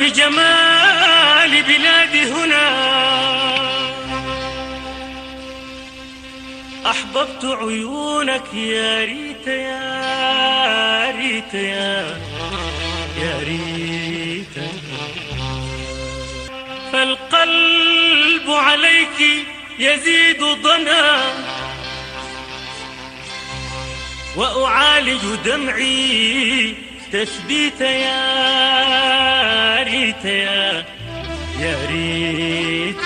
لجمال بلادي هنا أحببت عيونك يا ريت يا ريت يا ريت فالقلب عليك يزيد ضنا وأعالج دمعي تثبيت يا ريت يا ريت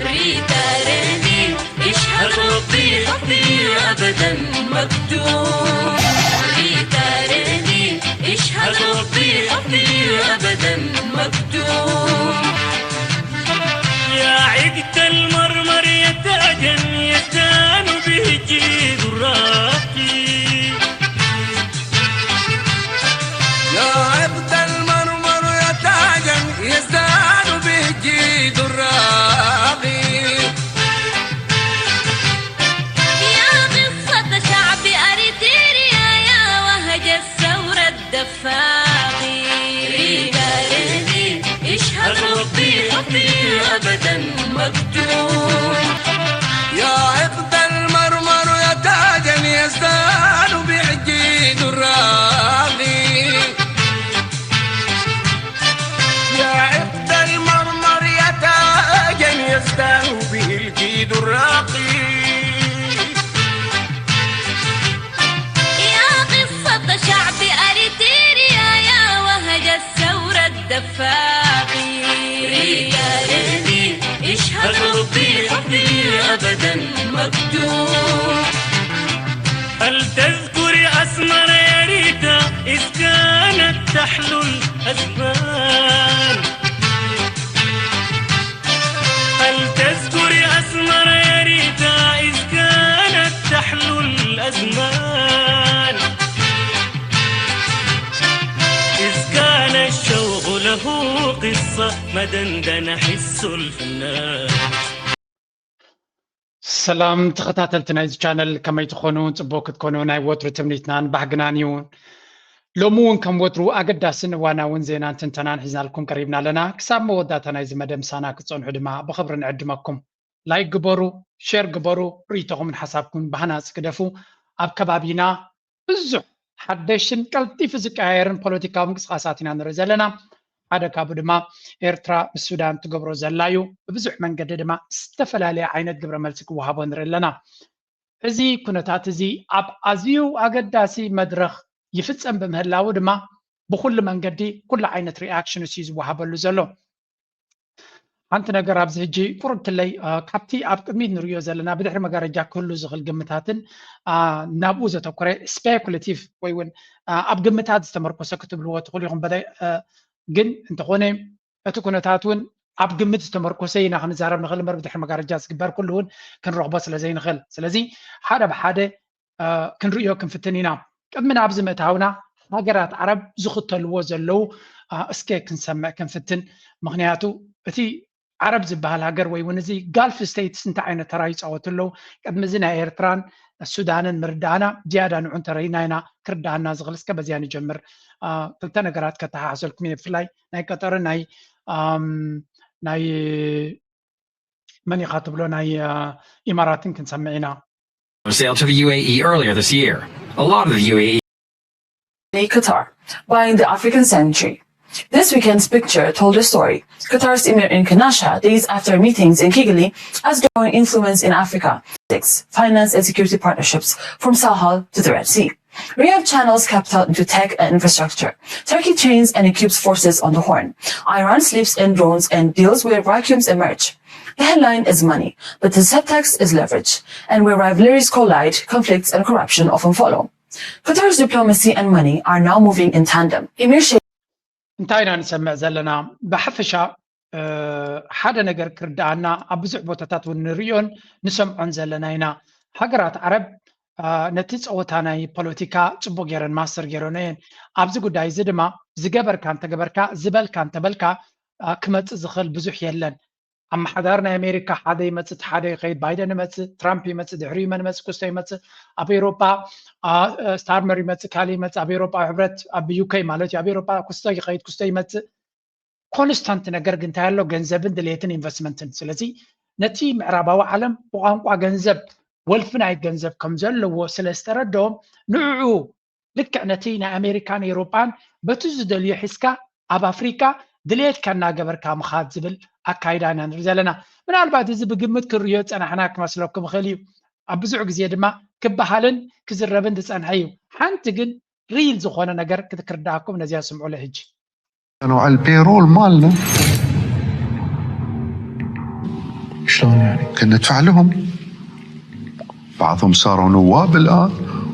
ريتا ريني اشهد ربي حبي أبدا مكتوب ريتا ريني اشهد ربي حبي أبدا مكتوب يا عقد المرمر يا تاجا يستان به الجيد الراقي يا عقد المرمر يا تاجا يستان به الجيد الراقي يا قصة شعب أريتريا يا وهج الثورة الدفاقي ريتا ريني اشهد ربي حبي أبدا مكتوب يا عقد المرمر يا تاجا يستان به الجيد الراقي يا عقد المرمر يا تاجا يستان به الجيد الراقي يا قصة شعب أريتريا يا وهج الثورة الدفاقي ريتا ريني اشهد ربي حبي أبدا مكتوب هل تذكري أسمر يا ريتا إذ كانت تحلو الأزمان هل تذكري أسمر يا ريتا إذ كانت تحلو الأزمان إذ كان الشوق له قصة مدندن حس الفنان سلام تخطاتلت نايز channel كما يتخونون تبوك تكونون ناي وترو تمنيتنان بحقنانيون لومون كم وترو أقداسن وانا ونزينان تنتنان حزنا لكم قريبنا لنا كساب موداتا نايز مدام سانا كتصون حدما بخبر نعدمكم لايك قبرو شير قبرو ريتهم من حسابكم بهنا سكدفو أب كبابينا بزح حدشن كالتي فزك آيرن بوليتيكا ومقصقاساتنا نرزلنا هذا كابو دما إيرترا بالسودان تقبرو زلايو ببزح من قد دما استفلالي عينت قبر ملسك وهابو نرلنا ازي كنتات ازي أب أزيو أقداسي مدرخ يفتسن بمهلاو دما بكل من قدي كل عينت رياكشن سيز وهابو اللزلو أنت نقر أبز هجي فرد لي كابتي أب مين نريو زلنا بدحر مقارجا كله زغل قمتاتن نابوزة تقرأ سبيكولاتيف ويون أب قمتات استمركو سكتب لو تقول لهم بدأ جن أنت خوني أتكونتاتون أب قمت استمركو سينا خن زارب نخل مر بدحر مقارجا سكبار كلهن كان رغبة سلازي نخل سلازي حدا بحدا كان ريو كان فتنينا قد من أبز متعاونا هاجرات عرب زخط الوزلو اسكي كنسمع كنفتن مغنياتو أتي عرب زبال هاجر ويونزي غالف ستيتس انت عين تراي صوتلو قد مزنا ايرتران السودان مردانا زياده نعون ترينانا كردانا زغلسك بزيان يجمر تلتا نغرات كتحاسلكم فلاي ناي قطر ناي من يخاطب له ناي امارات كنسمعينا Sale to the UAE earlier this year. A lot of the UAE Qatar, buying the African century. This weekend's picture told a story. Qatar's Emir in Kanasha, days after meetings in Kigali, has growing influence in Africa, finance and security partnerships from Sahel to the Red Sea. Riyadh channels capital into tech and infrastructure. Turkey trains and equips forces on the Horn. Iran sleeps in drones and deals where vacuums emerge. The headline is money, but the subtext is leverage, and where rivalries collide, conflicts and corruption often follow. Qatar's diplomacy and money are now moving in tandem. Emir Sheikh انتاينا نسمع زلنا بحفشا حدا نجر كردانا أبزع بوتاتات ونريون نسمعون زلناينا هجرات عرب نتيجة أوتاناي بوليتيكا تبو جيرن ماستر جيرونين أبزع قداي زدما زجبر كان تجبر كا زبل كان تبل كا كمت زخل بزح يلن أما حضرنا أمريكا حدا يمثل حدا يخيد بايدن يمثل ترامب يمثل دحري من يمثل كوستا يمثل أبي أوروبا ستارمر يمثل كالي يمثل أبي أوروبا حبرت أبي يوكي مالتي أبي أوروبا كوستا يخيد كوستا يمثل كونستانت نجر جنتهالو جنزبن دليتن إنفستمنتن سلزي نتي معربا عالم وقام جنزب والفناي جنزب كم زلوا سلستردهم نوعو لك نتينا أمريكان يوروبان بتزد اللي يحسكا أب أفريقيا دليت كنا جبر كام خاد زبل أكايدانا نرزلنا من البعض إذا بقمت كريوت أنا حناك مسلوكم خلي أبزعج زيادة ما كبهالن كزربن دس أنا حيو حنتجن ريل زخونا نجر كذكر داكم نزيا سمعوا له هج كانوا على البيرول مالنا شلون يعني؟ كنا ندفع لهم بعضهم صاروا نواب الآن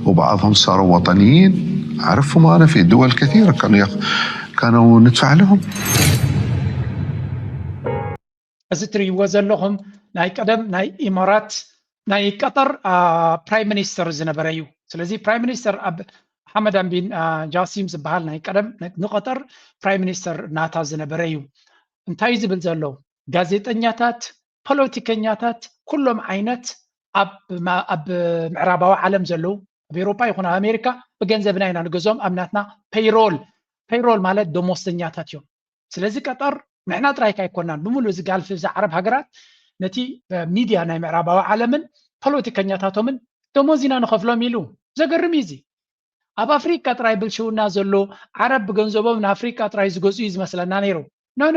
وبعضهم صاروا وطنيين أعرفهم أنا في دول كثيرة كانوا ندفع لهم أزتري وزن لهم ناي قدم ناي إمارات ناي قطر برايم مينستر زنبريو سلازي برايم مينستر محمد بن جاسيم زبال ناي قدم نقطر برايم مينستر ناتا زنبريو انتاي زبل زلو ጋዜጠኛታት ፖለቲከኛታት كلهم عينت أب معرباو عالم زلو بأوروبا يكون أمريكا بجنزبنا هنا نجزم أمناتنا payroll مالت دوموستنياتات يوم سلازي قطر نحنا ترايك يكونان بمولو زي قال في عرب هجرات نتي ميديا ناي معرباو عالمن ፖለቲከኛታቶምን ደሞዝና ንኸፍሎም ኢሉ ዘገርም ይዚ ኣብ ኣፍሪካ ጥራይ ብልሽውና ዘሎ ዓረብ ገንዘቦም ንኣፍሪካ ጥራይ ዝገዙ ዝመስለና ነይሩ ኖ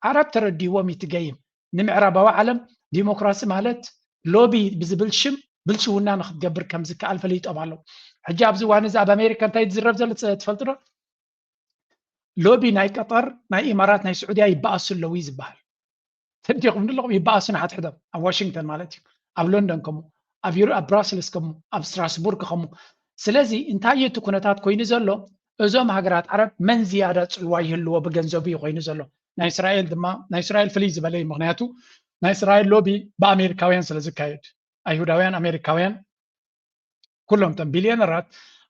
ዓረብ ተረዲዎም ይትገይም ንምዕራባዊ ዓለም ዲሞክራሲ ማለት ሎቢ ብዝብል ሽም ብልሽውና ንኽትገብር ከም ዝከኣል ፈሊጦም ኣለዉ ሕጂ ኣብዚ እዋን እዚ ኣብ ኣሜሪካ እንታይ ዝዝረብ ዘሎ ትፈልጡ ዶ ሎቢ ናይ ቀጠር ናይ ኢማራት ናይ ስዑድያ ይበኣሱ ኣለዉ እዩ ዝበሃል ተዲኹም ንለኹም ይበኣሱ ንሓትሕዶም ኣብ ዋሽንግተን ማለት እዩ ኣብ ሎንዶን ከምኡ ኣብ ብራስልስ ከምኡ ኣብ ስትራስቡርግ ከምኡ ስለዚ እንታይ እቲ ኩነታት ኮይኑ ዘሎ እዞም ሃገራት ዓረብ መን ዝያዳ ፅልዋ ይህልዎ ብገንዘቡ እዩ ኮይኑ ዘሎ ናይ እስራኤል ድማ ናይ እስራኤል ፍልይ ዝበለ ምክንያቱ ናይ እስራኤል ሎቢ ብኣሜሪካውያን ስለ ዝካየድ ኣይሁዳውያን ኣሜሪካውያን ኩሎም ቶም ቢልዮነራት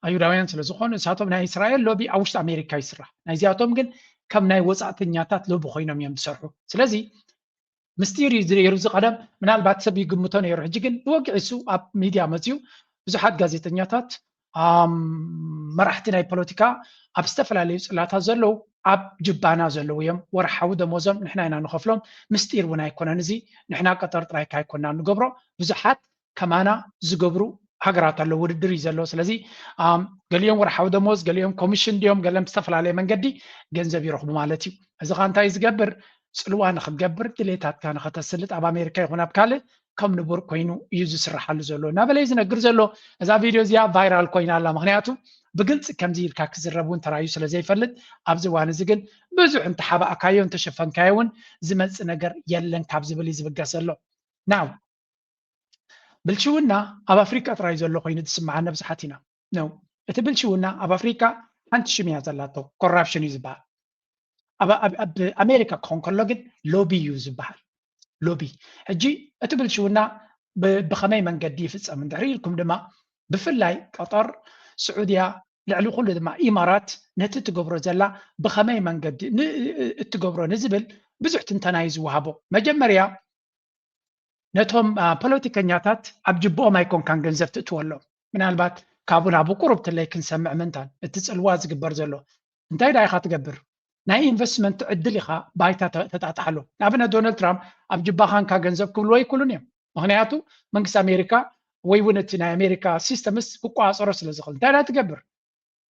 ኣይሁዳውያን ስለ ዝኾኑ ንሳቶም ናይ እስራኤል ሎቢ ኣብ ውሽጢ ኣሜሪካ ይስራሕ ናይዚኣቶም ግን ከም ናይ ወፃእተኛታት ሎቢ ኮይኖም እዮም ዝሰርሑ ስለዚ ምስጢር ዝነይሩ ዝቀደም ምናልባት ሰብ ይግምቶ ነይሩ ሕጂ ግን ብወግዒሱ ኣብ ሚድያ መፅዩ ብዙሓት ጋዜጠኛታት መራሕቲ ናይ ፖለቲካ ኣብ ዝተፈላለዩ ፅላታት ዘለው ኣብ ጅባና ዘለው እዮም ወርሓዊ ደሞዞም ንሕና ኢና ንኸፍሎም ምስጢር እውን ኣይኮነን እዚ ንሕና ቀጠር ጥራይካ ኣይኮንና ንገብሮ ብዙሓት ከማና ዝገብሩ ሃገራት ኣለው ውድድር እዩ ዘሎ ስለዚ ገሊኦም ወርሓዊ ደሞዝ ገሊኦም ኮሚሽን ድዮም ገሊኦም ዝተፈላለዩ መንገዲ ገንዘብ ይረኽቡ ማለት እዩ እዚ ኸ እንታይ ዝገብር ፅልዋ ንኽትገብር ድሌታትካ ንኸተስልጥ ኣብ ኣሜሪካ ይኹን ኣብ ካልእ ከም ንቡር ኮይኑ እዩ ዝስራሓሉ ዘሎ ናበለይ ዝነግር ዘሎ እዛ ቪድዮ እዚኣ ቫይራል ኮይና ኣላ ምክንያቱ ብግልፂ ከምዚ ኢልካ ክዝረብ እውን ተራእዩ ስለ ዘይፈልጥ ኣብዚ እዋን እዚ ግን ብዙሕ እንተሓባእካዮ እንተሸፈንካዮ እውን ዝመፅእ ነገር የለን ካብ ዝብል እዩ ዝብገስ ዘሎ ናው ብልሽውና ኣብ ኣፍሪካ ጥራይ ዘሎ ኮይኑ ዝስማዓና ብዙሓት ኢና ነው እቲ ብልሽውና ኣብ ኣፍሪካ ሓንቲ ሽም እያ ዘላቶ ኮራፕሽን እዩ ዝበሃል ኣብ ኣሜሪካ ክኾን ከሎ ግን ሎቢ እዩ ዝበሃል ሎቢ ሕጂ እቲ ብልሽውና ብኸመይ መንገዲ ይፍፀም እንድሕሪ ኢልኩም ድማ ብፍላይ ቀጠር ስዑድያ ልዕሊ ኩሉ ድማ ኢማራት ነቲ ትገብሮ ዘላ ብኸመይ መንገዲ እትገብሮ ንዝብል ብዙሕ ትንተና እዩ ዝወሃቦ መጀመርያ ነቶም ፖለቲከኛታት ኣብ ጅብኦም ኣይኮንካን ገንዘብ ትእትወሎም ምናልባት ካብኡ ናብኡ ቁሩብ ትለይ ክንሰምዕ ምንታን እቲ ፅልዋ ዝግበር ዘሎ እንታይ ዳ ኢኻ ትገብር ናይ ኢንቨስትመንት ዕድል ኢኻ ባይታ ተጣጣሕሎ ንኣብነት ዶናልድ ትራምፕ ኣብ ጅባኻንካ ገንዘብ ክብልዎ ይክእሉን እዮም ምክንያቱ መንግስቲ ኣሜሪካ ወይ እውን እቲ ናይ ኣሜሪካ ሲስተምስ ክቋፀሮ ስለ ዝኽእል እንታይ ዳ ትገብር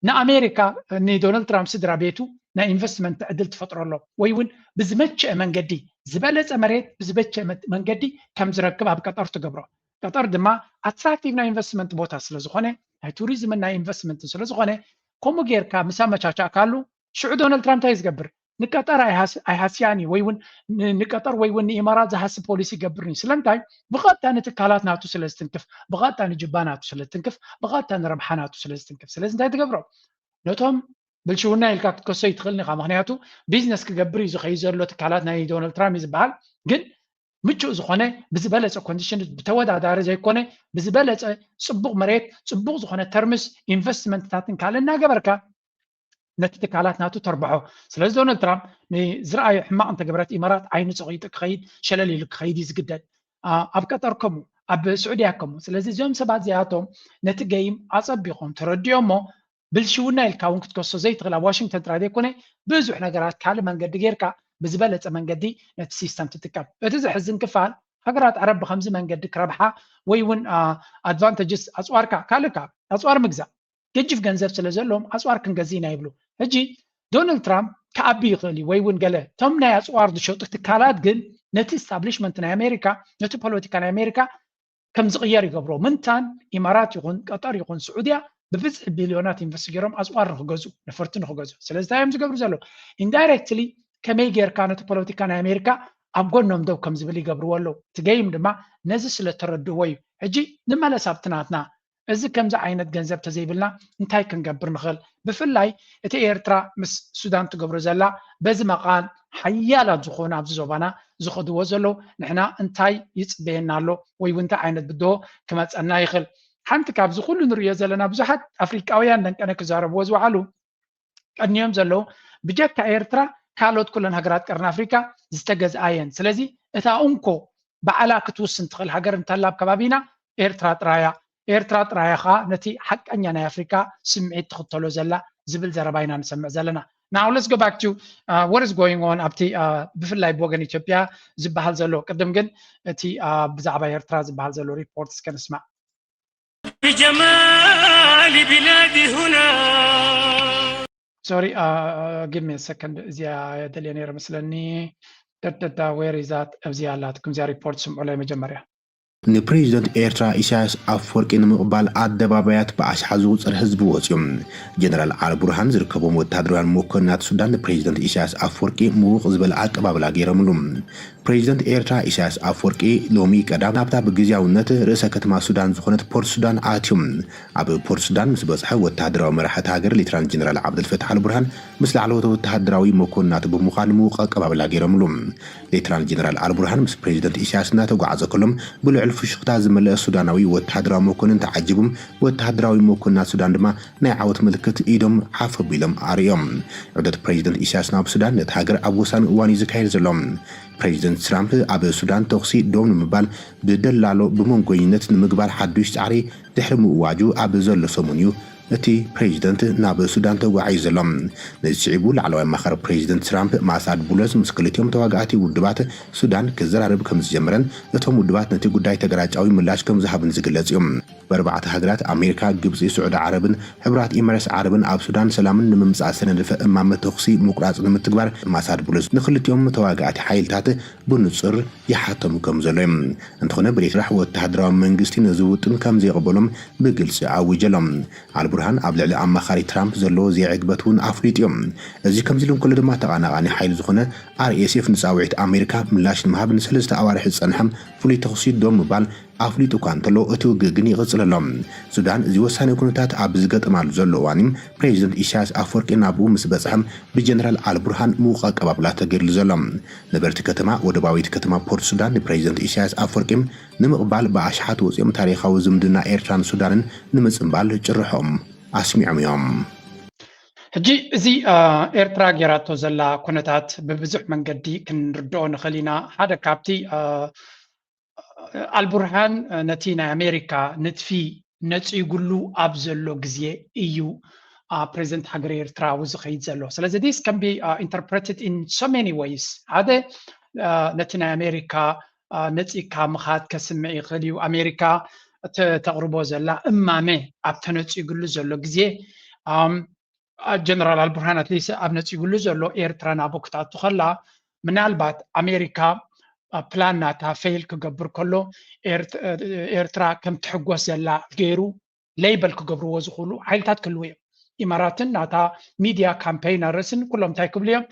ንኣሜሪካ ንዶናልድ ትራምፕ ስድራ ቤቱ ናይ ኢንቨስትመንት ዕድል ትፈጥረሎ ወይ እውን ብዝመቸአ መንገዲ ዝበለፀ መሬት ብዝመቸአ መንገዲ ከም ዝረክብ ኣብ ቀጠር ትገብሮ ቀጠር ድማ ኣትራክቲቭ ናይ ኢንቨስትመንት ቦታ ስለ ዝኾነ ናይ ቱሪዝምን ናይ ኢንቨስትመንትን ስለ ዝኾነ ከምኡ ጌርካ ምስ ኣመቻቻእካሉ ሽዑ ዶናልድ ትራምፕ እንታይ ዝገብር ንቀጠር ኣይሃስያኒ ወይ እውን ንቀጠር ወይ እውን ንኢማራት ዝሃስብ ፖሊሲ ይገብርኒ ስለምንታይ ብቐጥታ ንትካላት ናቱ ስለ ዝትንክፍ ብቐጥታ ንጅባ ናቱ ስለ ዝትንክፍ ብቐጥታ ንረብሓ ናቱ ስለ ዝትንክፍ ስለዚ እንታይ ትገብሮ ነቶም ብልሽውና ኢልካ ክትከሶ ይትኽእልኒ ኢኻ ምክንያቱ ቢዝነስ ክገብር እዩ ዝኸዩ ዘሎ ትካላት ናይ ዶናልድ ትራምፕ ዝበሃል ግን ምቹእ ዝኾነ ብዝበለፀ ኮንዲሽን ብተወዳዳሪ ዘይኮነ ብዝበለፀ ፅቡቕ መሬት ፅቡቕ ዝኾነ ተርምስ ኢንቨስትመንትታትን ካልእ እናገበርካ نتي تكالات ناتو تربحو سلاز دونالد ترامب نزرأي حماق انت قبرات إمارات عينو صغيطك خيد شلالي لك خيد يزقدد أب قطركم أب سعودياكم سلاز زيوم سبات زياتهم نتي قيم أصبيقهم ترديومو بالشونا الكاون كتكسو زي تغلا واشنطن ترادي كوني بزوح نقرات كالي من قد غيركا بزبالة من قدي نت سيستم تتكاب بتزح الزن كفال هقرات عرب بخمس من قدك ربحة ويون ادفانتجز أسواركا كالكا أسوار مجزا كجف جنزب سلازلهم أسوار كنجزينا يبلو هجي دونالد ترامب كأبي غلي ويون قاله تمنا أسوار دو شوط تكالات جن نت استابليشمنت أمريكا نت بوليتيكا أمريكا كم صغير يقبرو منتان إمارات يكون قطر يكون سعودية ببزح بليونات انفستيجرهم أسوار نخجزو نفرت نخجزو سلاز تايم تقبر زلو indirectly كمي غير كانت بوليتيكا أمريكا أبغونهم دو كم زبلي قبرو له تجيم دما نزس لتردو وي هجي نما لسابتناتنا إذا كم زعينت جنزب تزيبلنا انتهي كنقبر نخل بفلاي إتي إيرترا مس السودان تقبر زلا بز مقان حيالا زخونا بزوبانا زخدو وزلو نحنا انتهي يتصبينا له ويونتا عينت بدو كما تسألنا يخل حنت كاب زخول نريا زلنا بزحت أفريقياويان أنا كزارب وزوعلو اليوم زلو بجاك إيرترا كالوت كلن هجرات قرن أفريقيا زتجز آين سلازي إذا أنكو بعلا كتوسن تخل هجر انتلاب كبابينا إيرترا رايا خا نتي حق أنينا أفريقيا سمعت تخطلو زلا زبل زرباينا نسمع زلنا. Now let's go back to what is going on up to بفلاي بوغن إثيوبيا زبحال زلو قدم جن تي بزعبا إيرترا زبحال زلو ريبورتس كنسمع. بجمال بلادي هنا. Sorry, give me a second. زي دلينير مثلني where is that? زيالاتكم زي ريبورت سمعوا لي مجمرة. ንፕሬዚደንት ኤርትራ ኢሳያስ አፈወርቂ ንምቕባል ኣደባባያት ብኣሽሓ ዝውፅር ህዝቢ ወፅዮም ጀነራል አልቡርሃን ዝርከቦም ወታደራውያን መኮንናት ሱዳን ንፕሬዚደንት ኢሳያስ አፈወርቂ ምዉቕ ዝበለ ኣቀባብላ ገይሮምሉ ፕሬዚደንት ኤርትራ ኢሳያስ አፈወርቂ ሎሚ ቀዳም ናብታ ብግዝያውነት ርእሰ ከተማ ሱዳን ዝኾነት ፖርት ሱዳን ኣትዮም ኣብ ፖርት ሱዳን ምስ በፅሐ ወታደራዊ መራሕቲ ሃገር ሌተናንት ጀነራል ዓብደልፈታሕ አልቡርሃን ምስ ላዕለዎት ወታደራዊ መኮንናት ብምዃን ምዉቕ ኣቀባብላ ገይሮምሉ ሌተናንት ጀነራል አልቡርሃን ምስ ፕሬዚደንት ኢሳያስ እናተጓዓዘ ከሎም ብልዕል ፍሽኽታ ዝመልአ ሱዳናዊ ወታደራዊ መኮንን ተዓጂቦም ወታደራዊ መኮንናት ሱዳን ድማ ናይ ዓወት ምልክት ኢዶም ሓፍ ኣቢሎም ኣርዮም ዑደት ፕሬዚደንት ኢሳያስ ናብ ሱዳን ነቲ ሃገር ኣብ ወሳኒ እዋን እዩ ዝካየድ ዘሎ ፕሬዚደንት ትራምፕ ኣብ ሱዳን ተኽሲ ዶም ንምባል ብደላሎ ብመንጎይነት ንምግባር ሓዱሽ ፃዕሪ ድሕሪ ምእዋጁ ኣብ ዘሎ ሰሙን እዩ እቲ ፕሬዚደንት ናብ ሱዳን ተጓዒዙ ዘሎ ንዝስዒቡ ላዕለዋይ ኣማኻሪ ፕሬዚደንት ትራምፕ ማሳድ ቡለስ ምስ ክልቲኦም ተዋጋእቲ ውድባት ሱዳን ክዘራርብ ከም ዝጀመረን እቶም ውድባት ነቲ ጉዳይ ተገራጫዊ ምላሽ ከም ዝሃብን ዝግለጽ እዮም በርባዕተ ሃገራት ኣሜሪካ ግብፂ ስዑድ ዓረብን ሕብራት ኢሚሬትስ ዓረብን ኣብ ሱዳን ሰላምን ንምምፃእ ሰነድ እማመ ተኽሲ ምቁራጽ ንምትግባር ማሳድ ቡለስ ንክልቲኦም ተዋጋእቲ ሓይልታት ብንጹር ይሓተሙ ከም ዘሎ እዮም እንተኾነ ብኤርትራ ወተሃደራዊ መንግስቲ ነዚ ውጥን ከም ዘይቕበሎም ብግልፂ ኣውጀሎም አልቡርሃን ኣብ ልዕሊ ኣማኻሪ ትራምፕ ዘለዎ ዘዕግበት እውን ኣፍሊጥዮም እዚ ከምዚ ኢሎም ኩሉ ድማ ተቓናቓኒ ሓይሊ ዝኾነ RSF ንፃውዒት ኣሜሪካ ምላሽ ንምሃብ ንሰለስተ ኣዋርሒ ዝፀንሐም ፍሉይ ተኽሲ ዶም ምባል ኣፍሊጡ እኳ እንተሎ እቲ ውግእ ግን ይቕፅለሎም ሱዳን እዚ ወሳኒ ኩነታት ኣብ ዝገጥማሉ ዘሎ እዋን ፕሬዚደንት ኢሳያስ ኣፈወርቂ ናብኡ ምስ በፅሐም ብጀነራል አልቡርሃን ምዉቕ ኣቀባብላ ተገይሩሉ ዘሎ ነበርቲ ከተማ ወደባዊት ከተማ ፖርት ሱዳን ንፕሬዚደንት ኢሳያስ ኣፈወርቂ ንምቕባል ብኣሽሓት ወፂኦም ታሪኻዊ ዝምድና ኤርትራን ሱዳንን ንምፅምባል ጭርሖም ኣስሚዖም እዮም ሕጂ እዚ ኤርትራ ጌራቶ ዘላ ኩነታት ብብዙሕ መንገዲ ክንርድኦ ንኽእል ኢና ሓደ ካብቲ አልቡርሃን ነቲ ናይ ኣሜሪካ ንጥፊ ነፂጉሉ ኣብ ዘሎ ግዜ እዩ ፕሬዚደንት ሃገር ኤርትራ ዝኸይድ ዘሎ ስለዚ this can be interpreted in so many ways ሓደ ነቲ ናይ ኣሜሪካ ነፂካ ምኻድ ከስምዕ ይኽእል እዩ ኣሜሪካ ተቕርቦ ዘላ እማመ ኣብ ተነፂጉሉ ዘሎ ግዜ ጀነራል አልቡርሃን ኣትሊስት ኣብ ነፂጉሉ ዘሎ ኤርትራ ናቦ ክታቱ ከላ ምናልባት ኣሜሪካ ፕላን ናታ ፌል ክገብር ከሎ ኤርትራ ከም ትሕጎስ ዘላ ገይሩ ሌይበል ክገብርዎ ዝኽእሉ ሓይልታት ክህልው እዮም ኢማራትን ናታ ሚድያ ካምፔይነርስን ኩሎም እንታይ ክብሉ እዮም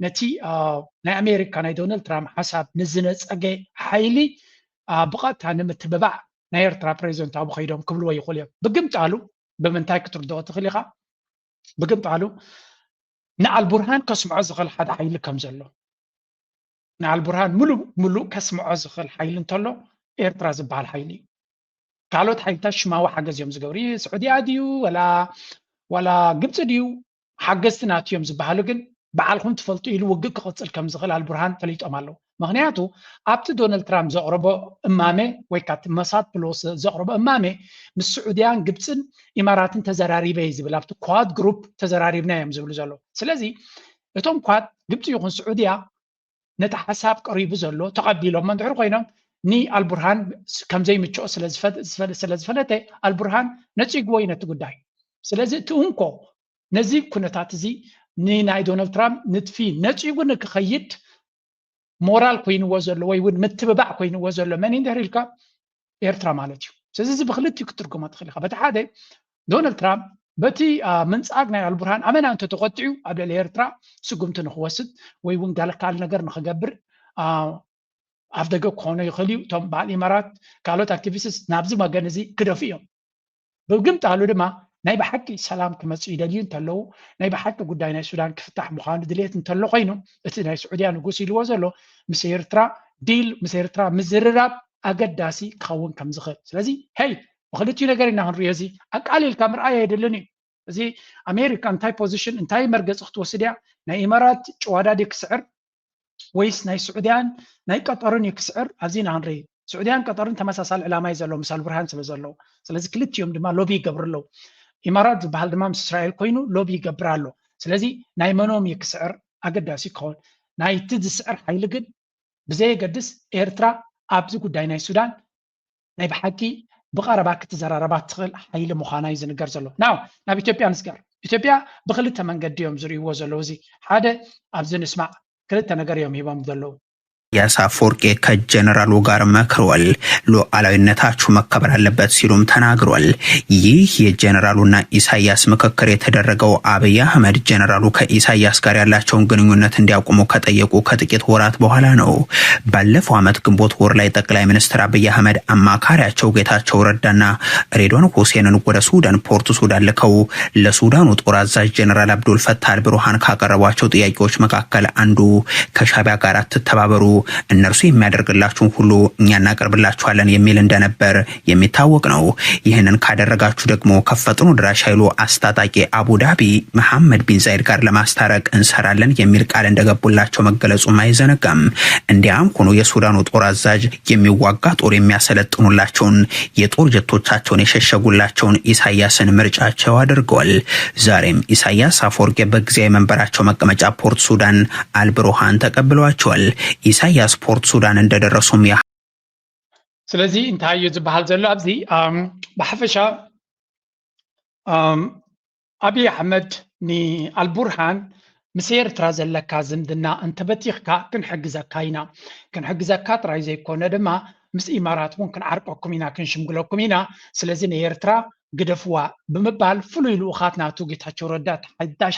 ነቲ ናይ ኣሜሪካ ናይ ዶናልድ ትራምፕ ሓሳብ ንዝነፀገ ሓይሊ ብቐጥታ ንምትብባዕ ናይ ኤርትራ ፕሬዚደንት ኣብኡ ከይዶም ክብልዎ ይኽእሉ እዮም ብግምጣሉ ብምንታይ ክትርድኦ ትኽእል ኢኻ ብግምጣሉ ንአልቡርሃን ከስምዖ ዝኽእል ሓደ ሓይሊ ከም ዘሎ ንአልቡርሃን ሙሉእ ከስምዖ ዝኽእል ሓይሊ እንተሎ ኤርትራ ዝበሃል ሓይሊ እዩ ካልኦት ሓይልታት ሽማዊ ሓገዝ እዮም ዝገብሩ ስዑድያ ድዩ ወላ ግብፂ ድዩ ሓገዝትና እዮም ዝበሃሉ ግን በዓልኩም ትፈልጡ ኢሉ ውግእ ክቅፅል ከም ዝኽእል አልቡርሃን ፈሊጦም ኣለዉ ምክንያቱ ኣብቲ ዶናልድ ትራምፕ ዘቕረቦ እማሜ ወይ ካት መሳድ ፕሎስ ዘቕረቦ እማሜ ምስ ስዑድያን ግብፅን ኢማራትን ተዘራሪበ ዝብል ኣብቲ ኳድ ግሩፕ ተዘራሪብና እዮም ዝብሉ ዘሎ ስለዚ እቶም ኳድ ግብፂ ይኹን ስዑድያ ነቲ ሓሳብ ቀሪቡ ዘሎ ተቐቢሎም እንድሕር ኮይኖም ኒ አልቡርሃን ከም ዘይምችኦ ስለዝፈለተ አልቡርሃን ነፂግዎ ነቲ ጉዳይ ስለዚ እቲ እንኮ ነዚ ኩነታት እዚ ናይ ዶናልድ ትራምፕ ንጥፊ ነፂጉ ንክኸይድ ሞራል ኮይንዎ ዘሎ ወይ እውን ምትብባዕ ኮይንዎ ዘሎ መን እንድሕር ኢልካ ኤርትራ ማለት እዩ ስለዚ እዚ ብክልቲኡ ክትርጉሞ ትኽእል ኢኻ በቲ ሓደ ዶናልድ ትራምፕ በቲ ምንፃግ ናይ አልቡርሃን ኣመና እንተተቆጢዑ ኣብ ልዕሊ ኤርትራ ስጉምቲ ንክወስድ ወይ እውን ካልእ ነገር ንክገብር ኣብ ደገ ክኾኑ ይኽእል እዩ እቶም በዓል ኢማራት ካልኦት ኣክቲቪስት ናብዚ መገን እዚ ክደፉ እዮም ብግምጣሉ ድማ ናይ ብሓቂ ሰላም ክመፅእ ይደልዩ እንተለዉ ናይ ብሓቂ ጉዳይ ናይ ሱዳን ክፍታሕ ምዃኑ ድሌት እንተሎ ኮይኑ እቲ ናይ ስዑድያ ንጉስ ኢልዎ ዘሎ ምስ ኤርትራ ዲል ምስ ኤርትራ ምዝርራብ ኣገዳሲ ክኸውን ከም ዝኽእል ስለዚ ሄይ ብክልቲኡ ነገር ኢና ክንሪኦ እዚ ኣቃሊልካ ምርኣይ ኣይደልን እዩ እዚ ኣሜሪካ እንታይ ፖዚሽን እንታይ መርገፂ ክትወስድ እያ ናይ ኢማራት ጭዋዳድ ክስዕር ወይስ ናይ ስዑድያን ናይ ቀጠርን ክስዕር ኣብዚና ክንርኢ ስዑድያን ቀጠርን ተመሳሳሊ ዕላማ እዩ ዘለዎ ምስ አልቡርሃን ስለ ዘለዎ ስለዚ ክልቲኦም ድማ ሎቢ ይገብሩ ኣለዉ ኢማራት ዝበሃል ድማ ምስ እስራኤል ኮይኑ ሎቢ ይገብር ኣሎ ስለዚ ናይ መኖም ክስዕር ኣገዳሲ ክኸውን ናይቲ ዝስዕር ሓይሊ ግን ብዘየገድስ ኤርትራ ኣብዚ ጉዳይ ናይ ሱዳን ናይ ብሓቂ ብቐረባ ክትዘራረባ ትኽእል ሓይሊ ምዃና እዩ ዝንገር ዘሎ ናው ናብ ኢትዮጵያ ንስገር ኢትዮጵያ ብክልተ መንገዲ እዮም ዝርእይዎ ዘለዉ እዚ ሓደ ኣብዚ ንስማዕ ክልተ ነገር እዮም ሂቦም ዘለዉ ኢሳያስ አፈወርቂ ከጀነራሉ ጋር መክረዋል ሉዓላዊነታችሁ መከበር አለበት ሲሉም ተናግረዋል ይህ የጀነራሉና ኢሳያስ ምክክር የተደረገው አብይ አህመድ ጀነራሉ ከኢሳያስ ጋር ያላቸውን ግንኙነት እንዲያቆሙ ከጠየቁ ከጥቂት ወራት በኋላ ነው ባለፈው ዓመት ግንቦት ወር ላይ ጠቅላይ ሚኒስትር አብይ አህመድ አማካሪያቸው ጌታቸው ረዳና ሬድዋን ሁሴንን ወደ ሱዳን ፖርት ሱዳን ልከው ለሱዳኑ ጦር አዛዥ ጀነራል አብዱል ፈታህ አልቡርሃን ካቀረቧቸው ጥያቄዎች መካከል አንዱ ከሻቢያ ጋር ተተባበሩ እነርሱ የሚያደርግላችሁን ሁሉ እኛ እናቀርብላችኋለን የሚል እንደነበር የሚታወቅ ነው ይህንን ካደረጋችሁ ደግሞ ከፈጥኖ ድራሽ ኃይሉ አስታጣቂ አቡዳቢ መሐመድ ቢን ዛይድ ጋር ለማስታረቅ እንሰራለን የሚል ቃል እንደገቡላቸው መገለጹ ማይዘነጋም እንዲያም ሆኖ የሱዳኑ ጦር አዛዥ የሚዋጋ ጦር የሚያሰለጥኑላቸውን የጦር ጀቶቻቸውን የሸሸጉላቸውን ኢሳያስን ምርጫቸው አድርገዋል ዛሬም ኢሳያስ አፈወርቂ በጊዜያዊ መንበራቸው መቀመጫ ፖርት ሱዳን አልቡርሃን ተቀብለዋቸዋል ኢሳያስ ፖርት ሱዳን እንደደረሱም ያ ስለዚህ እንታይ ዝበሃል ዘሎ ኣብዚ ብሓፈሻ አብይ አሕመድ ንአልቡርሃን ምስ ኤርትራ ዘለካ ዝምድና እንተበቲኽካ ክንሕግዘካ ኢና ክንሕግዘካ ጥራይ ዘይኮነ ድማ ምስ ኢማራት እውን ክንዓርቀኩም ኢና ክንሽምግለኩም ኢና ስለዚ ንኤርትራ ግደፍዋ ብምባል ፍሉይ ልኡኻት ናቱ ጌታቸው ረዳ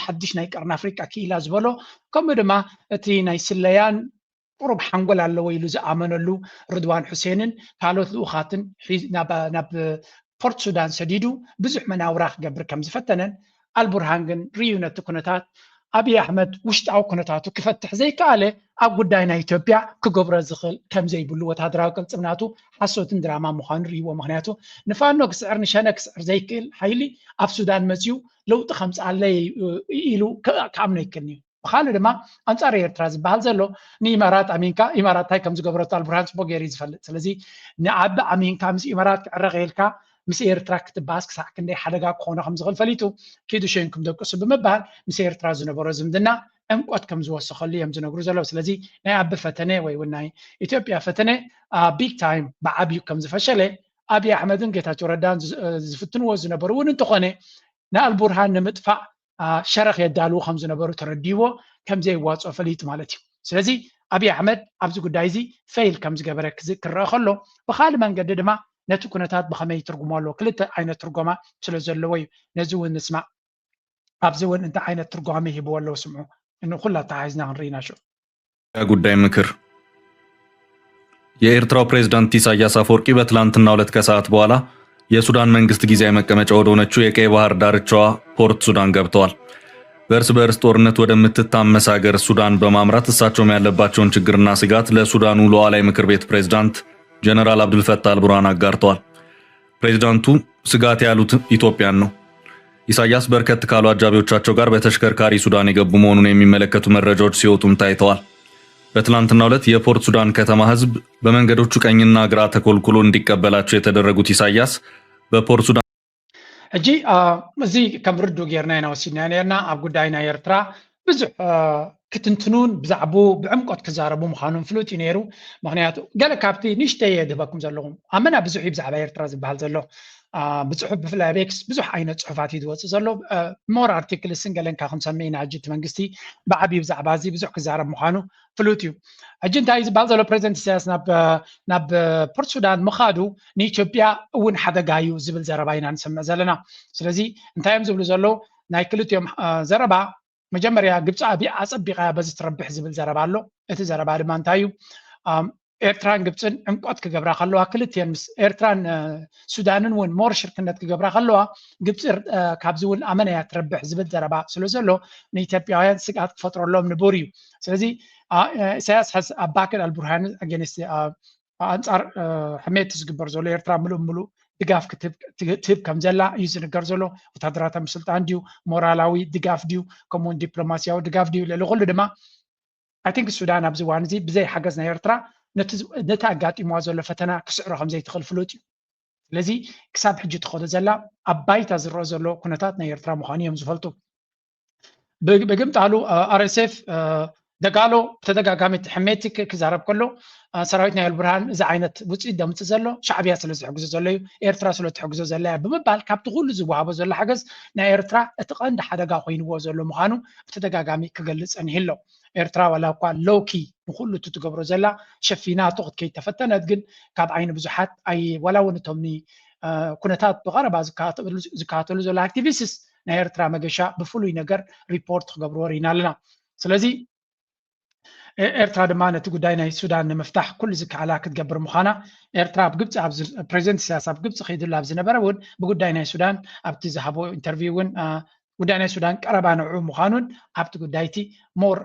ሓድሽ ናይ ቀርኒ ኣፍሪቃ ክኢላ ዝበሎ ከምኡ ድማ እቲ ናይ ስለያን ቁሩብ ሓንጎል ኣለዎ ኢሉ ዝኣመነሉ ርድዋን ሁሴንን ካልኦት ልኡኻትን ናብ ፖርት ሱዳን ሰዲዱ ብዙሕ መናውራ ክገብር ከም ዝፈተነን አልቡርሃን ግን ርዩ ነቲ ኩነታት አብይ አሕመድ ውሽጣዊ ኩነታቱ ክፈትሕ ዘይከኣለ ኣብ ጉዳይ ናይ ኢትዮጵያ ክገብሮ ዝኽእል ከም ዘይብሉ ወታደራዊ ቅልጽምናቱ ሓሶትን ድራማ ምዃኑ ርይዎ ምክንያቱ ንፋኖ ክስዕር ንሸነ ክስዕር ዘይክእል ሓይሊ ኣብ ሱዳን መፅኡ ለውጢ ከምፃለ ኢሉ ከኣምኖ ይክእል እዩ ብካልእ ድማ ኣንጻር ኤርትራ ዝበሃል ዘሎ ንኢማራት ኣሚንካ ኢማራት እንታይ ከም ዝገበረቶ አልቡርሃን ፅቡቅ ገይሩ ዝፈልጥ ስለዚ ንዓቢ ኣሚንካ ምስ ኢማራት ክዕረቕ ኢልካ ምስ ኤርትራ ክትባስ ክሳዕ ክንደይ ሓደጋ ክኾነ ከም ዝኽእል ፈሊጡ ኪዱ ሸንኩም ደቅሱ ብምባል ምስ ኤርትራ ዝነበሮ ዝምድና ዕንቆት ከም ዝወሰኸሉ እዮም ዝነግሩ ዘለዉ ስለዚ ናይ ኣቢ ፈተነ ወይ እውን ናይ ኢትዮጵያ ፈተነ ቢግ ታይም ብዓብዩ ከም ዝፈሸለ አብይ አሕመድን ጌታቸው ረዳን ዝፍትንዎ ዝነበሩ እውን እንተኾነ ንአልቡርሃን ንምጥፋእ ሸረኽ የዳልዉ ከም ዝነበሩ ተረዲዎ ከም ዘይዋፅኦ ፈሊጡ ማለት እዩ ስለዚ አብይ አሕመድ ኣብዚ ጉዳይ እዚ ፌይል ከም ዝገበረ ክረአ ከሎ ብካልእ መንገዲ ድማ ነቲ ኩነታት ብኸመይ ትርጉሞ ኣሎ ክልተ ዓይነት ትርጎማ ስለ ዘለዎ እዩ ነዚ እውን ንስማዕ ኣብዚ እውን እንታይ ዓይነት ትርጓሜ ሂብዎ ኣለዉ ስምዑ እንኩላ ተሓሒዝና ክንርኢና ሹ ጉዳይ ምክር የኤርትራው ፕሬዝዳንት ኢሳያስ አፈወርቂ በትላንትናው ዕለት ከሰዓት በኋላ የሱዳን መንግስት ጊዜያዊ መቀመጫ ወደ ሆነችው የቀይ ባህር ዳርቻዋ ፖርት ሱዳን ገብተዋል። በእርስ በእርስ ጦርነት ወደምትታመስ ሀገር ሱዳን በማምራት እሳቸውም ያለባቸውን ችግርና ስጋት ለሱዳኑ ሉዓላዊ ምክር ቤት ፕሬዝዳንት ጀነራል አብዱል ፈታህ አልቡርሃን አጋርተዋል። ፕሬዝዳንቱ ስጋት ያሉት ኢትዮጵያን ነው። ኢሳያስ በርከት ካሉ አጃቢዎቻቸው ጋር በተሽከርካሪ ሱዳን የገቡ መሆኑን የሚመለከቱ መረጃዎች ሲወጡም ታይተዋል። በትላንትናው ዕለት የፖርት ሱዳን ከተማ ህዝብ በመንገዶቹ ቀኝና ግራ ተኮልኩሎ እንዲቀበላቸው የተደረጉት ኢሳያስ በፖርት ሱዳን እጂ እዚ ከምርዱ ጌርና ኢና ወሲድና ነርና ኣብ ጉዳይና ኤርትራ ብዙሕ ክትንትኑን ብዛዕባ ብዕምቆት ክዛረቡ ምዃኑን ፍሉጥ እዩ ነይሩ ምክንያቱ ገለ ካብቲ ንሽተይ የድህበኩም ዘለኹም ኣመና ብዙሕ ብዛዕባ ኤርትራ ዝበሃል ዘሎ ብፅሑፍ ብፍላይ ቤክስ ብዙሕ ዓይነት ፅሑፋት ይወፅእ ዘሎ ሞር ኣርቲክልስን ገለን ካ ክንሰምዕ ኢና ሕጂ እቲ መንግስቲ ብዓብዪ ብዛዕባ እዚ ብዙሕ ክዛረብ ምዃኑ ፍሉጥ እዩ ሕጂ እንታይ እዩ ዝበሃል ዘሎ ፕሬዚደንት ኢሳያስ ናብ ፖርት ሱዳን ምኻዱ ንኢትዮጵያ እውን ሓደጋ እዩ ዝብል ዘረባ ኢና ንሰምዕ ዘለና ስለዚ እንታይ እዮም ዝብሉ ዘለዉ ናይ ክልቲኦም ዘረባ መጀመርያ ግብፂ ኣፀቢቓ በዚ ትረብሕ ዝብል ዘረባ ኣሎ እቲ ዘረባ ድማ እንታይ እዩ ኤርትራን ግብፅን ዕምቆት ክገብራ ከለዋ ክልቲአን ምስ ኤርትራን ሱዳንን እውን ሞር ሽርክነት ክገብራ ከለዋ ግብፂ ካብዚ እውን ኣመነያ ትረብሕ ዝብል ዘረባ ስለ ዘሎ ንኢትዮጵያውያን ስጋት ክፈጥረሎም ንቡር እዩ ስለዚ ኢሳያስ ሕዚ ኣብ ባክን ኣልቡርሃን ኣገንስቲ ኣንፃር ሕሜት ዝግበር ዘሎ ኤርትራ ሙሉእ ድጋፍ ክትህብ ከም ዘላ እዩ ዝንገር ዘሎ ወታደራት ኣብ ስልጣን ድዩ ሞራላዊ ድጋፍ ድዩ ከምኡውን ዲፕሎማስያዊ ድጋፍ ድዩ ልዕሊ ኩሉ ድማ ኣይ ቲንክ ሱዳን ኣብዚ እዋን እዚ ብዘይ ሓገዝ ናይ ኤርትራ ነቲ ኣጋጢምዋ ዘሎ ፈተና ክስዕሮ ከም ዘይትኽእል ፍሉጥ እዩ ስለዚ ክሳብ ሕጂ ትኸዶ ዘላ ኣብ ባይታ ዝረአ ዘሎ ኩነታት ናይ ኤርትራ ምዃኑ እዮም ዝፈልጡ ብግምጣሉ አርኤስኤፍ ደጋሎ ተደጋጋሚ ሕሜት ክዛረብ ከሎ ሰራዊት ናይ አልቡርሃን እዚ ዓይነት ውፅኢት ደምፅእ ዘሎ ሻዕብያ ስለ ዝሕግዞ ዘሎ እዩ ኤርትራ ስለ ትሕግዞ ዘላ ብምባል ካብቲ ኩሉ ዝወሃቦ ዘሎ ሓገዝ ናይ ኤርትራ እቲ ቀንዲ ሓደጋ ኮይንዎ ዘሎ ምዃኑ ብተደጋጋሚ ክገልፅ ንሂሎ ኤርትራ ዋላ እኳ ሎውኪ ንኩሉ ትገብሮ ዘላ ሸፊናቶ ክትከይተፈተነት ግን ካብ ዓይኒ ብዙሓት ዋላ እውን እቶምኒ ኩነታት ብቐረባ ዝከታተሉ ዘሎ ኣክቲቪስትስ ናይ ኤርትራ መገሻ ብፍሉይ ነገር ሪፖርት ክገብርዎ ርኢና ኣለና ስለዚ ኤርትራ ድማ ነቲ ጉዳይ ናይ ሱዳን ንምፍታሕ ኩሉ ዝከኣላ ክትገብር ምዃና ኤርትራ ኣብ ግብፂ ኣብ ፕሬዚደንት ኢሳያስ ኣብ ግብፂ ከይድሉ ኣብ ዝነበረ እውን ብጉዳይ ናይ ሱዳን ኣብቲ ዝሃቦ ኢንተርቪው እውን ጉዳይ ናይ ሱዳን ቀረባ ንዑ ምዃኑን ኣብቲ ጉዳይቲ ሞር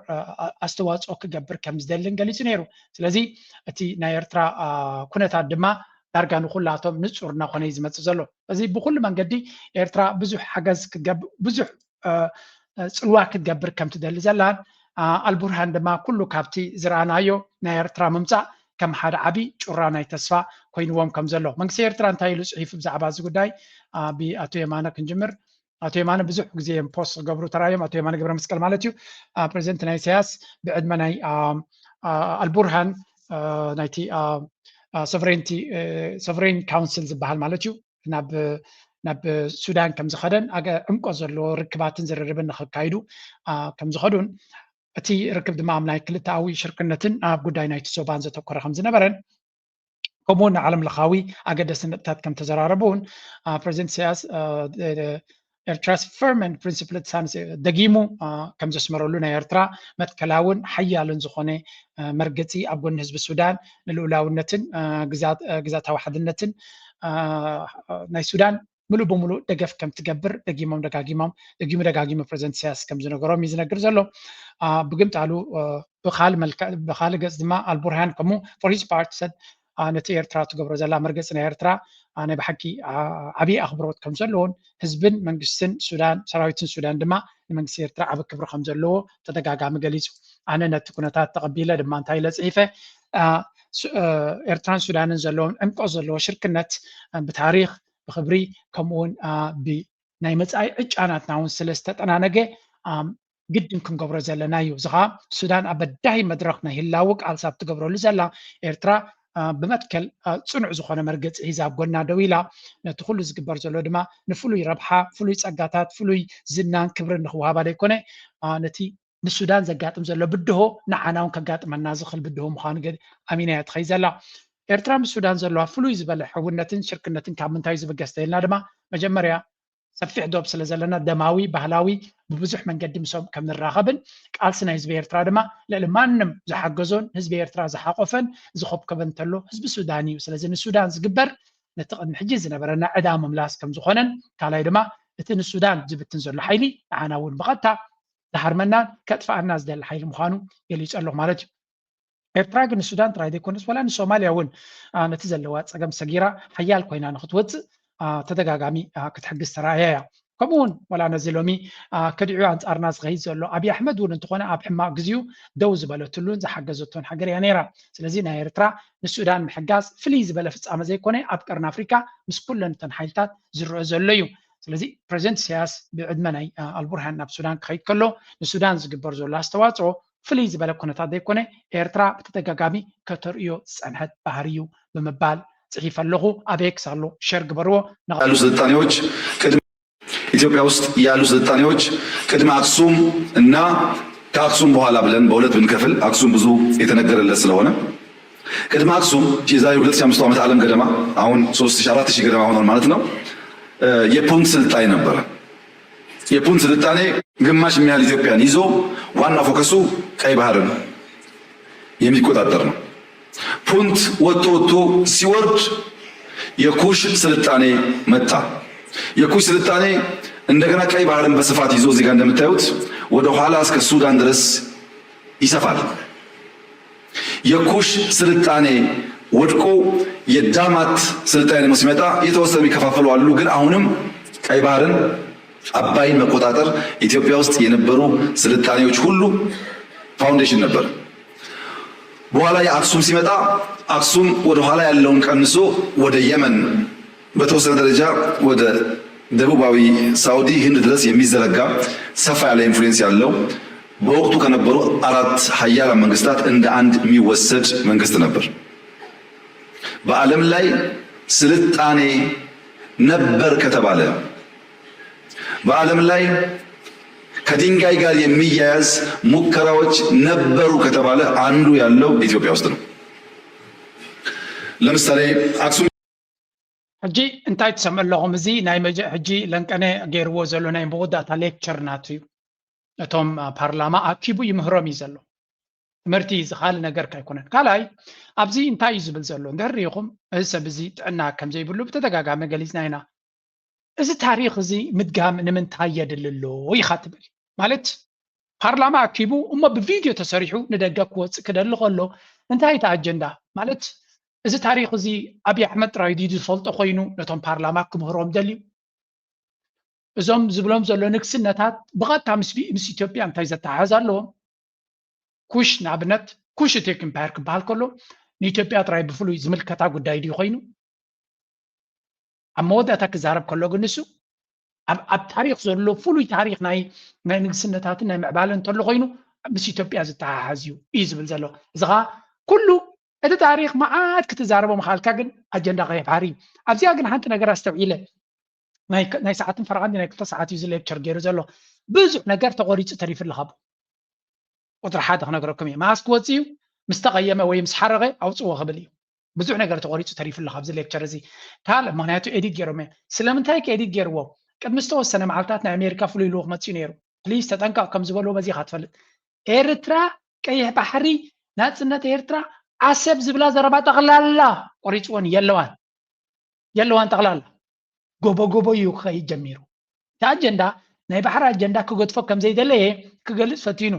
ኣስተዋፅኦ ክገብር ከም ዝደልን ገሊፁ ነይሩ ስለዚ እቲ ናይ ኤርትራ ኩነታት ድማ ዳርጋ ንኩላቶም ንፁር እናኾነ እዩ ዝመፅእ ዘሎ እዚ ብኩሉ መንገዲ ኤርትራ ብዙሕ ሓገዝ ክትገብር ብዙሕ ፅልዋ ክትገብር ከም ትደሊ ዘላን አልቡርሃን ድማ ኩሉ ካብቲ ዝረኣናዮ ናይ ኤርትራ ምምፃእ ከም ሓደ ዓብይ ጩራ ናይ ተስፋ ኮይንዎም ከም ዘሎ መንግስቲ ኤርትራ እንታይ ኢሉ ፅሒፉ ብዛዕባ እዚ ጉዳይ ብኣቶ የማነ ክንጅምር ኣቶ የማነ ብዙሕ ግዜ ፖስት ዝገብሩ ተራእዮም ኣቶ የማነ ገብረ መስቀል ማለት እዩ ፕሬዚደንት ናይ ኢሳያስ ብዕድመ ናይ አልቡርሃን ናይቲ ሶቨሬን ካውንስል ዝበሃል ማለት እዩ ናብ ሱዳን ከም ዝኸደን ዕምቆ ዘለዎ ርክባትን ዝርርብን ንክካይዱ ከም ዝኸዱን እቲ ርክብ ድማ ኣብ ናይ ክልተኣዊ ሽርክነትን ኣብ ጉዳይ ናይቲ ሶባን ዘተኮረ ከም ዝነበረን ከምኡውን ንዓለም ለኻዊ ኣገደስቲ ነጥብታት ከም ተዘራረቡን ፕሬዚደንት ኢሳያስ ኤርትራስ ፈርም ኤንድ ፕሪንሲፕል ደጊሙ ከም ዘስመረሉ ናይ ኤርትራ መትከላውን ሓያልን ዝኾነ መርገፂ ኣብ ጎኒ ህዝቢ ሱዳን ንልኡላውነትን ግዛታዊ ሓድነትን ናይ ሱዳን ሙሉእ ብምሉእ ደገፍ ከም ትገብር ደጊሙ ፕሬዚደንት ኢሳያስ ከም ዝነገሮም እዩ ዝነግር ዘሎ ብግምጣሉ ብካልእ ገፅ ድማ አልቡርሃን ከምኡ ፎር ሂዝ ፓርት ሰድ ነቲ ኤርትራ ትገብሮ ዘላ መርገፂ ናይ ኤርትራ ናይ ብሓቂ ዓብይ ኣኽብሮት ከም ዘለዎን ህዝብን መንግስትን ሱዳን ሰራዊትን ሱዳን ድማ ንመንግስቲ ኤርትራ ዓብ ክብሪ ከም ዘለዎ ተደጋጋሚ ገሊፁ ኣነ ነቲ ኩነታት ተቐቢለ ድማ እንታይ ኢለ ፅሒፈ ኤርትራን ሱዳንን ዘለዎም ዕምቆ ዘለዎ ሽርክነት ብታሪክ ብክብሪ ከምኡውን ናይ መፃኢ ዕጫናትና እውን ስለ ዝተጠናነገ ግድን ክንገብሮ ዘለና እዩ እዚ ከዓ ሱዳን ኣብ በዳሂ መድረክ ናይ ህላዊ ቃልሳብ ትገብረሉ ዘላ ኤርትራ ብመትከል ፅኑዕ ዝኾነ መርገፂ ሒዛ ኣብ ጎና ደው ኢላ ነቲ ኩሉ ዝግበር ዘሎ ድማ ንፍሉይ ረብሓ ፍሉይ ፀጋታት ፍሉይ ዝናን ክብርን ንክወሃባ ዘይኮነ ነቲ ንሱዳን ዘጋጥም ዘሎ ብድሆ ንዓና እውን ከጋጥመና ዝኽእል ብድሆ ምዃኑ ኣሚና እያ ትኸይ ዘላ ኤርትራ ምስ ሱዳን ዘለዋ ፍሉይ ዝበለ ሕውነትን ሽርክነትን ካብ ምንታይ ዝብገስ ተይልና ድማ መጀመርያ ሰፊሕ ዶብ ስለ ዘለና ደማዊ ባህላዊ ብብዙሕ መንገዲ ምሶም ከም ንራኸብን ቃልሲ ናይ ህዝቢ ኤርትራ ድማ ልዕሊ ማንም ዝሓገዞን ህዝቢ ኤርትራ ዝሓቆፈን ዝኸብከበን እንተሎ ህዝቢ ሱዳን እዩ ስለዚ ንሱዳን ዝግበር ነቲ ቅድሚ ሕጂ ዝነበረና ዕዳ ምምላስ ከም ዝኾነን ካልኣይ ድማ እቲ ንሱዳን ዝብትን ዘሎ ሓይሊ ንዓና እውን ብቐጥታ ዝሃርመናን ከጥፋኣና ዝደሊ ሓይሊ ምዃኑ ገሊፁ ኣለኹ ማለት እዩ ኤርትራ ግን ንሱዳን ጥራይ ዘይኮነስ ዋላ ንሶማልያ እውን ነቲ ዘለዋ ፀገም ሰጊራ ሓያል ኮይና ንክትወፅእ ተደጋጋሚ ክትሕግዝ ተራእያ እያ كمون ولا نزلومي كدعو أنصارنا صغير زلو أبي أحمد ونتخونا أب حما جزيو دوز بلوتلون زي حجزتون حجر يعني را سلزينا إيرترا السودان محجز فليز بلا فتص أما زي كونه أب قرن أفريقيا مش كلن تنحيلتات زرع زليو سلزي بريزنت سياس بعدمناي البرهان ناب السودان خيط كله السودان زجبر زولا استواتو فليز بلا كونه تادي كونه إيرترا بتتجاجامي كتريو سنحت بحريو بمبال صحيفة اللغو أبيك صارلو شرق برو ያሉ ስልጣኔዎች ኢትዮጵያ ውስጥ ያሉ ስልጣኔዎች ቅድመ አክሱም እና ከአክሱም በኋላ ብለን በሁለት ብንከፍል አክሱም ብዙ የተነገረለት ስለሆነ ቅድመ አክሱም የዛሬ 2500 ዓመት ዓለም ገደማ አሁን 3000 ገደማ ሆኗል ማለት ነው። የፑንት ስልጣኔ ነበረ። የፑንት ስልጣኔ ግማሽ የሚያህል ኢትዮጵያን ይዞ ዋና ፎከሱ ቀይ ባህርን የሚቆጣጠር ነው። ፑንት ወጥቶ ሲወርድ የኩሽ ስልጣኔ መጣ። የኩሽ ስልጣኔ እንደገና ቀይ ባህርን በስፋት ይዞ እዚህ ጋር እንደምታዩት ወደ ኋላ እስከ ሱዳን ድረስ ይሰፋል። የኩሽ ስልጣኔ ወድቆ የዳማት ስልጣኔ ደግሞ ሲመጣ የተወሰኑ የሚከፋፈሉ አሉ። ግን አሁንም ቀይ ባህርን አባይን መቆጣጠር ኢትዮጵያ ውስጥ የነበሩ ስልጣኔዎች ሁሉ ፋውንዴሽን ነበር። በኋላ የአክሱም ሲመጣ አክሱም ወደ ኋላ ያለውን ቀንሶ ወደ የመን በተወሰነ ደረጃ ወደ ደቡባዊ ሳውዲ ህንድ ድረስ የሚዘረጋ ሰፋ ያለ ኢንፍሉዌንስ ያለው በወቅቱ ከነበሩ 4 ሀያላን መንግስታት እንደ አንድ የሚወሰድ መንግስት ነበር። በዓለም ላይ ስልጣኔ ነበር ከተባለ በዓለም ላይ ከድንጋይ ጋር የሚያያዝ ሙከራዎች ነበሩ ከተባለ አንዱ ያለው ኢትዮጵያ ውስጥ ነው። ለምሳሌ አክሱም ሕጂ እንታይ ትሰምዑ ኣለኹም እዚ ናይ ሕጂ ለንቀነ ገይርዎ ዘሎ ናይ መወዳእታ ሌክቸር ናቱ እዩ እቶም ፓርላማ ኣኪቡ ይምህሮም እዩ ዘሎ ትምህርቲ ዝኻል ነገር ካይኮነን ካልኣይ ኣብዚ እንታይ እዩ ዝብል ዘሎ እንድሕር ሪኢኹም እዚ ሰብ እዚ ጥዕና ከም ዘይብሉ ብተደጋጋሚ ገሊፅና ኢና እዚ ታሪክ እዚ ምድጋም ንምንታይ የድልሎ ኢኻ ትብል ማለት ፓርላማ ኣኪቡ እሞ ብቪድዮ ተሰሪሑ ንደገ ክወፅእ ክደሊ ከሎ እንታይ እቲ ኣጀንዳ ማለት እዚ ታሪክ እዚ ኣብይ ኣሕመድ ጥራይ ድዩ ዝፈልጦ ኮይኑ ነቶም ፓርላማ ክምህሮም ደልዩ እዞም ዝብሎም ዘሎ ንግስነታት ብቐጥታ ምስ ኢትዮጵያ እንታይ ዘተሓሓዝ ኣለዎም ኩሽ ንኣብነት ኩሽ ቴክ ኢምፓየር ክበሃል ከሎ ንኢትዮጵያ ጥራይ ብፍሉይ ዝምልከታ ጉዳይ ድዩ ኮይኑ ኣብ መወዳእታ ክዛረብ ከሎ ግን ንሱ ኣብ ታሪክ ዘሎ ፍሉይ ታሪክ ናይ ንግስነታትን ናይ ምዕባለን እንተሎ ኮይኑ ምስ ኢትዮጵያ ዝተሓሓዝ እዩ ዝብል ዘሎ እዚ ኸ ኩሉ እቲ ታሪክ መዓት ክትዛረቦ ምኻልካ ግን ኣጀንዳ ከይባህሪ ኣብዚኣ ግን ሓንቲ ነገር ኣስተውዒለ ናይ ሰዓትን ፈረቓንዲ ናይ 2 ሰዓት እዩ ሌክቸር ገይሩ ዘሎ ብዙሕ ነገር ተቆሪፁ ተሪፍልካ ቁጥሪ ሓደ ክነግረኩም እየ ማስ ክወፅእ እዩ ምስ ተቐየመ ወይ ምስ ሓረቐ ኣውፅዎ ክብል እዩ ብዙሕ ነገር ተቆሪፁ ተሪፍልካ ኣብዚ ሌክቸር እዚ ካልእ ምክንያቱ ኤዲት ገይሮም እየ ስለምንታይ ከኤዲት ገይርዎ ቅድሚ ዝተወሰነ መዓልታት ናይ ኣሜሪካ ፍሉይ ልኡኽ መፅኡ ነይሩ ፕሊዝ ተጠንቀቕ ከም ዝበልዎ በዚ ኢኻ ትፈልጥ ኤርትራ ቀይሕ ባሕሪ ናፅነት ኤርትራ ዓሰብ ዝብላ ዘረባ ጠቕላላ ቆሪፅዎን የለዋን ጠቕላላ ጎቦ እዩ ክኸይድ ጀሚሩ እቲ ኣጀንዳ ናይ ባሕሪ ኣጀንዳ ክገድፎ ከም ዘይደለየ ክገልፅ ፈቲኑ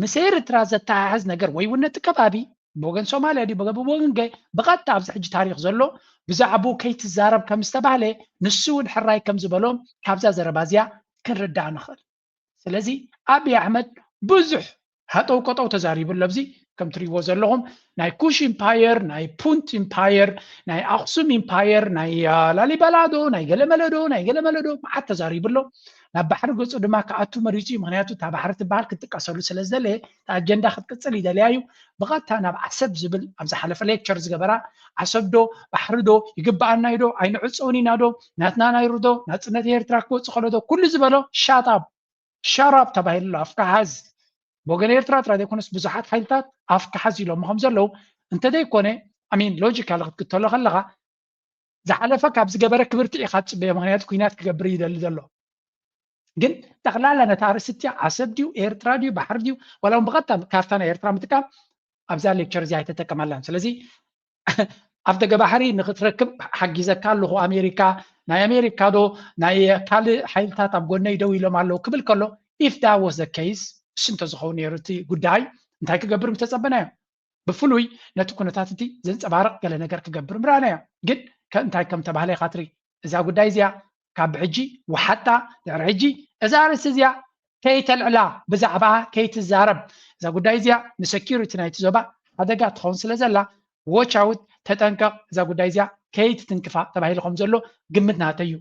ምስ ኤርትራ ዘተሓሓዝ ነገር ወይ እውን ነቲ ከባቢ ብወገን ሶማልያ ድዩ ብወገን ገ ብቐጥታ ኣብዚ ሕጂ ታሪክ ዘሎ ብዛዕባኡ ከይትዛረብ ከም ዝተባሃለ ንሱ እውን ሕራይ ከም ዝበሎም ካብዛ ዘረባ እዚኣ ክንርዳእ ንኽእል ስለዚ ኣብይ ኣሕመድ ብዙሕ ሃጠው ቆጠው ተዛሪቡሎ ኣብዚ ከም ትሪእዎ ዘለኹም ናይ ኩሽ ኢምፓየር ናይ ፑንት ኢምፓየር ናይ ኣክሱም ኢምፓየር ናይ ላሊበላዶ ናይ ገለመለዶ መዓት ተዛሪቡሎ ናብ ባሕሪ ገፁ ድማ ክኣቱ መሪፁ ምክንያቱ እታ ባሕሪ ትበሃል ክትጥቀሰሉ ስለ ዝደለየ ኣጀንዳ ክትቅፅል ይደልያ እዩ ብቐጥታ ናብ ዓሰብ ዝብል ኣብ ዝሓለፈ ሌክቸር ዝገበራ ዓሰብ ዶ ባሕሪ ዶ ይግባአና ዶ ኣይንዕፀውን ኢና ዶ ናትና ናይሩ ዶ ናፅነት ኤርትራ ክወፅእ ከሎ ዶ ኩሉ ዝበሎ ሻራብ ተባሂሉ ኣፍካ ሓዝ ብወገን ኤርትራ ጥራይ ዘይኮነስ ብዙሓት ሓይልታት ኣፍካ ሓዝ ኢሎም ከም ዘለው እንተደይኮነ ኣሚን ሎጂካል ክትከተሎ ከለካ ዝሓለፈ ካብ ዝገበረ ክብርቲ ኢኻ ትፅበዮ ምክንያቱ ኩናት ክገብር ይደሊ ዘሎ ግን ጠቕላላ ነታ ርእስቲ ዓሰብ ድዩ ኤርትራ ድዩ ባሕሪ ድዩ ወላ እውን ብቐጥታ ካርታ ናይ ኤርትራ ምጥቃም ኣብዛ ሌክቸር እዚኣ ኣይተጠቀመላን ስለዚ ኣብ ደገ ባሕሪ ንክትረክብ ሓጊዘካ ኣለኹ ኣሜሪካ ናይ ኣሜሪካ ዶ ናይ ካልእ ሓይልታት ኣብ ጎነይ ደው ኢሎም ኣለዉ ክብል ከሎ ኢፍ ዳ ዋስ ዘ ኬስ እሱ እንተዝኸውን ነይሩ እቲ ጉዳይ እንታይ ክገብር ምተፀበናዮ ብፍሉይ ነቲ ኩነታት እቲ ዘንፀባርቕ ገለ ነገር ክገብር ምራእናዮ ግን እንታይ ከም ተባህለ ኢኻ ትርኢ እዛ ጉዳይ እዚኣ كاب حجي وحتى دعر حجي إذا رسزيا كي تلعلا بزعبها كي تزارب إذا قد إزيا نسكيورتي نايت زوبا هذا قاعد خونسل زلا watch out تتنقق إذا قد إزيا كي تتنكفا تبعي لكم زلو قمتنا تيو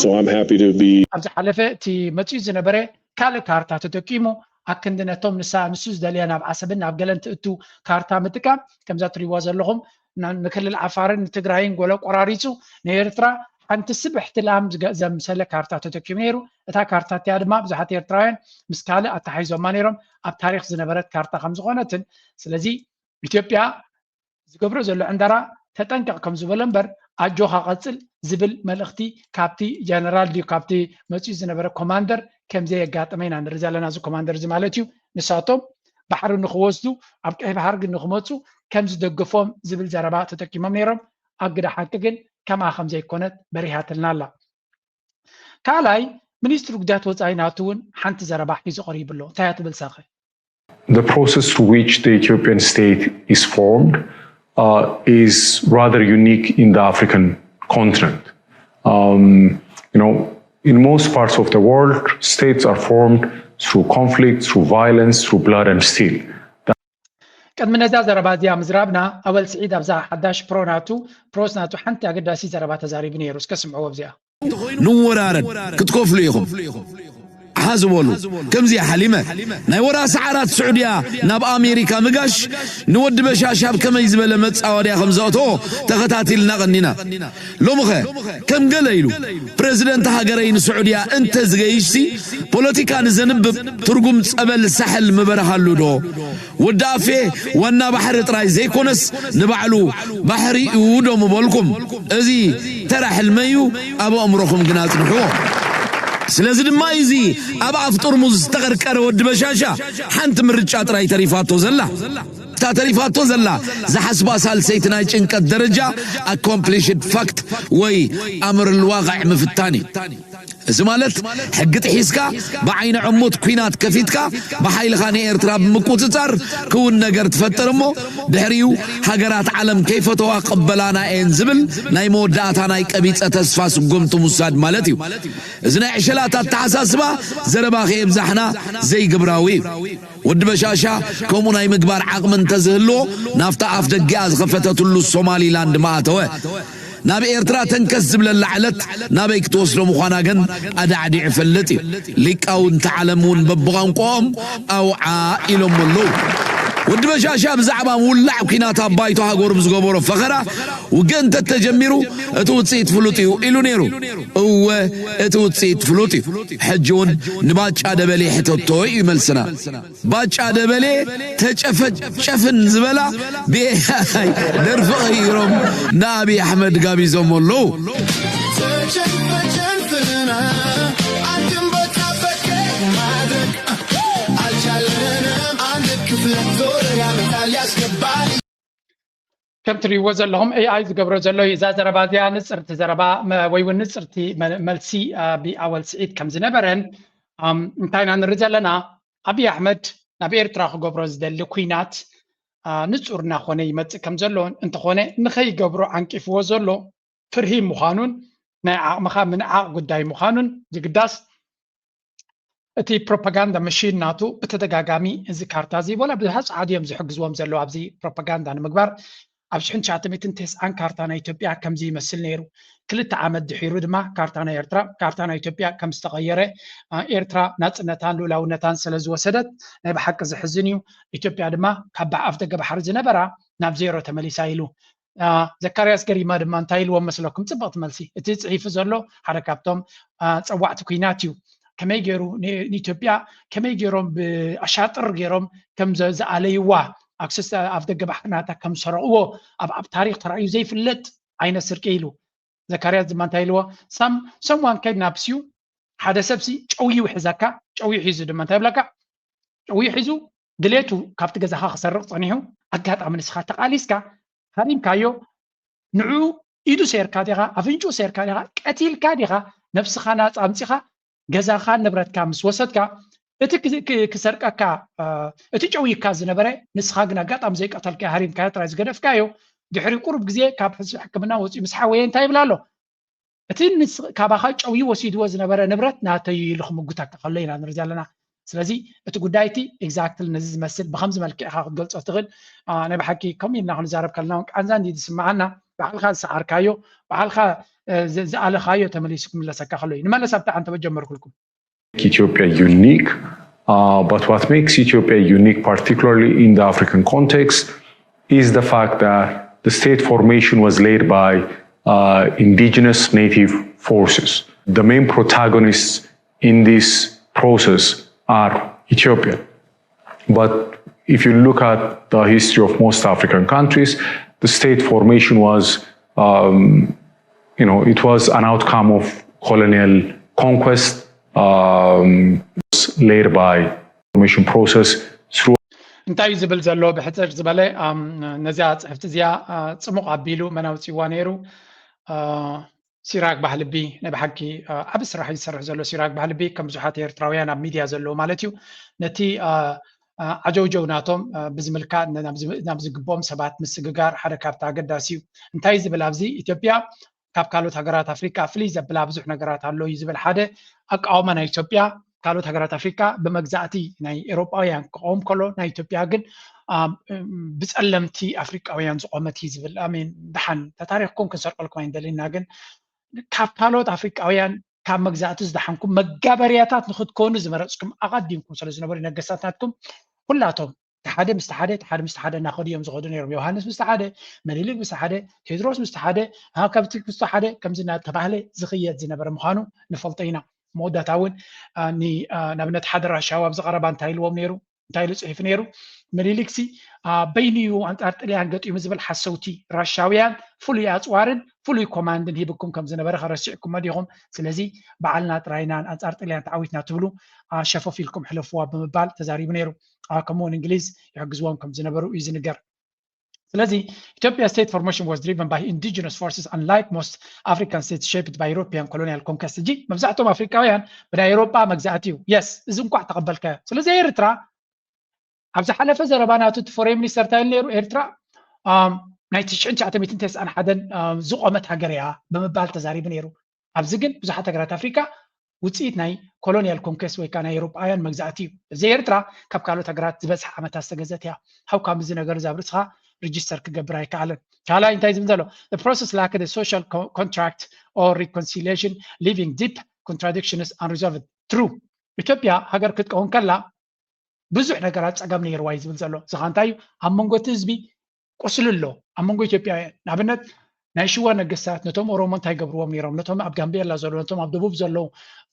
So I'm happy to be أبز حلفة تي متيز نبرة كالي كارتا تتوكيمو أكندنا توم نسوس داليانا بعصبنا بقلن تأتو كارتا متكا كم ذات ريواز لهم نكل العفارين نتقراين قولوا قراريسو نيرترا أنت السبح تلام زم سلة كارتا تتوكيميرو إتا كارتا تيادما بزحات يرتراين مسكالة أتحيزو مانيرم أب تاريخ زنبرت كارتا خمزغونتن سلزي إثيوبيا زقبرو زلو عندرا تتنقق كم زبلنبر أجوها قتل زبل ملختي كابتي جنرال دي كابتي متيز نبرة كوماندر كم زي قاتمين عن رجال نازو كوماندر زمالتيو نساتهم بحر النخوستو أبقى بحر النخموتو كم زدقفهم زبل زربات تتكي ممنيرم أقدر حققن كما خمزي كونت بريهات النالا كالاي منيستر قدات وزايناتون حانت زرباح يزو قريب له تايات بالساخي. The process through which the Ethiopian state is formed is rather unique in the African continent. In most parts of the world, states are formed through conflict, through violence, through blood and steel. قد من هذا زربات يا مزرابنا أول سعيد أبزا 11 بروسناتو حنتا قداسي زربات زاري بنيروس كسمعوا أبزا نورارد كتكوف ليهم حازبولو كم زي حليمة نايورا سعرات سعودية ناب أمريكا مقاش نود بشاشاب كما يزبل متس أوريا خمزاتو تغتاتي لنا غنينا لو مخي كم قليلو بريزيدنت هاقرين سعودية انت زغيشتي بوليتيكا نزنب ترقم تسأبل السحل مبرحالو دو ودافي وانا بحر تراي زي كونس نبعلو بحري يودو مبولكم ازي ترح الميو أبو أمركم قنات نحوه سلازم ما يزي أبا أفطر مستغر كار ود بشاشة حنت من رجعت راي تريفاتو زلا تا تريفاتو زلا زحسبا سال سيتنا يجنك الدرجة accomplished fact وي أمر الواقع مفتاني زمالت حقت حيسكا بعين عمود كوينات كفيتكا بحيل خاني ارتراب مكوتتر كون نقر تفترمو دهريو هقرات عالم كيف تواقبلانا اين زبل ناي موداتا ناي كبيت اتسفاس قمتو مساد مالتيو ازنا عشلات التحساسبا زرباخي ابزحنا زي قبراوي ود بشاشا كومو ناي مقبار عقم انتزهلو نافتا افدق قاز غفتتلو الصومالي لاند ماتوه نابي إيرترا تنكسب للعلت نابي كتوصلوا مخاناقن أدعدي عفلتي ليك أو تعلمون ببغان قوم أو عائلهم ملو ود بشاشا بزعبا مولع وكيناتا بايتو هاقور بزقوبورو فخرا وقنت التجميرو اتوتسيت فلوتيو إلو نيرو هو اتوتسيت فلوتي حجون نباتش عدبالي حتى الطوي يملسنا باتش عدبالي تجفت شفن زبلا بيهاي نرفغيرهم نابي أحمد قابي زمولو كم تري وزن لهم AI قبروا زلوا إذا زربا نصرت زربا ويون نصرتي ملسي بأول سعيد كم زنبرن انتهينا نرجع لنا أبي أحمد نبي إرتراخ قبروا زدل كوينات نصرنا خوني مت كم زلون انت خوني نخي قبروا عنك في وزلوا فرهيم مخانون مخا من قداي مخانون جقداس اتي بروباغندا ماشين ناتو بتدغاغامي ذكرتازي ولا بحث عاديهم زحجزوهم زلوا ابزي بروباغندا نمغبار ابشحن شاتميتن تيس ان كارتانا ايثيوبيا كمزي يمثل نيرو كلت عامد دحيرو دما كارتانا ايرترا كارتانا ايثيوبيا كم استغيره ايرترا ناصنتان لولاونتان سلازو وسدت ناي بحق زحزنيو ايثيوبيا دما كبع افدغ بحر زنبرا ناب زيرو تمليسايلو زكرياس كريما دما انتايل ومسلكم صبغت ملسي اتي صحيف زلو حركاتهم صوعت كويناتيو كما يجرو نيتوبيا كما يجرون بأشاطر جرون كم زعليوا أكسس أفدق بحناتا كم سرقوا أب تاريخ ترى زي فلت عين السركيلو زكريا زمان تايلوا someone kidnaps you هذا سبسي شوي وحزكا شوي حيزو دمان تايبلكا شوي حيزو دليتو كابت جزاها خسر صنيعه أجهد عمل سخات قاليسكا هريم كايو نعو إيدو سير كاديغا أفنجو سير كاديغا قتيل كاديغا نفس خانات أمسيخا جزاخا نبرت كامس وسطكا اتك كسرقكا اتجوي كاز نبره نسخاغنا قطام زي قتلكا هريم كايت رايز غدفكايو دحري قرب غزي كاب حكمنا وصي مسحا وين تايبلالو اتين كاباخا ጨዊ ወሲድዎ ዝነበረ ንብረት ናተይ ኢልኩም ጉታት ተኸሎ ኢና ንርኢ ዘለና ስለዚ እቲ ጉዳይቲ ኤግዛክትሊ ነዚ ዝመስል ብኸምዚ መልክዕ ኢኻ ክትገልጾ ትኽእል ናይ ብሓቂ ከምኡ ኢልና ክንዛረብ ከለና ቃንዛ እንዲ ዝስማዓና ባዕልካ ዝሰዓርካዮ ባዕልካ ዝኣለኻዮ ተመሊሱ ክምለሰካ ከሎ እዩ ንመለስ ኣብታ ሓንቲ በጀመርኩልኩም Ethiopia unique, but what makes Ethiopia unique, particularly in the African context, is the fact that the state formation was led by indigenous native forces. The main protagonists in this process are Ethiopian. But if you look at the history of most African countries, the state formation was, it was an outcome of colonial conquest, led by formation process through. እንታይ ዝብል ዘሎ ብሕፅር ዝበለ ነዚያ ፅሕፍቲ እዚኣ ፅሙቕ ኣቢሉ መናውፂዋ ነይሩ ሲራክ ባህልቢ ናይ ብሓቂ ዓብ ስራሕ ይሰርሕ ዘሎ ሲራክ ባህልቢ ከም ብዙሓት ኤርትራውያን ኣብ ሚድያ ዘለዎ ማለት እዩ ነቲ ዓጀውጀው ናቶም ብዝምልካዕ ናብ ዝግቦም ሰባት ምስግጋር ሓደ ካብቲ ኣገዳሲ እዩ እንታይ ዝብል ኣብዚ ኢትዮጵያ ካብ ካልኦት ሃገራት ኣፍሪካ ፍልይ ዘብላ ብዙሕ ነገራት ኣሎ እዩ ዝብል ሓደ ኣቃውማ ናይ ኢትዮጵያ ካልኦት ሃገራት ኣፍሪካ ብመግዛእቲ ናይ ኤውሮጳውያን ክቆም ከሎ ናይ ኢትዮጵያ ግን ብፀለምቲ ኣፍሪቃውያን ዝቆመት እዩ ዝብል ኣሜን ድሓን ተታሪክኩም ክንሰርቀልኩም ኣይንደሊና ግን ካብ ካልኦት ኣፍሪቃውያን ካብ መግዛእቲ ዝደሓንኩም መጋበርያታት ንክትኮኑ ዝመረፅኩም ኣቐዲምኩም ስለ ዝነበሩ ነገስታት ናትኩም ኩላቶም ሓደ ምስቲ ሓደ እናኸዱ እዮም ዝኸዱ ነይሮም ዮሃንስ ምስቲ ሓደ መኒሊክ ምስቲ ሓደ ቴድሮስ ምስቲ ሓደ ካብቲ ምስቲ ሓደ ከምዚ እናተባህለ ዝኽየድ ዝነበረ ምዃኑ ንፈልጦ ኢና መወዳእታ እውን ንኣብነት ሓደ ራሻዊ ኣብ ዝቐረባ እንታይ ኢልዎም ነይሩ እንታይ ኢሉ ፅሒፉ ነይሩ መኒሊክሲ በይንዩ ኣንጻር ጥልያን ገጢሙ ዝብል ሓሰውቲ ራሻውያን ፍሉይ ኣፅዋርን ፍሉይ ኮማንድን ሂብኩም ከም ዝነበረ ከረሲዕኩም መዲኹም ስለዚ በዓልና ጥራይናን ኣንጻር ጥልያን ተዓዊትና ትብሉ ሸፈፍ ኢልኩም ሕለፍዋ ብምባል ተዛሪቡ ነይሩ ከምኡውን እንግሊዝ ይሕግዝዎም ከም ዝነበሩ እዩ ዝንገር ስለዚ Ethiopia's state formation was driven by indigenous forces unlike most African states shaped by European colonial conquest ጂ መብዛሕቶም ኣፍሪካውያን ብናይ ኤውሮጳ መግዛእቲ እዩ የስ እዚ እንኳዕ ተቐበልካዮ ስለዚ ኤርትራ ኣብ ዝሓለፈ ዘረባናቱ ፎሬን ሚኒስተር እንታይ ነይሩ ኤርትራ ናይ 1991 ዝቆመት ሃገር እያ ብምባል ተዛሪቡ ነይሩ ኣብዚ ግን ብዙሓት ሃገራት ኣፍሪካ ውፅኢት ናይ ኮሎኒያል ኮንኩስት ወይ ከዓ ናይ ኤውሮጳውያን መግዛእቲ እዩ እዚ ኤርትራ ካብ ካልኦት ሃገራት ዝበዝሐ ዓመታት ዝተገዘት እያ ሃው ከም እዚ ነገር ዛብርፅኻ register ክገብር ኣይከኣለን ካልኣይ እንታይ ዝብል ዘሎ the process lacked a social contract or reconciliation leaving deep contradictions unresolved true ኢትዮጵያ ሃገር ክትከውን ከላ ብዙሕ ነገራት ፀገም ነይርዋ እዩ ዝብል ዘሎ እዚ እንታይ እዩ ኣብ መንጎ እቲ ህዝቢ ቁስሊ ኣሎ ኣብ መንጎ ኢትዮጵያውያን ንኣብነት ናይ ሽዋ ነገስታት ነቶም ኦሮሞ እንታይ ገብርዎም ነይሮም ነቶም ኣብ ጋምቤላ ዘሎ ነቶም ኣብ ደቡብ ዘለዉ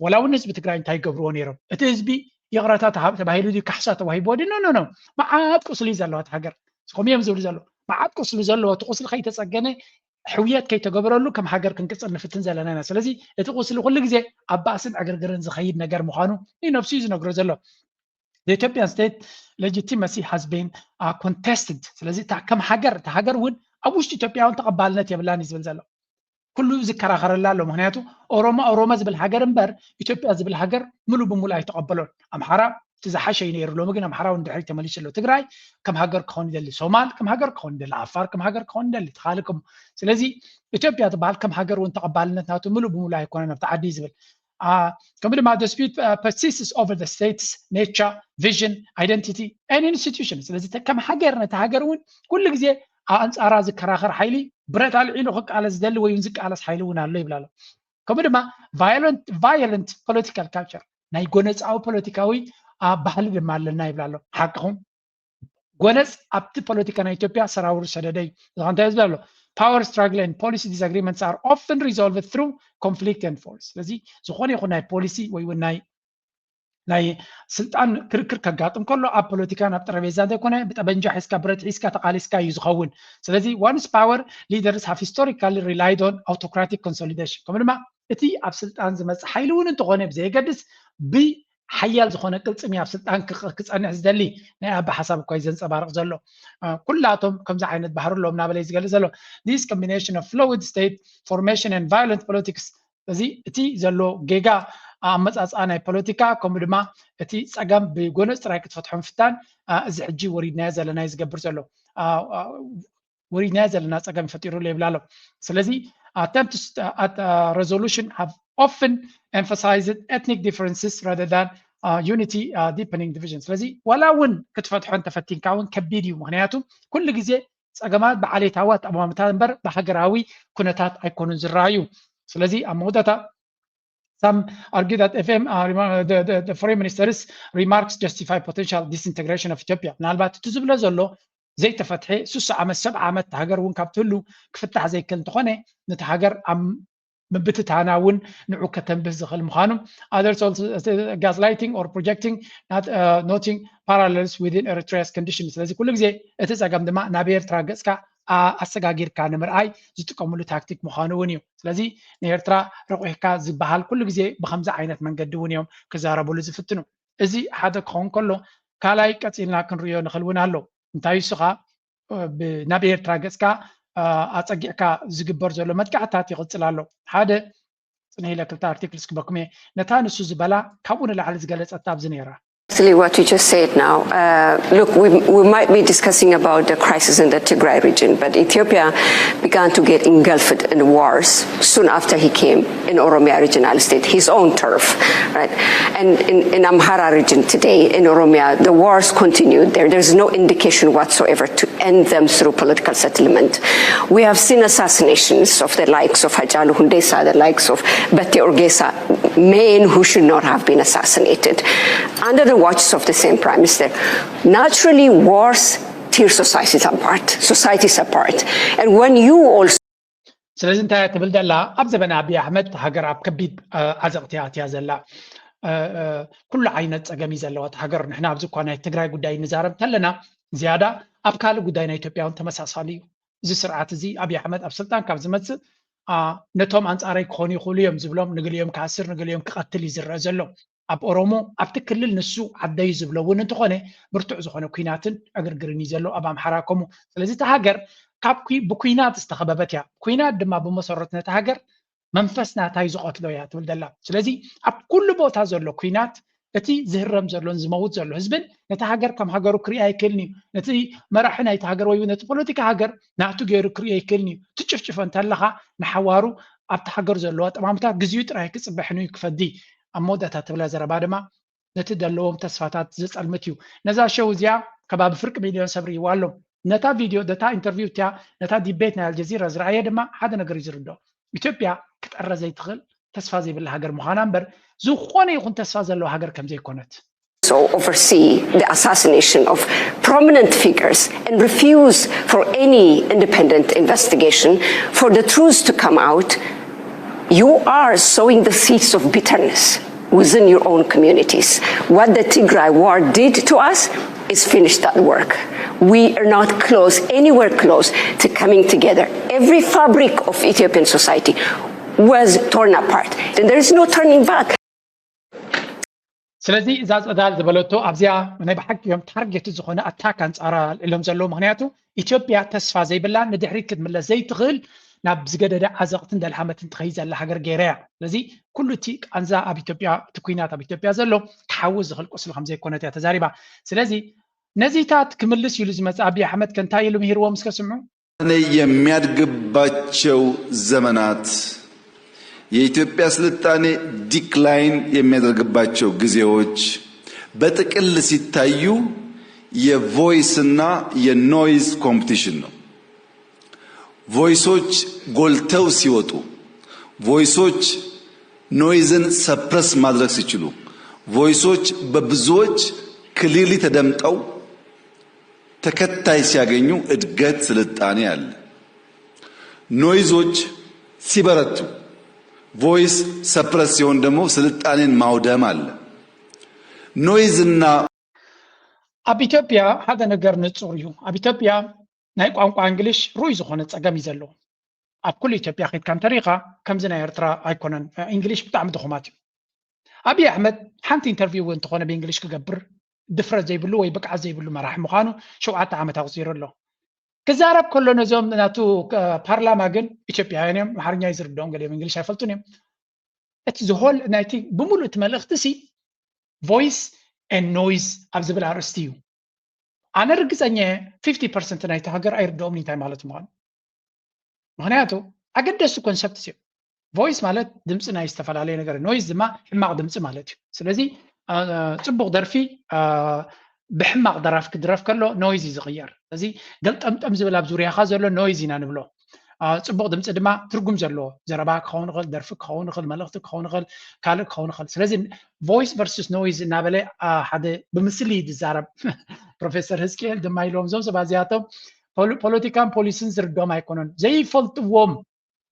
ወላ እውን ህዝቢ ትግራይ እንታይ ገብርዎ ነይሮም እቲ ህዝቢ ይቕረታ ተባሂሉ ድዩ ካሕሳ ተዋሂብዎ ድዩ ኖ መዓት ቁስሊ ዘለዋ እቲ ሃገር እስኹም እዮም ዝብሉ ዘሎ መዓት ቁስሊ ዘለዎ እቲ ቁስሊ ከይተፀገነ ሕውየት ከይተገበረሉ ከም ሃገር ክንቅፅል ንፍትን ዘለና ኢና ስለዚ እቲ ቁስሊ ኩሉ ግዜ ኣብ ባእስን ዕግርግርን ዝኸይድ ነገር ምዃኑ ንነፍሱ እዩ ዝነግሮ ዘሎ The Ethiopian state legitimacy has been contested ስለዚ ከም ሃገር እቲ ሃገር እውን ኣብ ውሽጢ ኢትዮጵያ እውን ተቐባልነት የብላን እዩ ዝብል ዘሎ ኩሉ ዝከራኸረላ ኣሎ ምክንያቱ ኦሮሞ ዝብል ሃገር እምበር ኢትዮጵያ ዝብል ሃገር ሙሉእ ብሙሉእ ኣይተቐበሎን ኣምሓራ እቲ ዝሓሸ እዩ ነይሩ ሎሚ ግን ኣምሓራ እውን ድሕሪት ተመሊሱ ኣሎ ትግራይ ከም ሃገር ክኸውን ይደሊ ሶማል ከም ሃገር ክኸውን ይደሊ ኣፋር ከም ሃገር ክኸውን ይደሊ ተኻልኩም ስለዚ ኢትዮጵያ ዝበሃል ከም ሃገር እውን ተቐባልነት ናቱ ሙሉእ ብሙሉእ ኣይኮነን ኣብቲ ዓዲ ዝብል ከምኡ ድማ dispute persists over the state's nature, vision, identity and institution ስለዚ ከም ሃገር ነቲ ሃገር እውን ኩሉ ግዜ ኣንጻራ ዝከራኸር ሓይሊ ብረት ኣልዒሉ ክቃለስ ዝደሊ ወይ ዝቃለስ ሓይሊ እውን ኣሎ ይብላ ኣሎ ከምኡ ድማ violent political culture ናይ ጎነፃዊ ፖለቲካዊ ባህሊ ድማ ኣለና ይብላ ኣሎ ሓቅኹም ጎነፅ ኣብቲ ፖለቲካ ናይ ኢትዮጵያ ሰራውሩ ሰደደ እዩ እንታይ ዝብላ ኣሎ power struggle and policy disagreements are often resolved through conflict and force ስለዚ ዝኾነ ይኹን ናይ ፖሊሲ ወይ እውን ናይ ስልጣን ክርክር ከጋጥም ከሎ ኣብ ፖለቲካ ናብ ጠረጴዛ እንተይኮነ ብጠበንጃ ሒዝካ ብረት ሒዝካ ተቃሊስካ እዩ ዝኸውን ስለዚ once power leaders have historically relied on autocratic consolidation ከምኡ ድማ እቲ ኣብ ስልጣን ዝመፅእ ሓይሊ እውን እንተኾነ ብዘየገድስ ብሓያል ዝኾነ ቅልፅሚ ኣብ ስልጣን ክፀንሕ ዝደሊ ናይ ኣባ ሓሳብ እኳ እዩ ዘንፀባርቕ ዘሎ ኩላቶም ከምዚ ዓይነት ባህሪ ኣለዎም ናበለይ ዝገልፅ ዘሎ this combination of fluid state formation and violent politics እዚ እቲ ዘሎ ጌጋ ኣመፃፅኣ ናይ ፖለቲካ ከምኡ ድማ እቲ ፀገም ብጎነፅ ጥራይ ክትፈትሖ ምፍታን እዚ ሕጂ ወሪድናዮ ዘለና እዩ ዝገብር ዘሎ ወሪድናዮ ዘለና ፀገም ፈጢሩሉ ይብላ ኣሎ ስለዚ attempts at resolution have often emphasized ethnic differences rather than unity deepening divisions. ስለዚህ ወላውን ክትፈትሖን ተፈቲንካውን ከቢድ እዩ ምክንያቱ ኩሉ ግዜ ፀገማት በዓሌታዊ ጠማምታት እምበር በሃገራዊ ኩነታት ኣይኮኑን ዝረአዩ ስለዚህ አመውዳታ some argue that the foreign minister's remarks justify potential disintegration of Ethiopia. ምናልባት እቲ ዝብሎ ዘሎ ዘይተፈትሐ 60 ዓመት 70 ዓመት ሃገር እውን ካብትሉ ክፍታሕ ዘይክል እንትኾነ ነቲ ሃገር ብትታናውን ንዑ ከተንብህ ዝኽእል ምዃኑ others also gaslighting or projecting not noting parallels within Eritrea's conditions. ስለዚ ኩሉ ግዜ እቲ ፀገም ድማ ናብ ኤርትራ ገጽካ አሰጋጊርካ ንምርኣይ ዝጥቀምሉ ታክቲክ ምዃኑ እውን እዩ ስለዚ ንኤርትራ ረቑሕካ ዝበሃል ኩሉ ግዜ ብከምዚ ዓይነት መንገዲ እውን እዮም ክዛረብሉ ዝፍትኑ እዚ ሓደ ክኸውን ከሎ ካልኣይ ቀፂልና ክንሪኦ ንኽእል እውን ኣሎ እንታይ እሱኻ ናብ ኤርትራ ገጽካ ኣፀጊዕካ ዝግበር ዘሎ መጥቃዕታት ይቕፅል ኣሎ ሓደ ፅንኢለ ክልተ ኣርቲክልስ ክበኩም እየ ነታ ንሱ ዝበላ ካብኡ ንላዕሊ ዝገለፀታ ኣብዚ ነይራ Actually, what you just said now, look, we might be discussing about the crisis in the Tigray region, but Ethiopia began to get engulfed in wars soon after he came in Oromia regional state, his own turf, right? And in Amhara region today, in Oromia, the wars continued there. There's no indication whatsoever to end them through political settlement. We have seen assassinations of the likes of Hajalu Hundesa, the likes of Bati Orgesa, men who should not have been assassinated. Under the watch of the same prime minister. Naturally, wars tear societies apart. And when you also ስለዚ እንታይ ትብል ዘላ ኣብ ዘበና ኣብይ ኣሕመድ ሃገር ኣብ ከቢድ ዓዘቕቲ ኣትያ ዘላ ኩሉ ዓይነት ፀገም ዘለዋ ሃገር ንሕና ኣብዚ እኳ ናይ ትግራይ ጉዳይ ንዛረብ ከለና ዝያዳ ኣብ ካልእ ጉዳይ ናይ ኢትዮጵያ እውን ተመሳሳሊ እዩ እዚ ስርዓት እዚ ኣብይ ኣሕመድ ኣብ ስልጣን ካብ ዝመፅእ ነቶም አንጻራይ ክኾኑ ይኽእሉ እዮም ዝብሎም ንግልዮም ክኣስር ንግልዮም ክቐትል እዩ ዝረአ ዘሎ ኣብ ኦሮሞ ኣብቲ ክልል ንሱ ዓደይ ዝብሎ እውን እንትኾነ ብርቱዕ ዝኾነ ኩናትን ዕግርግርን እዩ ዘሎ ኣብ ኣምሓራ ከምኡ ስለዚ እቲ ሃገር ካብ ብኩናት ዝተኸበበት እያ ኩናት ድማ ብመሰረት ነቲ ሃገር መንፈስ ናታይ ዝቐትሎ እያ ትብል ዘላ ስለዚ ኣብ ኩሉ ቦታ ዘሎ ኩናት እቲ ዝህረም ዘሎን ዝመውት ዘሎ ህዝብን ነቲ ሃገር ከም ሃገሩ ክሪአ ኣይክእልን እዩ ነቲ መራሒ ናይቲ ሃገር ወይ ነቲ ፖለቲካ ሃገር ናቱ ገይሩ ክሪአ ኣይክእልን እዩ ትጭፍጭፎ እንተለኻ ንሓዋሩ ኣብቲ ሃገር ዘለዎ ጠማምታት ግዜኡ ጥራይ ክፅበሕኑ ክፈዲ ኣብ መወዳእታ ትብላ ዘረባ ድማ ነቲ ዘለዎም ተስፋታት ዝፀልምት እዩ ነዛ ሸው እዚኣ ከባቢ ፍርቂ ሚልዮን ሰብ ርእይዋ ኣሎ ነታ ቪድዮ ነታ ኢንተርቪው እትያ ነታ ዲቤት ናይ አልጀዚራ ዝረኣየ ድማ ሓደ ነገር እዩ ዝርድኦ ኢትዮጵያ ክትዕረ ዘይትኽእል ተስፋ ዘይብላ ሃገር ምዃና እምበር ዝኾነ ይኹን ተስፋ ዘለዎ ሃገር ከም ዘይኮነት so oversee the assassination of prominent figures and refuse for any independent investigation for the truth to come out you are sowing the seeds of bitterness within your own communities. What the Tigray war did to us is finish that work. We are not anywhere close to coming together. Every fabric of Ethiopian society was torn apart. And there is no turning back. ስለዚ እዛ ፀዳል ዝበለቶ ኣብዚኣ ናይ ብሓቂ እዮም ታርጌት ዝኾነ ኣታክ አንፃራ ኢሎም ዘለዎ ምክንያቱ ኢትዮጵያ ተስፋ ዘይብላ ንድሕሪት ክትምለስ ዘይትኽእል ናብ ዝገደደ ዓዘቕትን ደልሓመትን ትኸይድ ዘላ ሃገር ገይራ እያ ስለዚ ኩሉ እቲ ቃንዛ ኣብ ኢትዮጵያ እቲ ኩናት ኣብ ኢትዮጵያ ዘሎ ክሓውዝ ዝኽእል ቁስሊ ከም ዘይኮነት እያ ተዛሪባ ስለዚ ነዚታት ክምልስ ኢሉ ዝመፅእ ኣብይ ኣሕመድ ከንታይ ኢሉ ምሂርዎም እስከ ስምዑ የሚያድግባቸው ዘመናት የኢትዮጵያ ስልጣኔ ዲክላይን የሚያደርግባቸው ጊዜዎች በጥቅል ሲታዩ የቮይስ እና የኖይዝ ኮምፒቲሽን ነው ቮይሶች ጎልተው ሲወጡ ቮይሶች ኖይዝን ሰፕረስ ማድረግ ሲችሉ ቮይሶች በብዙዎች ክሊርሊ ተደምጠው ተከታይ ሲያገኙ እድገት ስልጣኔ አለ ኖይዞች ሲበረቱ ቮይስ ሰፕረስ ሲሆን ደግሞ ስልጣኔን ማውደም አለ ኖይዝና ኣብ ኢትዮጵያ ሓደ ነገር ንጹር እዩ ኣብ ኢትዮጵያ ናይ ቋንቋ እንግሊሽ ሩይ ዝኾነ ፀገም እዩ ዘለዎ ኣብ ኩሉ ኢትዮጵያ ኸይድካ እንተሪኻ ከምዚ ናይ ኤርትራ ኣይኮነን እንግሊሽ ብጣዕሚ ድኹማት እዩ ኣብይ ኣሕመድ ሓንቲ ኢንተርቪው እንተኾነ ብእንግሊሽ ክገብር ድፍረት ዘይብሉ ወይ ብቅዓት ዘይብሉ መራሒ ምዃኑ 7 ዓመት ኣቑፂሩ ኣሎ ክዛረብ ከሎ ነዞም ናቱ ፓርላማ ግን ኢትዮጵያውያን እዮም ኣምሓርኛ ይዝርድኦም ገሊኦም እንግሊሽ ኣይፈልጡን እዮም እቲ ዝሆል ናይቲ ብምሉእ እቲ መልእኽቲ ሲ ቮይስ ኤንድ ኖይዝ ኣብ ዝብል ኣርእስቲ እዩ ኣነ ርግፀኛ 50% ናይቲ ሃገር ኣይርድኦም እንታይ ማለት ምዃኑ ምክንያቱ ኣገደስቲ ኮንሰፕት እዩ ቮይስ ማለት ድምፂ ናይ ዝተፈላለየ ነገር ኖይዝ ድማ ሕማቕ ድምፂ ማለት እዩ ስለዚ ፅቡቕ ደርፊ ብሕማቕ ደራፍ ክድረፍ ከሎ ኖይዝ ዝቕየር ስለዚ ገልጠምጠም ዝብል ኣብ ዙርያኻ ዘሎ ኖይዝ ኢና ንብሎ ፅቡቕ ድምፂ ድማ ትርጉም ዘለዎ ዘረባ ክኸውን ይኽእል ደርፊ ክኸውን ይኽእል መልእኽቲ ክኸውን ይኽእል ካልእ ክኸውን ይኽእል ስለዚ ቮይስ ቨርሱስ ኖይዝ እናበለ ሓደ ብምስሊ ዝዛረብ ፕሮፌሰር ህዝቅኤል ድማ ኢሎም ዞም ሰባት እዚኣቶም ፖለቲካን ፖሊስን ዝርድኦም ኣይኮነን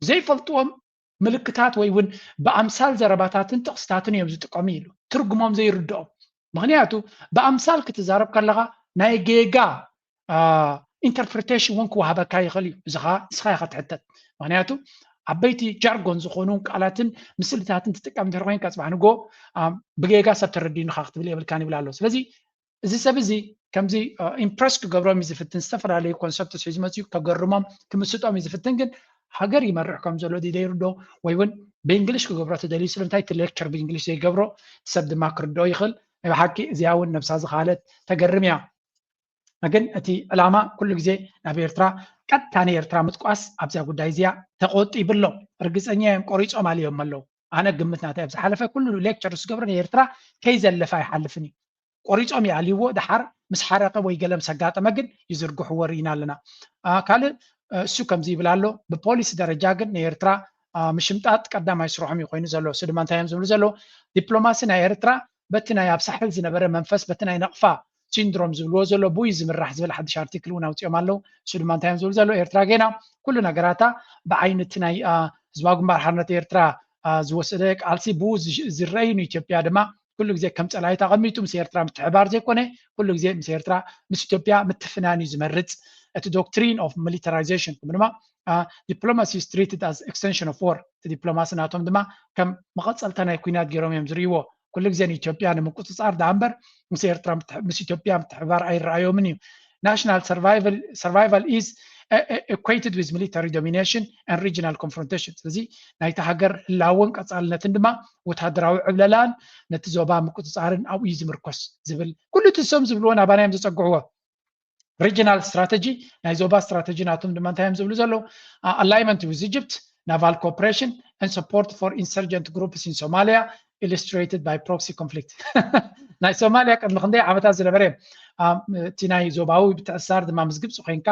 ዘይፈልጥዎም ምልክታት ወይ እውን ብኣምሳል ዘረባታትን ጥቕስታትን እዮም ዝጥቀሙ ኢሉ ትርጉሞም ዘይርድኦም ምክንያቱ ብኣምሳል ክትዛረብ ከለኻ ናይ ጌጋ ኢንተርፕሬቴሽን እውን ክወሃበካ ይኽእል እዩ እዚ ከዓ ንስኻ ኢኻ ትሕተት ምክንያቱ ዓበይቲ ጃርጎን ዝኾኑ ቃላትን ምስልታትን ትጥቀም እንድሕር ኮይንካ ፅባሕ ንጎ ብጌጋ ሰብ ተረዲኡካ ክትብል የብልካን ይብላ ኣሎ ስለዚ እዚ ሰብ እዚ ከምዚ ኢምፕረስ ክገብሮም እዩ ዝፍትን ዝተፈላለዩ ኮንሰፕትስ ሒዙ መፅኡ ከገርሞም ክምስጦም እዩ ዝፍትን ግን ሃገር ይመርሕ ከም ዘሎ ዘይርዶ ወይ እውን ብእንግሊሽ ክገብሮ ተደልዩ ስለምንታይ እቲ ሌክቸር ብእንግሊሽ ዘይገብሮ ሰብ ድማ ክርድኦ ይኽእል ብሓቂ እዚኣ እውን ነብሳ ዝኻለት ተገርም እያ ግን እቲ ዕላማ ኩሉ ግዜ ናብ ኤርትራ ቀጥታ ንኤርትራ ምጥቋስ ኣብዛ ጉዳይ እዚኣ ተቆጢብሎ ርግፀኛ እዮም ቆሪፆም ኣልዮም ኣለው ኣነ ግምት ናተይ ኣብ ዝሓለፈ ኩሉ ሌክቸር ዝገብሮ ንኤርትራ ከይዘለፈ ኣይሓልፍን እዩ ቆሪፆም ይኣልይዎ ድሓር ምስ ሓረቐ ወይ ገለ ምስ ኣጋጠመ ግን ይዝርግሕዎ ርኢና ኣለና ካልእ እሱ ከምዚ ይብል ኣሎ ብፖሊሲ ደረጃ ግን ንኤርትራ ምሽምጣጥ ቀዳማይ ስርሖም እዩ ኮይኑ ዘሎ እሱ ድማ እንታይ እዮም ዝብሉ ዘሎ ዲፕሎማሲ ናይ ኤርትራ በቲ ናይ ኣብ ሳሕል ዝነበረ መንፈስ በቲ ናይ ነቕፋ ሲንድሮም ዝብልዎ ዘሎ ቡይ ዝምራሕ ዝብል ሓድሽ ኣርቲክል እውን ኣውፅኦም ኣለው እሱ ድማ እንታይ እዮም ዝብሉ ዘሎ ኤርትራ ጌና ኩሉ ነገራታ ብዓይነት ናይ ህዝባዊ ግንባር ሓርነት ኤርትራ ዝወሰደ ቃልሲ ብኡ ዝረአዩ ንኢትዮጵያ ድማ ኩሉ ግዜ ከም ፀላኢ ተቐሚጡ ምስ ኤርትራ ምትሕባር ዘይኮነ ኩሉ ግዜ ምስ ኤርትራ ምስ ኢትዮጵያ ምትፍናን እዩ ዝመርፅ እቲ ዶክትሪን ኦፍ ሚሊታራይዜሽን ድማ ዲፕሎማሲ is treated as extension of war እቲ ዲፕሎማሲ ናቶም ድማ ከም መቐፀልታ ናይ ኩናት ገይሮም እዮም ዝርእይዎ ኩሉ ግዜ ንኢትዮጵያ ንምቁፅፃር ዳ እምበር ምስ ኤርትራ ምስ ኢትዮጵያ ምትሕባር ኣይረኣዮምን እዩ national survival is equated with military domination and regional confrontation ስለዚ ናይቲ ሃገር ህላወን ቀፃልነትን ድማ ወታደራዊ ዕብለላን ነቲ ዞባ ምቁፅፃርን ኣብኡ እዩ ዝምርኮስ ዝብል ኩሉ ትሶም ዝብልዎ ናባናዮም ዘፀግዕዎ regional strategy ናይ ዞባ ስትራቴጂ ናቶም ድማ እንታይ እዮም ዝብሉ ዘለው alignment with Egypt naval cooperation and support for insurgent groups in Somalia illustrated by proxy conflict ናይ ሶማልያ ቅድሚ ክንደይ ዓመታት ዝነበረ እቲ ናይ ዞባዊ ብትዕሳር ድማ ምስ ግብፂ ኮይንካ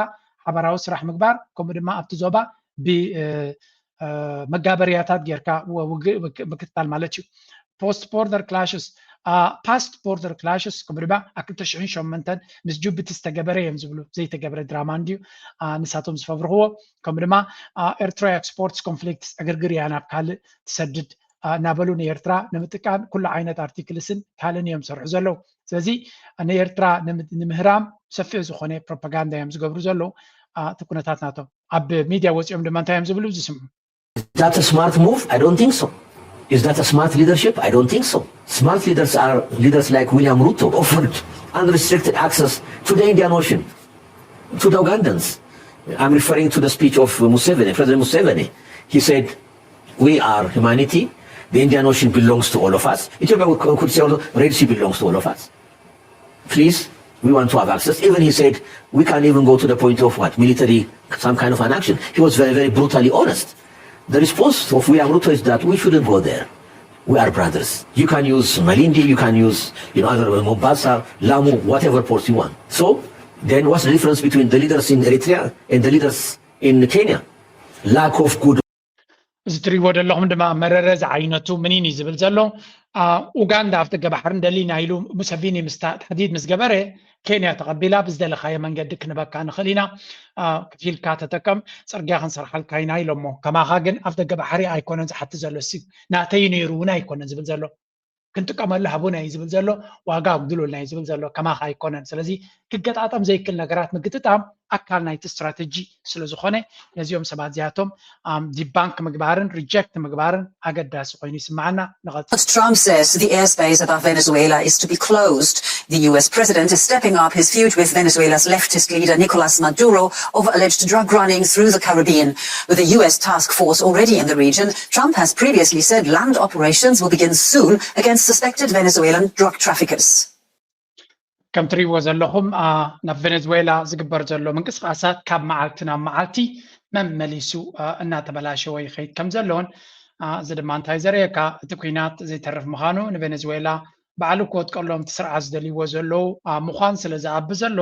ሓበራዊ ስራሕ ምግባር ከምኡ ድማ ኣብቲ ዞባ ብመጋበርያታት ጌርካ ምክትታል ማለት እዩ post border clashes past border clashes ከምኡ ድማ ኣብ 2008 ምስ ጅቡቲ ዝተገበረ እዮም ዝብሉ ዘይተገበረ ድራማ እንድዩ ንሳቶም ዝፈብርኽዎ ከምኡ ድማ ኤርትራ ኤክስፖርትስ ኮንፍሊክትስ እግርግር እያ ናብ ካልእ ትሰድድ ናበሉ ንኤርትራ ንምጥቃም ኩሉ ዓይነት ኣርቲክልስን ካልእን እዮም ዝሰርሑ ዘለው ስለዚ ንኤርትራ ንምህራም ሰፊሕ ዝኾነ ፕሮፓጋንዳ እዮም ዝገብሩ ዘለው እቲ ኩነታት ናቶም ኣብ ሚድያ ወፂኦም ድማ እንታይ እዮም ዝብሉ ዝስምዑ That a smart move? I don't think so. Is that a smart leadership? I don't think so. Smart leaders are leaders like William Ruto, offered unrestricted access to the Indian Ocean, to the Ugandans. I'm referring to the speech of Museveni, President Museveni. He said, we are humanity. The Indian Ocean belongs to all of us. Ethiopia could say, Red Sea belongs to all of us. Please, we want to have access. Even he said, we can't even go to the point of what? Military, some kind of an action. He was very, very brutally honest. The response of William Ruto is that we shouldn't go there. We are brothers. You can use Malindi, you can use other Mombasa, Lamu, whatever ports you want. So, then what's the difference between the leaders in Eritrea and the leaders in Kenya? Lack of good. እዚ ትሪእዎ ዘለኹም ድማ መረረ ዝዓይነቱ ምንን እዩ ዝብል ዘሎ ኡጋንዳ ኣብቲ ገባሕርን ደሊና ኢሉ ሙሰቪኒ ምስ ተሕዲድ ምስ ገበረ ኬንያ ተቐቢላ ብዝደለኻዮ መንገዲ ክንበካ ንኽእል ኢና ክፊልካ ተጠቀም ፅርግያ ክንሰርሓልካ ኢና ኢሎሞ ከማኻ ግን ኣብ ደገ ባሕሪ ኣይኮነን ዝሓቲ ዘሎ ሲ ናተይ ነይሩ እውን ኣይኮነን ዝብል ዘሎ ክንጥቀመሉ ሃቡና እዩ ዝብል ዘሎ ዋጋ ኣጉድሉልና እዩ ዝብል ዘሎ ከማኻ ኣይኮነን ስለዚ ክገጣጠም ዘይክል ነገራት ምግጥጣም ኣካል ናይቲ ስትራቴጂ ስለ ዝኾነ ነዚኦም ሰባት እዚኣቶም ዲባንክ ምግባርን ሪጀክት ምግባርን ኣገዳሲ ኮይኑ ይስማዓና ንቐፅል But Trump says the airspace above Venezuela is to be closed. The US president is stepping up his feud with Venezuela's leftist leader Nicolas Maduro over alleged drug running through the Caribbean. With a US task force already in the region, Trump has previously said land operations will begin soon against suspected Venezuelan drug traffickers. ከም ትሪእዎ ዘለኹም ናብ ቬኔዙዌላ ዝግበር ዘሎ ምንቅስቃሳት ካብ መዓልቲ ናብ መዓልቲ መመሊሱ እናተበላሸወ ይኸይድ ከም ዘለዎን እዚ ድማ እንታይ ዘርእየካ እቲ ኩናት ዘይተርፍ ምዃኑ ንቬኔዙዌላ ባዕሉ ክወጥቀሎም ትስርዓት ዝደልይዎ ዘለዉ ምዃን ስለ ዝኣቢ ዘሎ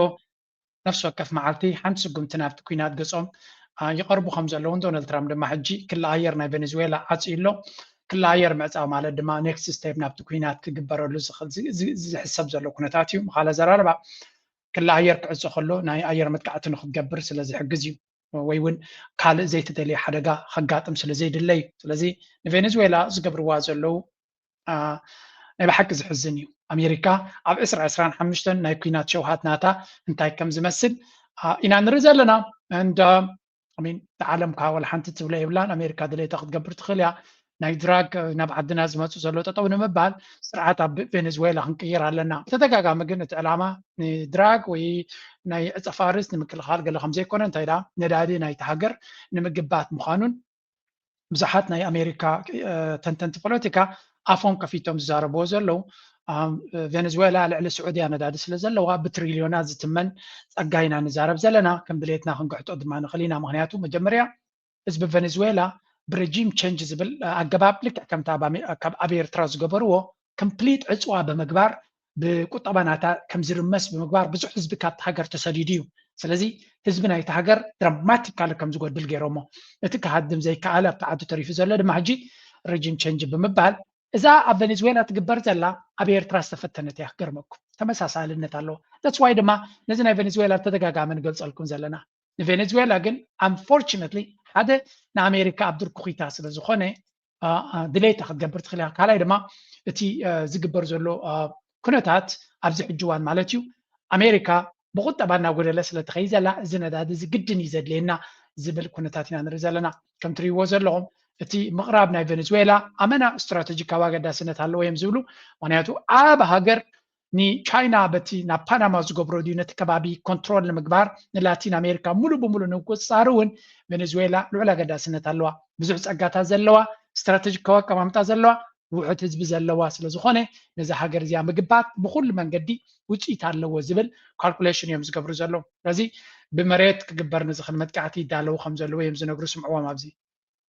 ነፍሲ ወከፍ መዓልቲ ሓንቲ ስጉምቲ ናብቲ ኩናት ገጾም ይቐርቡ ከም ዘለውን ዶናልድ ትራምፕ ድማ ሕጂ ክለኣየር ናይ ቬኔዙዌላ ዓፂሎ ክለኣየር ምዕፃው ማለት ድማ ኔክስት ስቴፕ ናብቲ ኩናት ክግበረሉ ዝሕሰብ ዘሎ ኩነታት እዩ ምኻለ ዘራርባ ክለኣየር ክዕፆ ከሎ ናይ ኣየር መጥቃዕቲ ንክትገብር ስለ ዝሕግዝ እዩ ወይ እውን ካልእ ዘይተደለየ ሓደጋ ከጋጥም ስለ ዘይድለ እዩ ስለዚ ንቬኔዙዌላ ዝገብርዋ ዘለው ናይ ብሓቂ ዝሕዝን እዩ ኣሜሪካ ኣብ 2025 ናይ ኩናት ሸውሃት ናታ እንታይ ከም ዝመስል ኢና ንርኢ ዘለና እንደ ኣሚን ዓለም ካብ ወላ ሓንቲ ትብለ የብላን ኣሜሪካ ድሌታ ክትገብር ትኽእል እያ ናይ ድራግ ናብ ዓድና ዝመፁ ዘሎ ጠጠው ንምባል ስርዓት ኣብ ቬኔዙዌላ ክንቅይር ኣለና ተደጋጋሚ ግን እቲ ዕላማ ንድራግ ወይ ናይ ዕፀ ፋርስ ንምክልኻል ገለ ከም ዘይኮነ እንታይ ዳ ነዳዲ ናይቲ ሃገር ንምግባት ምዃኑን ብዙሓት ናይ ኣሜሪካ ተንተንቲ ፖለቲካ ኣፎም ከፊቶም ዝዛረብዎ ዘለው ቬኔዙዌላ ልዕሊ ስዑድያ ነዳዲ ስለ ዘለዋ ብትሪልዮናት ዝትመን ፀጋ ኢና ንዛረብ ዘለና ከም ድሌትና ክንግሕጦ ድማ ንኽእል ኢና ምክንያቱ መጀመርያ ህዝቢ ቬኔዙዌላ ብሬጂም ቼንጅ ዝብል ኣገባብ ልክዕ ከምታ ኣብ ኤርትራ ዝገበርዎ ኮምፕሊት ዕፅዋ ብምግባር ብቁጠባ ናታ ከም ዝርመስ ብምግባር ብዙሕ ህዝቢ ካብቲ ሃገር ተሰዲዱ እዩ ስለዚ ህዝቢ ናይቲ ሃገር ድራማቲካሊ ከም ዝጎድል ገይሮሞ እቲ ክሃድም ዘይከኣለ ኣብቲ ዓዲ ተሪፉ ዘሎ ድማ ሕጂ ሬጂም ቼንጅ ብምባል እዛ ኣብ ቬኔዙዌላ ትግበር ዘላ ኣብ ኤርትራ ዝተፈተነት እያ ክገርመኩም ተመሳሳልነት ኣለዎ that's why ድማ ነዚ ናይ ቬኔዙዌላ ተደጋጋሚ ንገልፀልኩም ዘለና ንቬኔዙዌላ ግን unfortunately ሓደ ንኣሜሪካ ኣብ ድርኩ ኺታ ስለ ዝኾነ ድሌታ ክትገብር ትኽእል እያ ካልኣይ ድማ እቲ ዝግበር ዘሎ ኩነታት ኣብዚ ሕጂ እዋን ማለት እዩ ኣሜሪካ ብቁጠባ እናጎደለ ስለ ትኸይድ ዘላ እዚ ነዳዲ ዝግድን እዩ ዘድልየና ዝብል ኩነታት ኢና ንርኢ ዘለና ከም ትሪእዎ ዘለኹም እቲ ምቕራብ ናይ ቬኔዙዌላ ኣመና ስትራቴጂካዊ ኣገዳስነት ኣለዎ እዮም ዝብሉ ምክንያቱ ኣብ ሃገር ንቻይና በቲ ናብ ፓናማ ዝገብሮ ድዩ ነቲ ከባቢ ኮንትሮል ንምግባር ንላቲን ኣሜሪካ ሙሉ ብምሉ ንቁፅፃር እውን ቬኔዙዌላ ልዑል ኣገዳስነት ኣለዋ ብዙሕ ፀጋታት ዘለዋ ስትራቴጂካዊ ኣቀማምጣ ዘለዋ ውሑድ ህዝቢ ዘለዋ ስለ ዝኾነ ነዚ ሃገር እዚኣ ምግባት ብኩሉ መንገዲ ውፅኢት ኣለዎ ዝብል ካልኩሌሽን እዮም ዝገብሩ ዘለዉ ስለዚ ብመሬት ክግበር ንዝኽእል መጥቃዕቲ ይዳለዉ ከም ዘለዉ እዮም ዝነግሩ ስምዕዎም ኣብዚ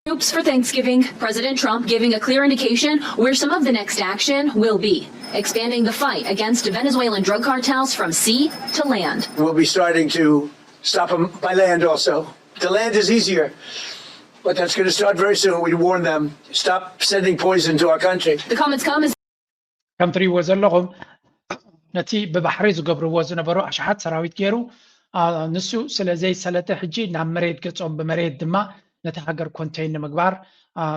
Troops for Thanksgiving, President Trump giving a clear indication where some of the next action will be, expanding the fight against Venezuelan drug cartels from sea to land. We'll be starting to stop them by land also. The land is easier, but that's going to start very soon. We warn them, stop sending poison to our country. The comments come as ከም ትሪእዎ ዘለኹም ነቲ ብባሕሪ ዝገብርዎ ዝነበሩ ኣሽሓት ሰራዊት ገይሩ ንሱ ስለ ዘይሰለጠ ሕጂ ናብ መሬት ገጾም ብመሬት ድማ ነቲ ሃገር ኮንቴይን ንምግባር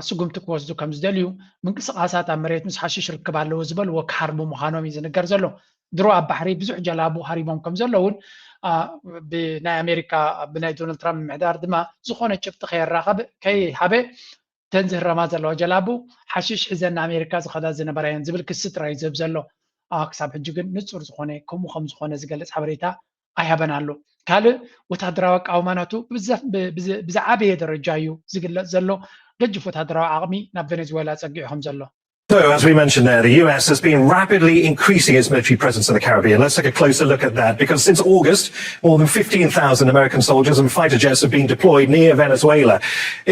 ስጉምቲ ክወስዱ ከም ዝደልዩ ምንቅስቃሳት ኣብ መሬት ምስ ሓሽሽ ርክብ ኣለዎ ዝበልዎ ክሃርቡ ምዃኖም እዩ ዝንገር ዘሎ ድሮ ኣብ ባሕሪ ብዙሕ ጀላቡ ሃሪቦም ከም ዘለውን ብናይ ኣሜሪካ ብናይ ዶናልድ ትራምፕ ምሕዳር ድማ ዝኾነ ጭብጢ ከይሃበ ተን ዝህረማ ዘለዋ ጀላቡ ሓሽሽ ሒዘን ኣሜሪካ ዝኸዳ ዝነበራ እየን ዝብል ክሲ ጥራይ ዝህብ ዘሎ ክሳብ ሕጂ ግን ንፁር ዝኾነ ከምኡ ከም ዝኾነ ዝገልፅ ሓበሬታ ኣይሃበን ኣሎ ካልእ ወታደራዊ ኣቃውማናቱ ብዝዓበየ ደረጃ እዩ ዝግለጽ ዘሎ ገጅፍ ወታደራዊ ዓቕሚ ናብ ቬኔዙዌላ ፀጊዑ ከም ዘሎ So, as we mentioned there, the US has been rapidly increasing its military presence in the Caribbean. Let's take a closer look at that, because since August, more than 15,000 American soldiers and fighter jets have been deployed near Venezuela.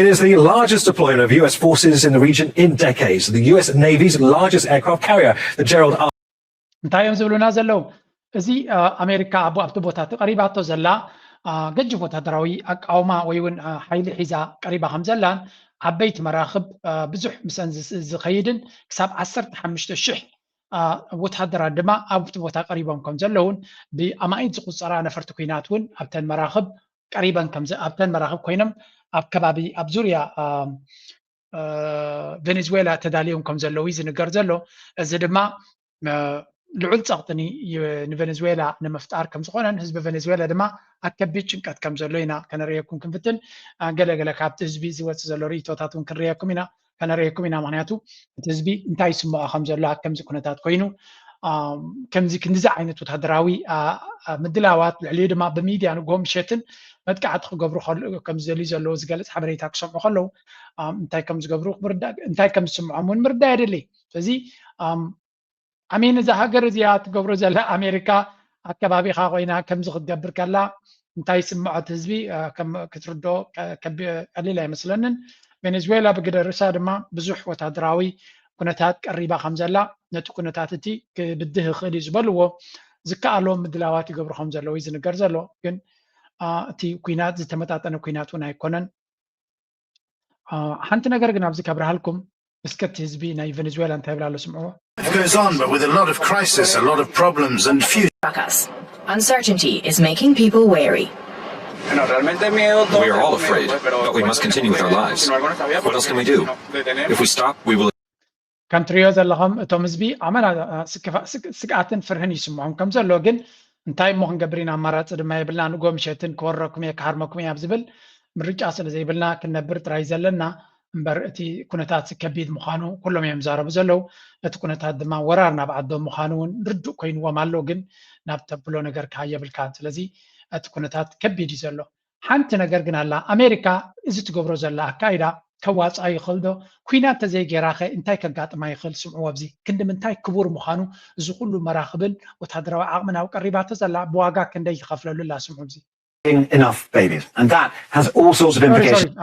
It is the largest deployment of US forces in the region in decades. The US Navy's largest aircraft carrier, the Gerald R. እንታይ እዮም ዝብሉና ዘለው እዚ ኣሜሪካ ኣብቲ ቦታ ተቐሪባቶ ዘላ ገጅፍ ወታደራዊ ኣቃውማ ወይ እውን ሓይሊ ሒዛ ቀሪባ ከም ዘላን ዓበይቲ መራኽብ ብዙሕ ምስአን ዝኸይድን ክሳብ 15,000 ወታደራት ድማ ኣብቲ ቦታ ቀሪቦም ከም ዘለውን ብኣማኢት ዝቁፀራ ነፈርቲ ኩናት እውን ኣብተን መራኽብ ቀሪበን ኣብተን መራኽብ ኮይኖም ኣብ ከባቢ ኣብ ዙርያ ቬኔዙዌላ ተዳልዮም ከም ዘለው እዩ ዝንገር ዘሎ እዚ ድማ ልዑል ፀቕጥኒ ንቬኔዙዌላ ንምፍጣር ከም ዝኾነን ህዝቢ ቬኔዙዌላ ድማ ኣብ ከቢድ ጭንቀት ከም ዘሎ ኢና ከነርእየኩም ክንፍትን ገለገለ ካብቲ ህዝቢ ዝወፅእ ዘሎ ርእቶታት እውን ከነርእየኩም ኢና ምክንያቱ እቲ ህዝቢ እንታይ ይስምዖ ከም ዘሎ ኣብ ከምዚ ኩነታት ኮይኑ ከምዚ ክንዲዚ ዓይነት ወታደራዊ ምድላዋት ልዕሊኡ ድማ ብሚድያ ንጎሆ ምሸትን መጥቃዕቲ ክገብሩ ከም ዝደልዩ ዘለዎ ዝገልፅ ሓበሬታ ክሰምዑ ከለዉ እንታይ ከም ዝገብሩ እንታይ ከም ዝስምዖም እውን ምርዳእ የድሊ ስለዚ ኣሜን እዛ ሃገር እዚኣ ትገብሮ ዘላ ኣሜሪካ ኣከባቢኻ ኮይና ከምዚ ክትገብር ከላ እንታይ ስምዓት ህዝቢ ከም ክትርዶ ቀሊል ኣይመስለንን ቬኔዙዌላ ብግደ ርእሳ ድማ ብዙሕ ወታደራዊ ኩነታት ቀሪባ ከም ዘላ ነቲ ኩነታት እቲ ክብድህ ይኽእል እዩ ዝበልዎ ዝከኣሎም ምድላዋት ይገብሩ ከም ዘለዉ እዩ ዝንገር ዘሎ ግን እቲ ኩናት ዝተመጣጠነ ኩናት እውን ኣይኮነን ሓንቲ ነገር ግን ኣብዚ ከብርሃልኩም እስከቲ ህዝቢ ናይ ቬኔዙዌላ እንታይ ብላ ኣሎ ስምዕዎ It goes on, but with a lot of crisis, a lot of problems and future. Uncertainty is making people wary. We are all afraid, but we must continue with our lives. What else can we do? If we stop, we will... ከም ትሪኦ ዘለኹም እቶም ህዝቢ ኣመና ስግኣትን ፍርህን ይስምዖም ከም ዘሎ ግን እንታይ እሞ ክንገብር ኢና ኣማራፂ ድማ የብልና ንጎምሸትን ክወረኩም እየ ክሃርመኩም እያ ብዝብል ምርጫ ስለ ዘይብልና ክንነብር ጥራይ ዘለና እምበር እቲ ኩነታት ከቢድ ምዃኑ ኩሎም እዮም ዛረቡ ዘለው እቲ ኩነታት ድማ ወራር ናብ ዓዶም ምዃኑ እውን ርዱእ ኮይንዎም ኣሎ ግን ናብ ተብሎ ነገር ካየብልካ ስለዚ እቲ ኩነታት ከቢድ እዩ ዘሎ ሓንቲ ነገር ግን ኣላ ኣሜሪካ እዚ ትገብሮ ዘላ ኣካይዳ ከዋፃ ይኽእል ዶ ኩናት ተዘይጌራኸ እንታይ ከጋጥማ ይኽእል ስምዕዎ ኣብዚ ክንዲ ምንታይ ክቡር ምዃኑ እዚ ኩሉ መራኽብን ወታደራዊ ዓቕሚ ናብ ቀሪባቶ ዘላ ብዋጋ ክንደይ ይኸፍለሉላ ስምዑ ኣብዚ Enough babies, and that has all sorts of implications.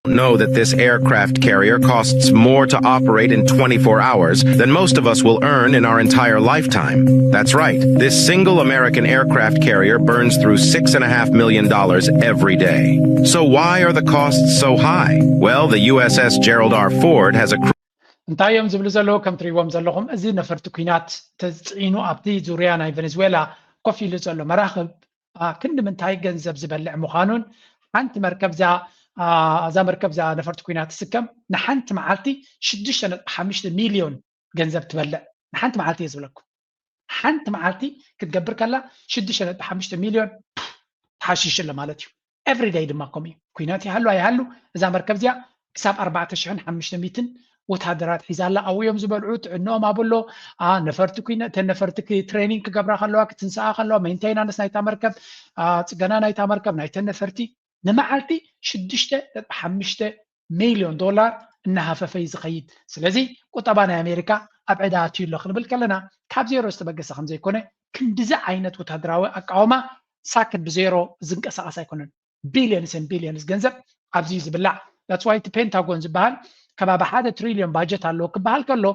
Know that this aircraft carrier costs more to operate in 24 hours than most of us will earn in our entire lifetime. That's right. This single American aircraft carrier burns through $6.5 million every day. So why are the costs so high? Well, the USS Gerald R. Ford has a እንታዮም ዝብሉ ዘለዉ ከም ትሪእዎም ዘለኹም እዚ ነፈርቲ ኩናት ተፅዒኑ ኣብቲ ዙርያ ናይ ቬኔዙዌላ ኮፍ ኢሉ ዘሎ መራኽብ ክንዲ ምንታይ ገንዘብ ዝበልዕ ምዃኑን ሓንቲ መርከብ እዛ መርከብ እዛ ነፈርቲ ኩናት ትስከም ንሓንቲ መዓልቲ 6.5 ሚልዮን ገንዘብ ትበልዕ ንሓንቲ መዓልቲ እየ ዝብለኩም ሓንቲ መዓልቲ ክትገብር ከላ 6.5 ሚልዮን ተሓሺሽለ ማለት እዩ ኤቭሪ ዴይ ድማ ከምኡ ኩናት ይሃሉ ኣይሃሉ እዛ መርከብ እዚኣ ክሳብ 4500 ወታደራት ሒዛላ ኣብዮም ዝበልዑ ጥዕኖኦም ኣብሎ ነፈርቲ ኩናት ነፈርቲ ትሬኒንግ ክገብራ ከለዋ ክትንስኣ ከለዋ ሜንቴናንስ ናይታ መርከብ ፅገና ናይታ መርከብ ናይተ ነፈርቲ ንመዓልቲ 6.5 ሚልዮን ዶላር እናሃፈፈ ዝኸይድ ስለዚ ቁጠባ ናይ ኣሜሪካ ኣብ ዕዳ ኣትዩ ኣሎ ክንብል ከለና ካብ ዜሮ ዝተበገሰ ከም ዘይኮነ ክንዲዚ ዓይነት ወታደራዊ ኣቃወማ ሳክን ብዜሮ ዝንቀሳቐስ ኣይኮነን ቢልዮንስ ገንዘብ ኣብዚ ዝብላዕ that's why እቲ ፔንታጎን ዝበሃል ከባቢ 1 ትሪልዮን ባጀት ኣለዎ ክበሃል ከሎ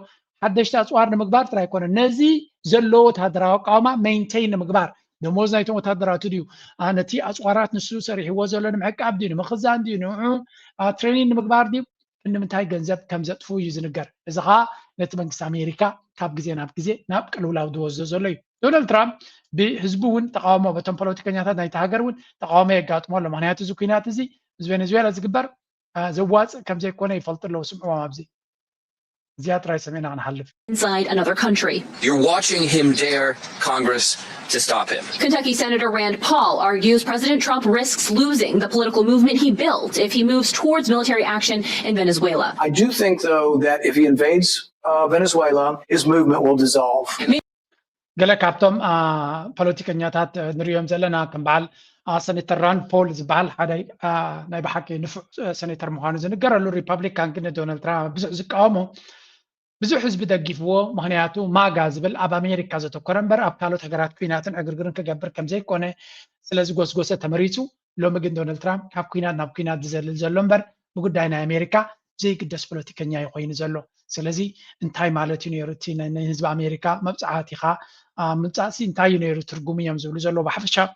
ሓደሽቲ ኣፅዋር ንምግባር ጥራይ ኣይኮነ ነዚ ዘለዎ ወታደራዊ ኣቃውማ ሜንቴን ንምግባር ደሞዝ ናይቶም ወታደራት ድዩ ነቲ ኣፅዋራት ንሱ ሰሪሕዎ ዘሎ ንምዕቃብ ድዩ ንምኽዛን ድዩ ንዑ ትሬኒንግ ንምግባር ድዩ ንምንታይ ገንዘብ ከም ዘጥፉ እዩ ዝንገር እዚ ኸኣ ነቲ መንግስቲ ኣሜሪካ ካብ ግዜ ናብ ግዜ ናብ ቅልውላው ዝወስዶ ዘሎ እዩ ዶናልድ ትራምፕ ብህዝቡ እውን ተቃውሞ በቶም ፖለቲከኛታት ናይቲ ሃገር እውን ተቃውሞ የጋጥሞ ኣሎ ምክንያቱ እዚ ኩናት እዚ ምስ ቬኔዙዌላ ዝግበር زواج كم زي كونه يفلتر له سمعوا مابزي زيادة رئيس أمين عن حلف inside another country. You're watching him dare Congress to stop him. Kentucky Senator Rand Paul argues President Trump risks losing the political movement he built if he moves towards military action in Venezuela. I do think, though, that if he invades Venezuela, his movement will dissolve. قال كابتن politicians نريهم زلنا كمبال سنتر راند بول زبال حدا نايب حكي نفع سنتر مهانو زنقر له ريبابليكان كنا دونالد ترامب بزح زقامو بزح حزب دقيفو مهنياتو ما غازبل اب امريكا زتكرن بر اب كالو تغرات كويناتن اغرغرن كغبر كم زي كونه سلاز غوسغوسه تمريتو لو مگن دونالد ترامب كاب كوينات ناب كوينات زلل زلون بر بغداي نا امريكا زي قدس بوليتيكانيا يخوين زلو سلازي انتاي مالتي نيروتي نا حزب امريكا مبصعاتي خا مصاصي انتاي نيرو ترغوميام زبل زلو بحفشا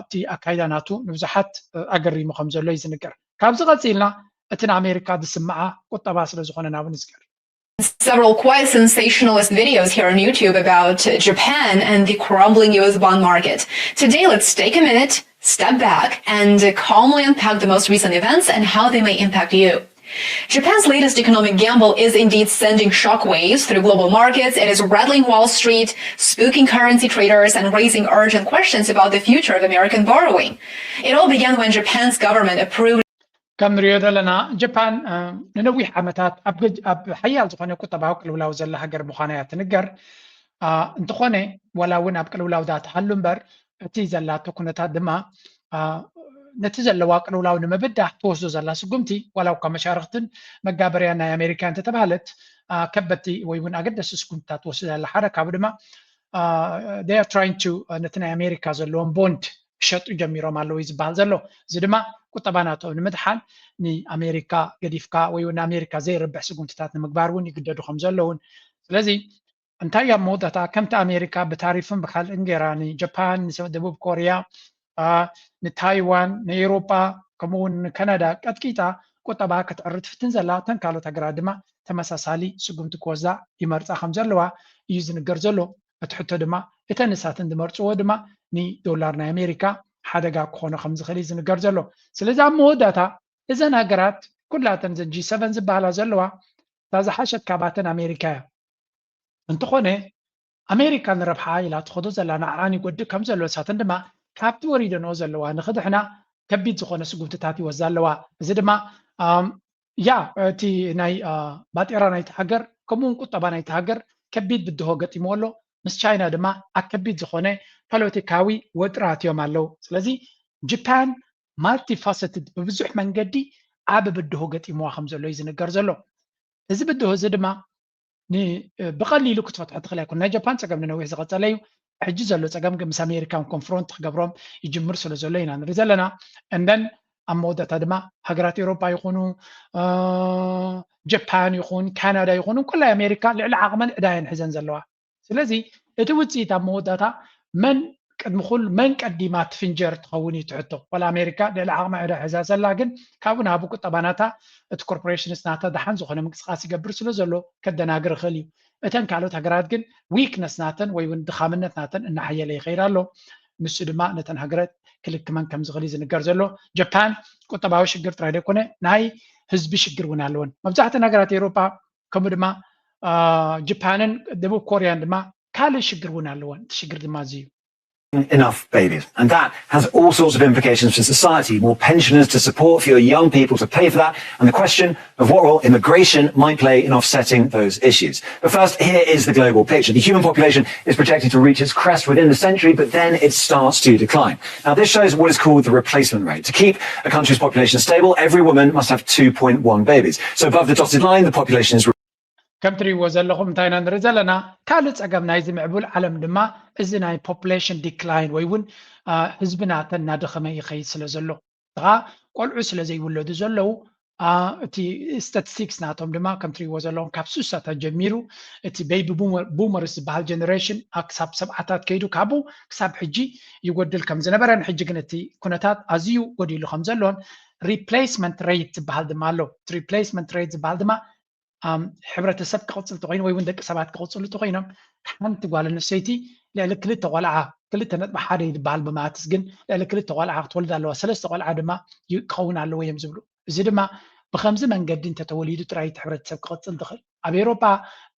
تي أكايداناتو نبزحات أجري مخم زلوا يزنقر كابز غزيلنا أتنا أمريكا دسمعة قطة باسل زخوننا ونزقر Several quite sensationalist videos here on YouTube about Japan and the crumbling US bond market. Today, let's take a minute, step back, and calmly unpack the most recent events and how they may impact you. Japan's latest economic gamble is indeed sending shockwaves through global markets. It is rattling Wall Street, spooking currency traders, and raising urgent questions about the future of American borrowing. It all began when Japan's government approved كم رياض لنا جبان ننوي حمتات أب حيال زخانة كتبه كل ولا وزل هجر مخانيات نجر انتخانة ولا وين أبكل ولا ودات حلم بر تيزل لا تكون تدما نتيجة لواقع ولا ونما بدأ توصل زلا سقمتي ولو كمشاركتن مجابرينا أمريكان تتبهلت كبتي ويون أقدس سكنت توصل الحركة بدما they are trying to ነትናይ ኣሜሪካ ዘለዎም ቦንድ ሸጡ ጀሚሮም ኣለዉ ይዝበሃል ዘሎ እዚ ድማ ቁጠባናቶም ንምድሓን ንኣሜሪካ ገዲፍካ ወይ ንኣሜሪካ ዘይርብሕ ስጉምትታት ንምግባር እውን ይግደዱ ከም ዘለውን ስለዚ እንታይ ኣብ መወዳእታ ከምቲ ኣሜሪካ ብታሪፍን ብካልእን ጌራ ንጃፓን ንደቡብ ኮርያ ንታይዋን ንኤውሮጳ ከምኡውን ንካናዳ ቀጥቂጣ ቁጠባ ክትዕርት ፍትን ዘላ ተን ካልኦት ሃገራት ድማ ተመሳሳሊ ስጉምቲ ክወዛእ ይመርፃ ከም ዘለዋ እዩ ዝንገር ዘሎ እቲ ሕቶ ድማ እተን ንሳትን ዝመርፅዎ ድማ ንዶላር ናይ ኣሜሪካ ሓደጋ ክኾነ ከም ዝኽእል ዝንገር ዘሎ ስለዚ ኣብ መወዳእታ እዘን ሃገራት ኩላተን ዘን G7 ዝበሃላ ዘለዋ እታ ዝሓሸት ካባተን ኣሜሪካ እያ እንትኾነ ኣሜሪካ ንረብሓ ኢላ ትኸዶ ዘላ ንዓዓን ይጎድእ ከም ዘሎ ሳተን ድማ ካብቲ ወሪደንኦ ዘለዋ ንኽድሕና ከቢድ ዝኾነ ስጉምትታት ይወዛ ኣለዋ እዚ ድማ እቲ ናይ ባጤራ ናይቲ ሃገር ከምኡውን ቁጠባ ናይቲ ሃገር ከቢድ ብድሆ ገጢሞ ኣሎ ምስ ቻይና ድማ ኣከቢድ ዝኾነ ፖለቲካዊ ወጥራት እዮም ኣለው ስለዚ ጃፓን ማልቲፋሰትድ ብብዙሕ መንገዲ ኣብ ብድሆ ገጢምዋ ከም ዘሎ እዩ ዝንገር ዘሎ እዚ ብድሆ እዚ ድማ ብቐሊሉ ክትፈትሖ ትኽእል ኣይኮነ ናይ ጃፓን ፀገም ንነዊሕ ዝቐፀለ እዩ ሕጂ ዘሎ ፀገም ምስ ኣሜሪካን ኮንፍሮንት ክገብሮም ይጅምር ስለ ዘሎ ኢና ንርኢ ዘለና እንደን ኣብ መወዳእታ ድማ ሃገራት ኤውሮጳ ይኹኑ ጃፓን ይኹን ካናዳ ይኹኑ ኩላይ ኣሜሪካ ልዕሊ ዓቕመን ዕዳየን ሒዘን ዘለዋ ስለዚ እቲ ውፅኢት ኣብ መወዳእታ መን ቅድሚ ኩሉ መን ቀዲማ ትፍንጀር ትኸውን እዩ ትሕቶ ዋላ ኣሜሪካ ልዕሊ ዓቕማ ዕዳ ሒዛ ዘላ ግን ካብኡ ናብኡ ቁጠባናታ እቲ ኮርፖሬሽንስ ናታ ደሓን ዝኾነ ምንቅስቃስ ይገብር ስለ ዘሎ ከደናግር ይኽእል እዩ እተን ካልኦት ሃገራት ግን ዊክነስ ናተን ወይ እውን ድኻምነት ናተን እናሓየለ ይኸይድ ኣሎ ንሱ ድማ ነተን ሃገራት ክልክመን ከም ዝኽእል እዩ ዝንገር ዘሎ ጃፓን ቁጠባዊ ሽግር ጥራይ ደይኮነ ናይ ህዝቢ ሽግር እውን ኣለዎን መብዛሕትአን ሃገራት ኤውሮጳ ከምኡ ድማ ጃፓንን ደቡብ ኮርያን ድማ ካልእ ሽግር እውን ኣለዎን እቲ ሽግር ድማ እዚ እዩ enough babies. And that has all sorts of implications for society. More pensioners to support for your young people to pay for that. And the question of what role immigration might play in offsetting those issues. But first, here is the global picture. The human population is projected to reach its crest within the century, but then it starts to decline. Now, this shows what is called the replacement rate. To keep a country's population stable, every woman must have 2.1 babies. So above the dotted line, the population is ከም ትሪእዎ ዘለኹም እንታይ ኢና ንርኢ ዘለና ካልእ ፀገም ናይዚ ምዕቡል ዓለም ድማ እዚ ናይ ፖፑሌሽን ዲክላይን ወይ እውን ህዝብናተን እናደኸመ ይኸይድ ስለ ዘሎ እኻ ቆልዑ ስለ ዘይውለዱ ዘለው እቲ ስታቲስቲክስ ናቶም ድማ ከም ትሪእዎ ዘለኹም ካብ 60 ጀሚሩ እቲ ቤቢ ቡመርስ ዝበሃል ጀነሬሽን ክሳብ ሰብዓታት ከይዱ ካብኡ ክሳብ ሕጂ ይጎድል ከም ዝነበረን ሕጂ ግን እቲ ኩነታት ኣዝዩ ጎዲሉ ከም ዘሎን ሪፕሌስመንት ሬት ዝበሃል ድማ ኣሎ እቲ ሪፕሌስመንት ሬት ዝበሃል ድማ ሕብረተሰብ ክቕፅል ተኮይኑ ወይ እውን ደቂ ሰባት ክቕፅሉ ተኮይኖም ሓንቲ ጓል ኣንስተይቲ ልዕሊ 2 ቆልዓ 2.1 ይበሃል ብማትስ ግን ልዕሊ 2 ቆልዓ ክትወልድ ኣለዋ 3 ቆልዓ ድማ ክኸውን ኣለዎ እዮም ዝብሉ እዚ ድማ ብከምዚ መንገዲ እንተተወሊዱ ጥራይ እቲ ሕብረተሰብ ክቕፅል ትኽእል ኣብ ኤውሮጳ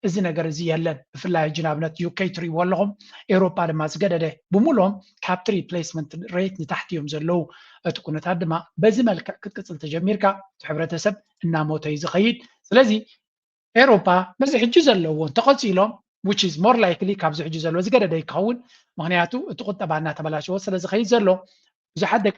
እዚ ነገር እዚ የለን ብፍላይ ሕጂ ንኣብነት ዩኬ ትሪእዎ ኣለኹም ኤውሮጳ ድማ ዝገደደ ብምሎም ካብቲ ሪፕሌስመንት ሬት ንታሕቲ እዮም ዘለው እቲ ኩነታት ድማ በዚ መልክዕ ክትቅፅል ተጀሚርካ እቲ ሕብረተሰብ እናሞተ እዩ ዝኸይድ ስለዚ ኤውሮጳ በዚ ሕጂ ዘለዎ ተቐፂሎም which is more likely ካብዚ ሕጂ ዘሎ ዝገደደ ይኸውን ምክንያቱ እቲ ቁጠባ እናተበላሸወ ስለ ዝኸይድ ዘሎ ብዙሓት ደቂ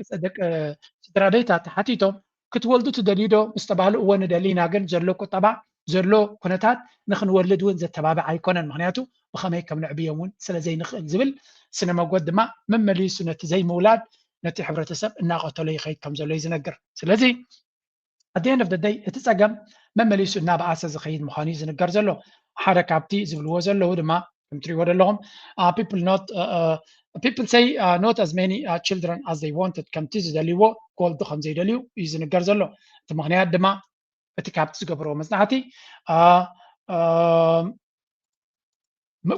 ስድራ ቤታት ተሓቲቶም ክትወልዱ ትደልዩ ዶ ምስ ተባሃሉ እወ ንደሊና ግን ዘሎ ቁጠባ ዘሎ ኩነታት ንክንወልድ እውን ዘተባብዕ ኣይኮነን ምክንያቱ ብኸመይ ከም ንዕብዮም እውን ስለ ዘይንኽእል ዝብል ስነ መጎድ ድማ መመሊሱ ነቲ ዘይምውላድ ነቲ ሕብረተሰብ እናቐተሎ ይኸይድ ከም ዘሎ እዩ ዝነግር ስለዚ at the end of the day እቲ ፀገም መመሊሱ እናበኣሰ ዝኸይድ ምዃኑ እዩ ዝንገር ዘሎ ሓደ ካብቲ ዝብልዎ ዘለዉ ድማ ከም ትሪእዎ ዘለኹም people say not as many children as they wanted ከምቲ ዝደልይዎ ክወልዱ ከም ዘይደልዩ እዩ ዝንገር ዘሎ እቲ ምክንያት ድማ እቲ ካብቲ ዝገብርዎ መፅናዕቲ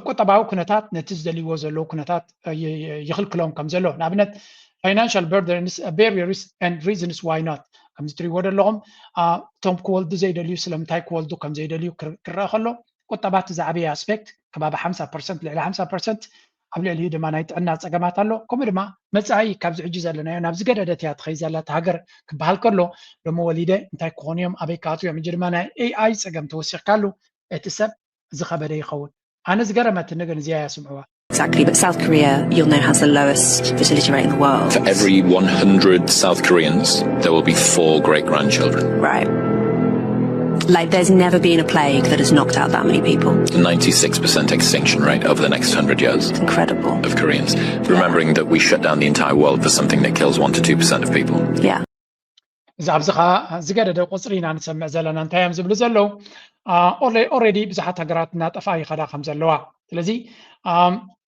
ቁጠባዊ ኩነታት ነቲ ዝደልይዎ ዘለዉ ኩነታት ይኽልክሎም ከም ዘሎ ንኣብነት financial burdens barriers and reasons why not ከም ትሪእዎ ዘለኹም እቶም ክወልዱ ዘይደልዩ ስለምንታይ ክወልዱ ከም ዘይደልዩ ክረአ ከሎ ቁጠባት ዝዓበየ ኣስፔክት ከባቢ 50% ልዕሊ 50% ኣብ ልዕሊኡ ድማ ናይ ጥዕና ፀገማት ኣሎ ከምኡ ድማ መፃኢ ካብዚ ሕጂ ዘለናዮ ናብ ዝገደደት እያ ትኸይድ ዘላ ሃገር ክበሃል ከሎ ደሞ ወሊደ እንታይ ክኾኑ እዮም ኣበይ ክኣትዉ እዮም ሕጂ ድማ ናይ AI ፀገም ተወሲኽካሉ እቲ ሰብ ዝኸበደ ይኸውን ኣነ ዝገረመት ነገር እዚኣ እያ ስምዕዋ Exactly, but South Korea, you'll know, has the lowest fertility rate in the world. For every 100 South Koreans, there will be 4 great-grandchildren. Right. Like, there's never been a plague that has knocked out that many people. 96% extinction rate over the next 100 years. It's incredible. Of Koreans. Remembering that we shut down the entire world for something that kills 1 to 2% of people. Yeah. زعبزخا زقدد قصرينا نسمع زلنا انتايم زبل زلو already بزحات هجراتنا طفاي خدا خمس زلوا ስለዚህ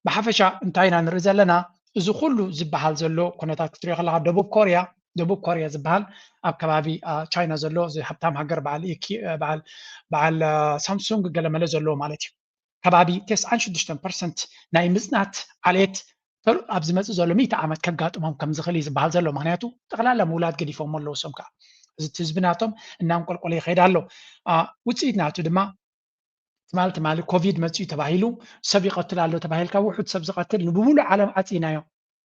بحفشا انتاينا نري زلنا እዚ ኩሉ ዝበሃል ዘሎ ኩነታት ክትሪኦ ከለካ ደቡብ ኮርያ ዝበሃል ኣብ ከባቢ ቻይና ዘሎ እዚ ሃብታም ሃገር በዓል ሳምሱንግ ገለመለ ዘሎ ማለት እዩ ከባቢ 96% ናይ ምጽናት ዓሌት ኣብ ዝመጽእ ዘሎ 100 ዓመት ከጋጥሞም ከም ዝኽእል ዝበሃል ዘሎ ምክንያቱ ጠቕላላ ምውላድ ገዲፎም ኣለዎ ሶም ከዓ እዚ ህዝብናቶም እናንቆልቆለ ይኸይድ ኣሎ ውጽኢት ናቱ ድማ ማለት ኮቪድ መጽኡ ተባሂሉ ሰብ ይቀትል ኣሎ ተባሂልካ ውሑድ ሰብ ዝቀትል ንብሙሉ ዓለም ዓጺናዮ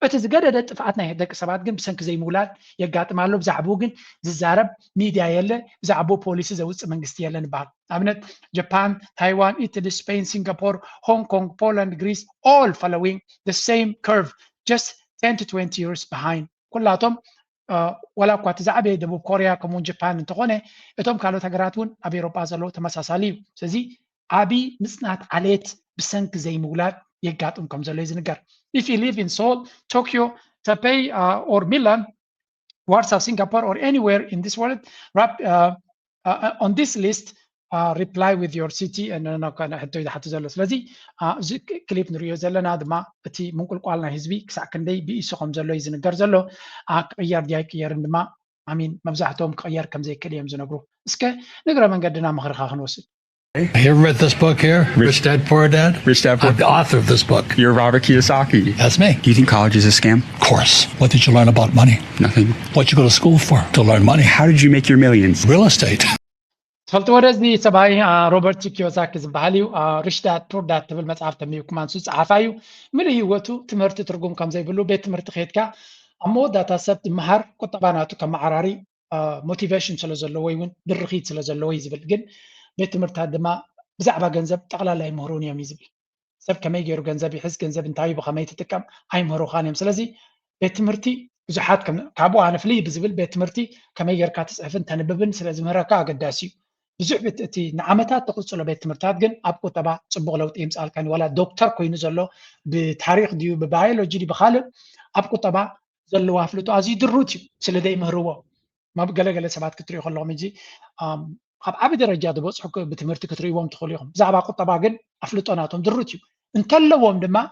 እቲ ዝገደደ ጥፍኣት ናይ ደቂ ሰባት ግን ብሰንኪ ዘይምውላድ የጋጥም ኣሎ ብዛዕባኡ ግን ዝዛረብ ሚድያ የለ ብዛዕባኡ ፖሊሲ ዘውፅእ መንግስቲ የለን ይበሃል ኣብነት ጃፓን ታይዋን ኢታሊ ስፔን ሲንጋፖር ሆንግ ኮንግ ፖላንድ ግሪስ all following the same curve just 10 to 20 years behind ኩላቶም ወላ እኳ እቲ ዝዓበየ ደቡብ ኮርያ ከምኡውን ጃፓን እንተኾነ እቶም ካልኦት ሃገራት እውን ኣብ ኤሮጳ ዘለዎ ተመሳሳሊ እዩ ስለዚ ዓብይ ምጽናት ዓሌት ብሰንኪ ዘይምውላድ የጋጥም ከም ዘሎ ይዝንገር if you live in Seoul, Tokyo, Taipei, or Milan, Warsaw, Singapore, or anywhere in this world, on this list, reply with your city and حتى إذا حتى زلوا سلزي كليب نريو زلنا دما بتي ممكن قالنا حزبي كسا كندي بيسوهم زلوا يزنقر زلوا قيار دياك قيار دما أمين مبزحتهم قيار كم زي كليم زنقرو اسكا نقرأ من قدنا مخرخا خنوسي You ever read this book here? Rich Dad, Poor Dad? Rich Dad, Poor Dad. I'm the author of this book. You're Robert Kiyosaki. That's me. Do you think college is a scam? Of course. What did you learn about money? Nothing. What you go to school for? To learn money. How did you make your millions? Real estate. تفلت ورزني سباي روبرت كيوساكي زباليو ريش داد بور داد تبل مصحف تميو كمان سوس عفايو من هيوتو تمرت ترجم كم زي بلو بيت تمرت خيتكا امو داتا سبت مهر كتباناتو كم عراري موتيفيشن سلازلو ويون بالرخيت سلازلو يزبل جن بيت تمرت هدما بزعبا جنزب تقلالا يمهرون يوم يزبل سب كما يجيرو جنزب يحس جنزب انتاي بخمي تتكم اي مهرو خانيم سلازي بيت تمرتي بزحات كم كابو انا فلي بزبل بيت تمرتي كما يجير كاتس عفن تنببن سلازي مهركا قداسي بزح بتأتي نعمتات تقص له بيت تمرتات جن أبقى تبع صبغ لو تيمس قال كان ولا دكتور كوين زلوا بتاريخ ديو ببايولوجي دي بخالق أبقى تبع زلوا وافلتو عزيز الروتي سلدي مهروا ما بقى سبات كتري خلهم يجي أب عبد الرجال بس حكوا بتمرت كتري يوم تخليهم زعبا قط تبع جن أفلتوناتهم دروتي انتلوا دما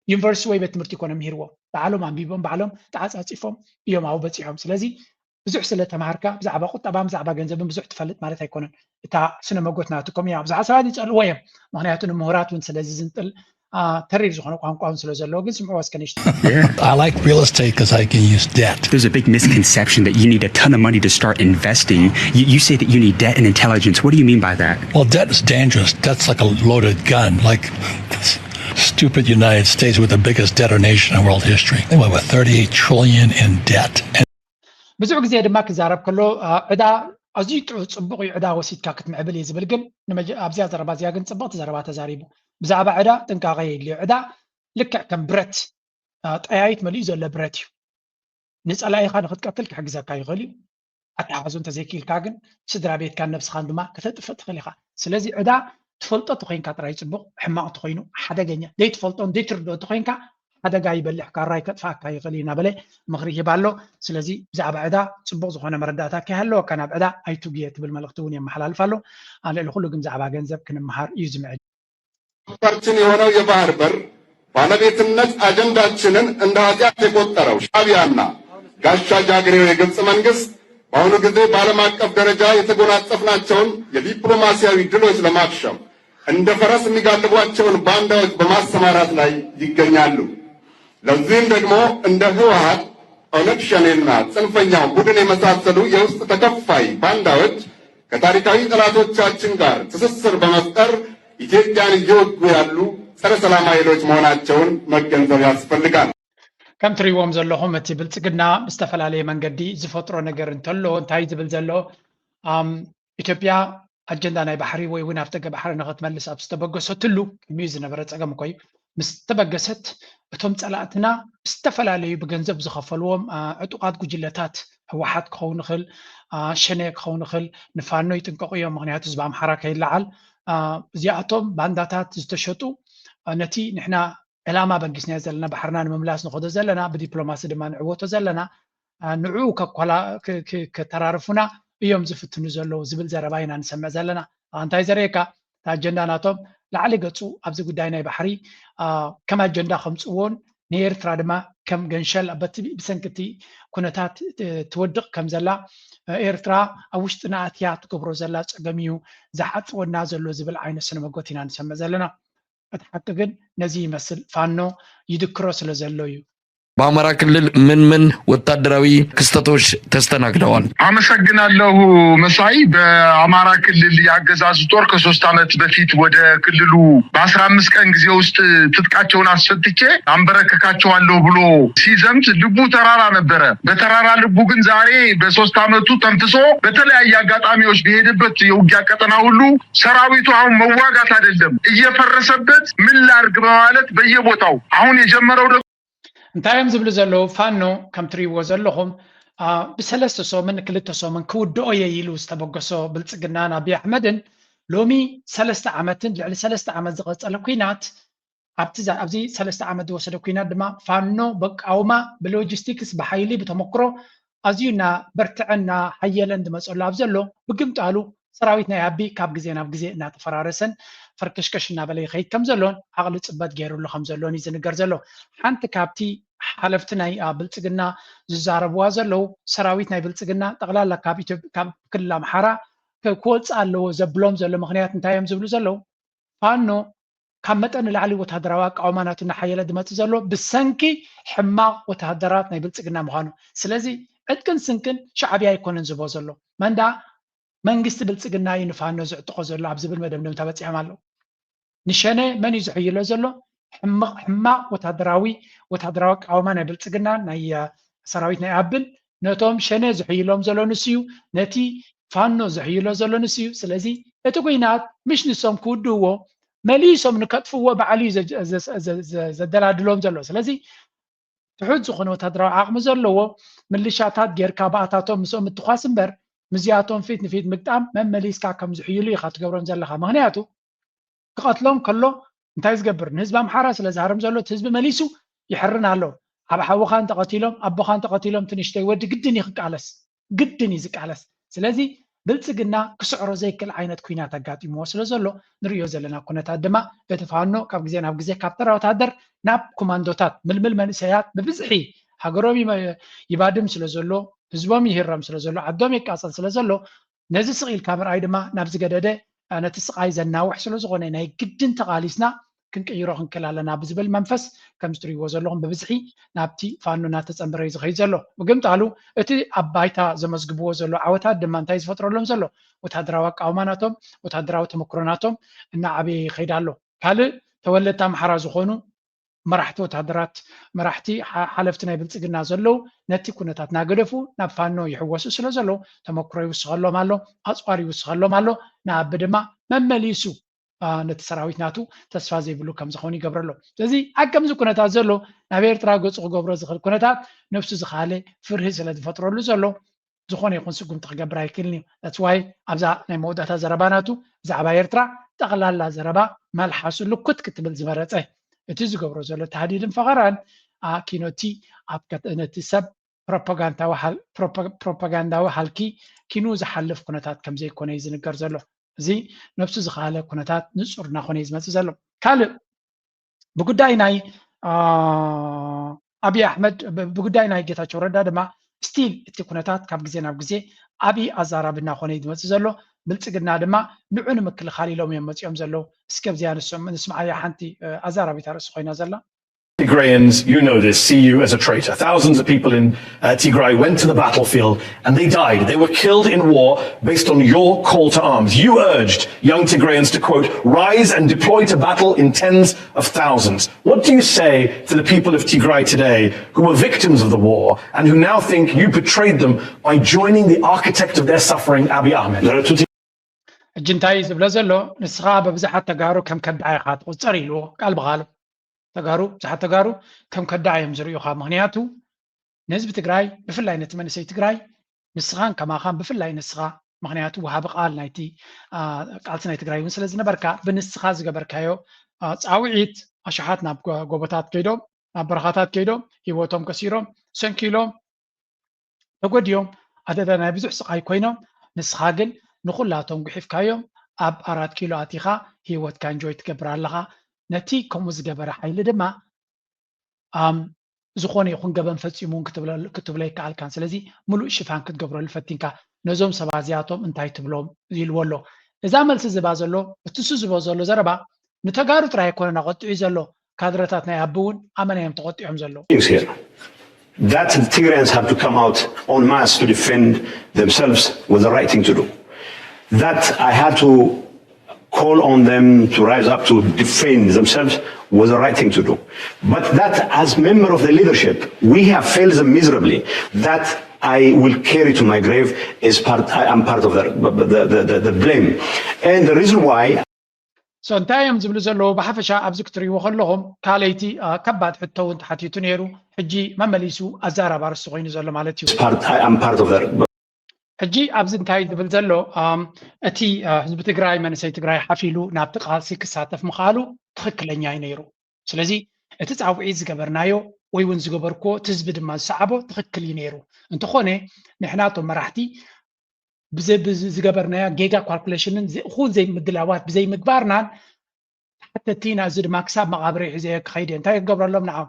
يونيفرس وي بيت تمرتي كنا مهروا بعلم عم بيبون بعلم تعال أصيفهم يوم عو بتصيحهم سلازي بزح سله تمهركا بزعبا قطبا بزعبا ገንዘብን بزح تفلت ማለት አይኮነን እታ ስነ መጎትናትኩም ያ ብዛዕባ ሰባት ይጸልዎ እዮም ምክንያቱ ንምሁራት ውን ስለዚ ዝንጥል ተሪር ዝኾነ ቋንቋውን ስለ ዘለዎ ግን ስምዑ ወስከነሽ I like real estate because I can use debt. There's a big misconception that you need a ton of money to start investing. You say that you need debt and intelligence. What do you mean by that? Well, debt is dangerous. Debt's like a loaded gun. Like stupid United States with the biggest debtor nation in world history. They went with 38 trillion in debt. ብዙሕ ግዜ ድማ ክዛረብ ከሎ ዕዳ ኣዝዩ ፅቡቅ እዩ ዕዳ ወሲድካ ክትምዕብል እዩ ዝብል ግን ኣብዚያ ዘረባ እዚያ ግን ፅቡቅ ዘረባ ተዛሪቡ ብዛዕባ ዕዳ ጥንቃቐ የድልዮ ዕዳ ልክዕ ከም ብረት ጠያይት መሊኡ ዘሎ ብረት እዩ ንፀላኢኻ ንክትቀትል ክሕግዘካ ይኽእል እዩ ኣተሓሕዙ እንተዘይክኢልካ ግን ስድራ ቤትካን ነብስኻን ድማ ክተጥፍእ ትኽእል ኢኻ ስለዚ ዕዳ ትፈልጦ እተኮይንካ ጥራይ ፅቡቅ ሕማቅ እንተኮይኑ ሓደገኛ ዘይትፈልጦን ዘይትርድኦ እንተኮይንካ ሓደጋ ይበልሕ ካራይ ከጥፋእካ ይኽእል ኢና በለ ምኽሪ ይባሎ ስለዚ ብዛዕባ ዕዳ ፅቡቅ ዝኾነ መረዳእታ ከይሃለዎ ከናብ ዕዳ ኣይትጉየ ትብል መልእኽቲ እውን የመሓላልፍ ኣሎ ልዕሊ ኩሉ ግን ብዛዕባ ገንዘብ ክንመሃር እዩ ዝምዕል ችን የሆነው የባህር በር ባለቤትነት አጀንዳችንን እንደ ኃጢአት የቆጠረው ሻዕቢያና ጋሻ ጃግሬው የግብፅ መንግስት በአሁኑ ጊዜ በዓለም አቀፍ ደረጃ የተጎናጸፍናቸውን የዲፕሎማሲያዊ ድሎች ለማክሸም እንደ ፈረስ የሚጋልቧቸውን ባንዳዎች በማሰማራት ላይ ይገኛሉ። ለዚህም ደግሞ እንደ ህወሓት ኦነግ ሸኔና ጽንፈኛው ቡድን የመሳሰሉ የውስጥ ተከፋይ ባንዳዎች ከታሪካዊ ጠላቶቻችን ጋር ትስስር በመፍጠር ኢትዮጵያን እየወጉ ያሉ ጸረ ሰላም ኃይሎች መሆናቸውን መገንዘብ ያስፈልጋል። ከም ትሪእዎም ዘለኹም እቲ ብልፅግና ብዝተፈላለየ መንገዲ ዝፈጥሮ ነገር እንተሎ እንታይ ዝብል ዘሎ ኢትዮጵያ ኣጀንዳ ናይ ባሕሪ ወይ እውን ኣብቲ ባሕሪ ንኽትመልስ ኣብ ዝተበገሰትሉ ቅድሚኡ ዝነበረ ፀገም እኮ እዩ مستبقست እቶም ጸላእትና ዝተፈላልዩ ብገንዘብ ዝኸፈልዎም ዕጡቃት ጉጅለታት ህወሓት ክኸውን ይኽእል ሸነ ክኸውን ይኽእል ንፋኖ ይጥንቀቑ እዮም ምክንያቱ ህዝቢ ኣምሓራ ከይለዓል እዚኣቶም ባንዳታት ዝተሸጡ ነቲ ንሕና ዕላማ በጊስና ዘለና ባሕርና ንምምላስ ንኸዶ ዘለና ብዲፕሎማሲ ድማ ንዕወቶ ዘለና ንዕኡ ከተራርፉና እዮም ዝፍትኑ ዘለዉ ዝብል ዘረባ ኢና ንሰምዕ ዘለና እንታይ ዘርእየካ ኣጀንዳ ናቶም ላዕሊ ገጹ ኣብዚ ጉዳይ ናይ ባሕሪ ከም ኣጀንዳ ከምፅዎን ንኤርትራ ድማ ከም ገንሸል ብሰንኪቲ ኩነታት ትወድቕ ከም ዘላ ኤርትራ ኣብ ውሽጥና ኣትያ ትገብሮ ዘላ ፀገም እዩ ዝሓፅወና ዘሎ ዝብል ዓይነት ስነ መጎት ኢና ንሰምዕ ዘለና እቲ ሓቂ ግን ነዚ ይመስል ፋኖ ይድክሮ ስለ ዘሎ እዩ በአማራ ክልል ምን ወታደራዊ ክስተቶች ተስተናግደዋል? አመሰግናለሁ መሳይ። በአማራ ክልል ያገዛዙ ጦር ከ3 ዓመት በፊት ወደ ክልሉ በ15 ቀን ጊዜ ውስጥ ትጥቃቸውን አስፈትቼ አንበረከካቸዋለሁ ብሎ ሲዘምት ልቡ ተራራ ነበረ። በተራራ ልቡ ግን ዛሬ በ3 ዓመቱ ተንፍሶ በተለያየ አጋጣሚዎች በሄደበት የውጊያ ቀጠና ሁሉ ሰራዊቱ አሁን መዋጋት አይደለም እየፈረሰበት ምን ላርግ በማለት በየቦታው አሁን የጀመረው እንታይም ዝብሉ ዘለዉ ፋኖ ከም ትሪእዎ ዘለኹም ብሰለስተ ሶምን ክልተ ሶምን ክውድኦ የኢሉ ዝተበገሶ ብልፅግናን ኣብዪ ኣሕመድን ሎሚ 3 ዓመትን ልዕሊ 3 ዓመት ዝቐፀለ ኩናት ኣብዚ 3 ዓመት ዝወሰደ ኩናት ድማ ፋኖ በቃውማ ብሎጂስቲክስ ብሓይሊ ብተመክሮ ኣዝዩና በርትዕና ሓየለን ዝመፀሉ ኣብ ዘሎ ብግምጣሉ ሰራዊት ናይ ኣቢ ካብ ግዜ ናብ ግዜ እናተፈራረሰን ፈርክሽከሽ እናበለ ይኸይድ ከም ዘሎን ዓቕሊ ፅበት ገይሩሉ ከም ዘሎን እዩ ዝንገር ዘሎ ሓንቲ ካብቲ ሓለፍቲ ናይ ብልፅግና ዝዛረብዋ ዘለው ሰራዊት ናይ ብልፅግና ጠቕላላ ካብ ክልል ኣምሓራ ክወፅእ ኣለዎ ዘብሎም ዘሎ ምክንያት እንታይ እዮም ዝብሉ ዘለው ፋኖ ካብ መጠን ንላዕሊ ወታደራዊ ኣቃውማ ናቱ እናሓየለ ዝመፅእ ዘሎ ብሰንኪ ሕማቕ ወታደራት ናይ ብልፅግና ምዃኑ ስለዚ ዕጥቅን ስንቅን ሻዕብያ ኣይኮነን ዝቦ ዘሎ መንዳ መንግስቲ ብልፅግና እዩ ንፋኖ ዝዕጥቆ ዘሎ ኣብ ዝብል መደምደም ተበፂሖም ኣለዉ ንሸነ መን እዩ ዝሕይሎ ዘሎ ሕማቕ ወታደራዊ ቃውማ ናይ ብልፅግና ናይ ሰራዊት ናይ ኣብን ነቶም ሸነ ዝሕይሎም ዘሎ ንስ እዩ ነቲ ፋኖ ዝሕይሎ ዘሎ ንስ እዩ ስለዚ እቲ ኩናት ምሽ ንሶም ክውድእዎ መሊሶም ንከጥፍዎ በዓል እዩ ዘደላድሎም ዘሎ ስለዚ ትሑት ዝኾነ ወታደራዊ ዓቕሚ ዘለዎ ምልሻታት ጌርካ በኣታቶም ምስኦም ምትኳስ እምበር ምዝያቶም ፊት ንፊት ምግጣም መመሊስካ ከም ዝሕይሉ ኢኻ ትገብሮም ዘለኻ ምክንያቱ ክቐትሎም ከሎ እንታይ ዝገብር ንህዝቢ ኣምሓራ ስለ ዝሃርም ዘሎ እቲ ህዝቢ መሊሱ ይሕርን ኣሎ ኣብ ሓውኻን ተቐቲሎም ኣቦኻን ተቐቲሎም ትንሽተይ ወዲ ግድን እዩ ክቃለስ ግድን እዩ ዝቃለስ ስለዚ ብልፅግና ክስዕሮ ዘይክእል ዓይነት ኩናት ኣጋጢምዎ ስለ ዘሎ ንሪኦ ዘለና ኩነታት ድማ በቲ ፋኖ ካብ ግዜ ናብ ግዜ ካብ ተራ ወታደር ናብ ኮማንዶታት ምልምል መንእሰያት ብብዝሒ ሃገሮም ይባድም ስለ ዘሎ ህዝቦም ይህረም ስለ ዘሎ ዓዶም ይቃፀል ስለ ዘሎ ነዚ ስቕኢልካ ምርኣይ ድማ ናብ ዝገደደ ነቲ ስቃይ ዘናውሕ ስለ ዝኾነ ናይ ግድን ተቓሊስና ክንቅይሮ ክንክእል ኣለና ብዝብል መንፈስ ከም ዝትሪእዎ ዘለኹም ብብዝሒ ናብቲ ፋኖ እናተፀንበረ እዩ ዝኸይድ ዘሎ ብግምጣሉ እቲ ኣብ ባይታ ዘመዝግብዎ ዘሎ ዓወታት ድማ እንታይ ዝፈጥረሎም ዘሎ ወታደራዊ ኣቃውማ ናቶም ወታደራዊ ተመክሮ ናቶም እናዓበየ ይኸይድ ኣሎ ካልእ ተወለድቲ ኣምሓራ ዝኾኑ መራሕቲ ወታደራት መራሕቲ ሓለፍቲ ናይ ብልፅግና ዘለው ነቲ ኩነታት እናገደፉ ናብ ፋኖ ይሕወሱ ስለ ዘለው ተመክሮ ይውስኸሎም ኣሎ ኣፅዋር ይውስኸሎም ኣሎ ንኣቢ ድማ መመሊሱ ነቲ ሰራዊት ናቱ ተስፋ ዘይብሉ ከም ዝኾኑ ይገብረሎ ስለዚ ኣብ ከምዚ ኩነታት ዘሎ ናብ ኤርትራ ገፁ ክገብሮ ዝኽእል ኩነታት ነፍሱ ዝኻለ ፍርሂ ስለ ዝፈጥረሉ ዘሎ ዝኾነ ይኹን ስጉምቲ ክገብር ኣይክእልን እዩ ታትዋይ ኣብዛ ናይ መወዳእታ ዘረባ ናቱ ብዛዕባ ኤርትራ ጠቕላላ ዘረባ መልሓሱ ልኩት ክትብል ዝመረፀ እቲ ዝገብሮ ዘሎ ተሃዲድን ፈቐራን ኪኖቲ ኣብ ነቲ ሰብ ፕሮፓጋንዳዊ ሃልኪ ኪኑ ዝሓልፍ ኩነታት ከም ዘይኮነ እዩ ዝንገር ዘሎ እዚ ነፍሱ ዝኻለ ኩነታት ንፁር እናኾነ እዩ ዝመፅእ ዘሎ ካልእ ብጉዳይ ናይ ኣብዪ ኣሕመድ ብጉዳይ ናይ ጌታቸው ረዳ ድማ ስቲል እቲ ኩነታት ካብ ግዜ ናብ ግዜ ዓብዪ ኣዛራቢ እናኾነ እዩ ዝመፅእ ዘሎ ብልፅግና ድማ ንዑ ንምክልኻል ኢሎም እዮም መፂኦም ዘለው እስኪ ኣብዚኣ ንስምዓያ ሓንቲ ኣዛራቢት ኣርእሲ ኮይና ዘላ Tigrayans, you know this, see you as a traitor. Thousands of people in Tigray went to the battlefield and they died. They were killed in war based on your call to arms. You urged young Tigrayans to, quote, rise and deploy to battle in tens of thousands. What do you say to the people of Tigray today who were victims of the war and who now think you betrayed them by joining the architect of their suffering, Abiy Ahmed? እጅ እንታይ ዝብሎ ዘሎ ንስኻ በብዛሓት ተጋሩ ከም ከዳዓይኻ ትቁፀር ኢልዎ ቃል ብቓሉ ተጋሩ ከም ከዳዓዮም ዝርዩኻ ምክንያቱ ንህዝቢ ትግራይ ብፍላይ ነቲ መንእሰይ ትግራይ ንስኻን ከማኻን ብፍላይ ንስኻ ምክንያቱ ወሃቢ ቃል ናይቲ ቃልቲ ናይ ትግራይ እውን ስለዝነበርካ ብንስኻ ዝገበርካዮ ፃውዒት ኣሽሓት ናብ ጎቦታት ከይዶም ናብ በረኻታት ከይዶም ሂወቶም ከሲሮም ሰንኪሎም ተጎዲዮም ኣደዳ ናይ ብዙሕ ስቃይ ኮይኖም ንስኻ ግን ንኩላቶም ጉሒፍካዮም ኣብ 4 ኪሎ ኣቲኻ ሂወትካ እንጆይ ትገብር ኣለኻ ነቲ ከምኡ ዝገበረ ሓይሊ ድማ ዝኾነ ይኹን ገበን ፈፂሙን ክትብሎ ይከኣልካን ስለዚ ሙሉእ ሽፋን ክትገብረሉ ፈቲንካ ነዞም ሰባት እዚኣቶም እንታይ ትብሎም ይልዎ ኣሎ እዛ መልሲ ዝባ ዘሎ እትሱ ዝቦ ዘሎ ዘረባ ንተጋሩ ጥራይ ኮነና ቆጥዑ ዘሎ ካድረታት ናይ ኣቡውን ኣመናዮም ተቆጢዖም ዘሎ that the Tigrayans have to come out en masse to defend themselves was the right thing to do. That I had to call on them to rise up to defend themselves was the right thing to do. But that as member of the leadership, we have failed them miserably. That I will carry to my grave is I'm part of the blame. And the reason why So እንታይም ዝብሉ ዘለዎ ብሓፈሻ ኣብዚ ክትሪእዎ ከለኹም ካለይቲ ከባድ ሕቶ እውን ተሓቲቱ ነይሩ ሕጂ መመሊሱ ኣዛራባ ርሱ ኮይኑ ዘሎ ማለት እዩ ሕጂ ኣብዚ እንታይ ዝብል ዘሎ እቲ ህዝቢ ትግራይ መንእሰይ ትግራይ ሓፊሉ ናብቲ ቃልሲ ክሳተፍ ምኻሉ ትክክለኛ እዩ ነይሩ ስለዚ እቲ ፃውዒት ዝገበርናዮ ወይ እውን ዝገበርክዎ እቲ ህዝቢ ድማ ዝሰዓቦ ትክክል እዩ ነይሩ እንተኾነ ንሕናቶም መራሕቲ ዝገበርናያ ጌጋ ኳልኩሌሽንን እኹን ዘይምድላዋት ብዘይ ምግባርናን ሓተቲና እዚ ድማ ክሳብ መቃብረ ሒዘ ክኸይድ እንታይ ክገብረሎም ንዓም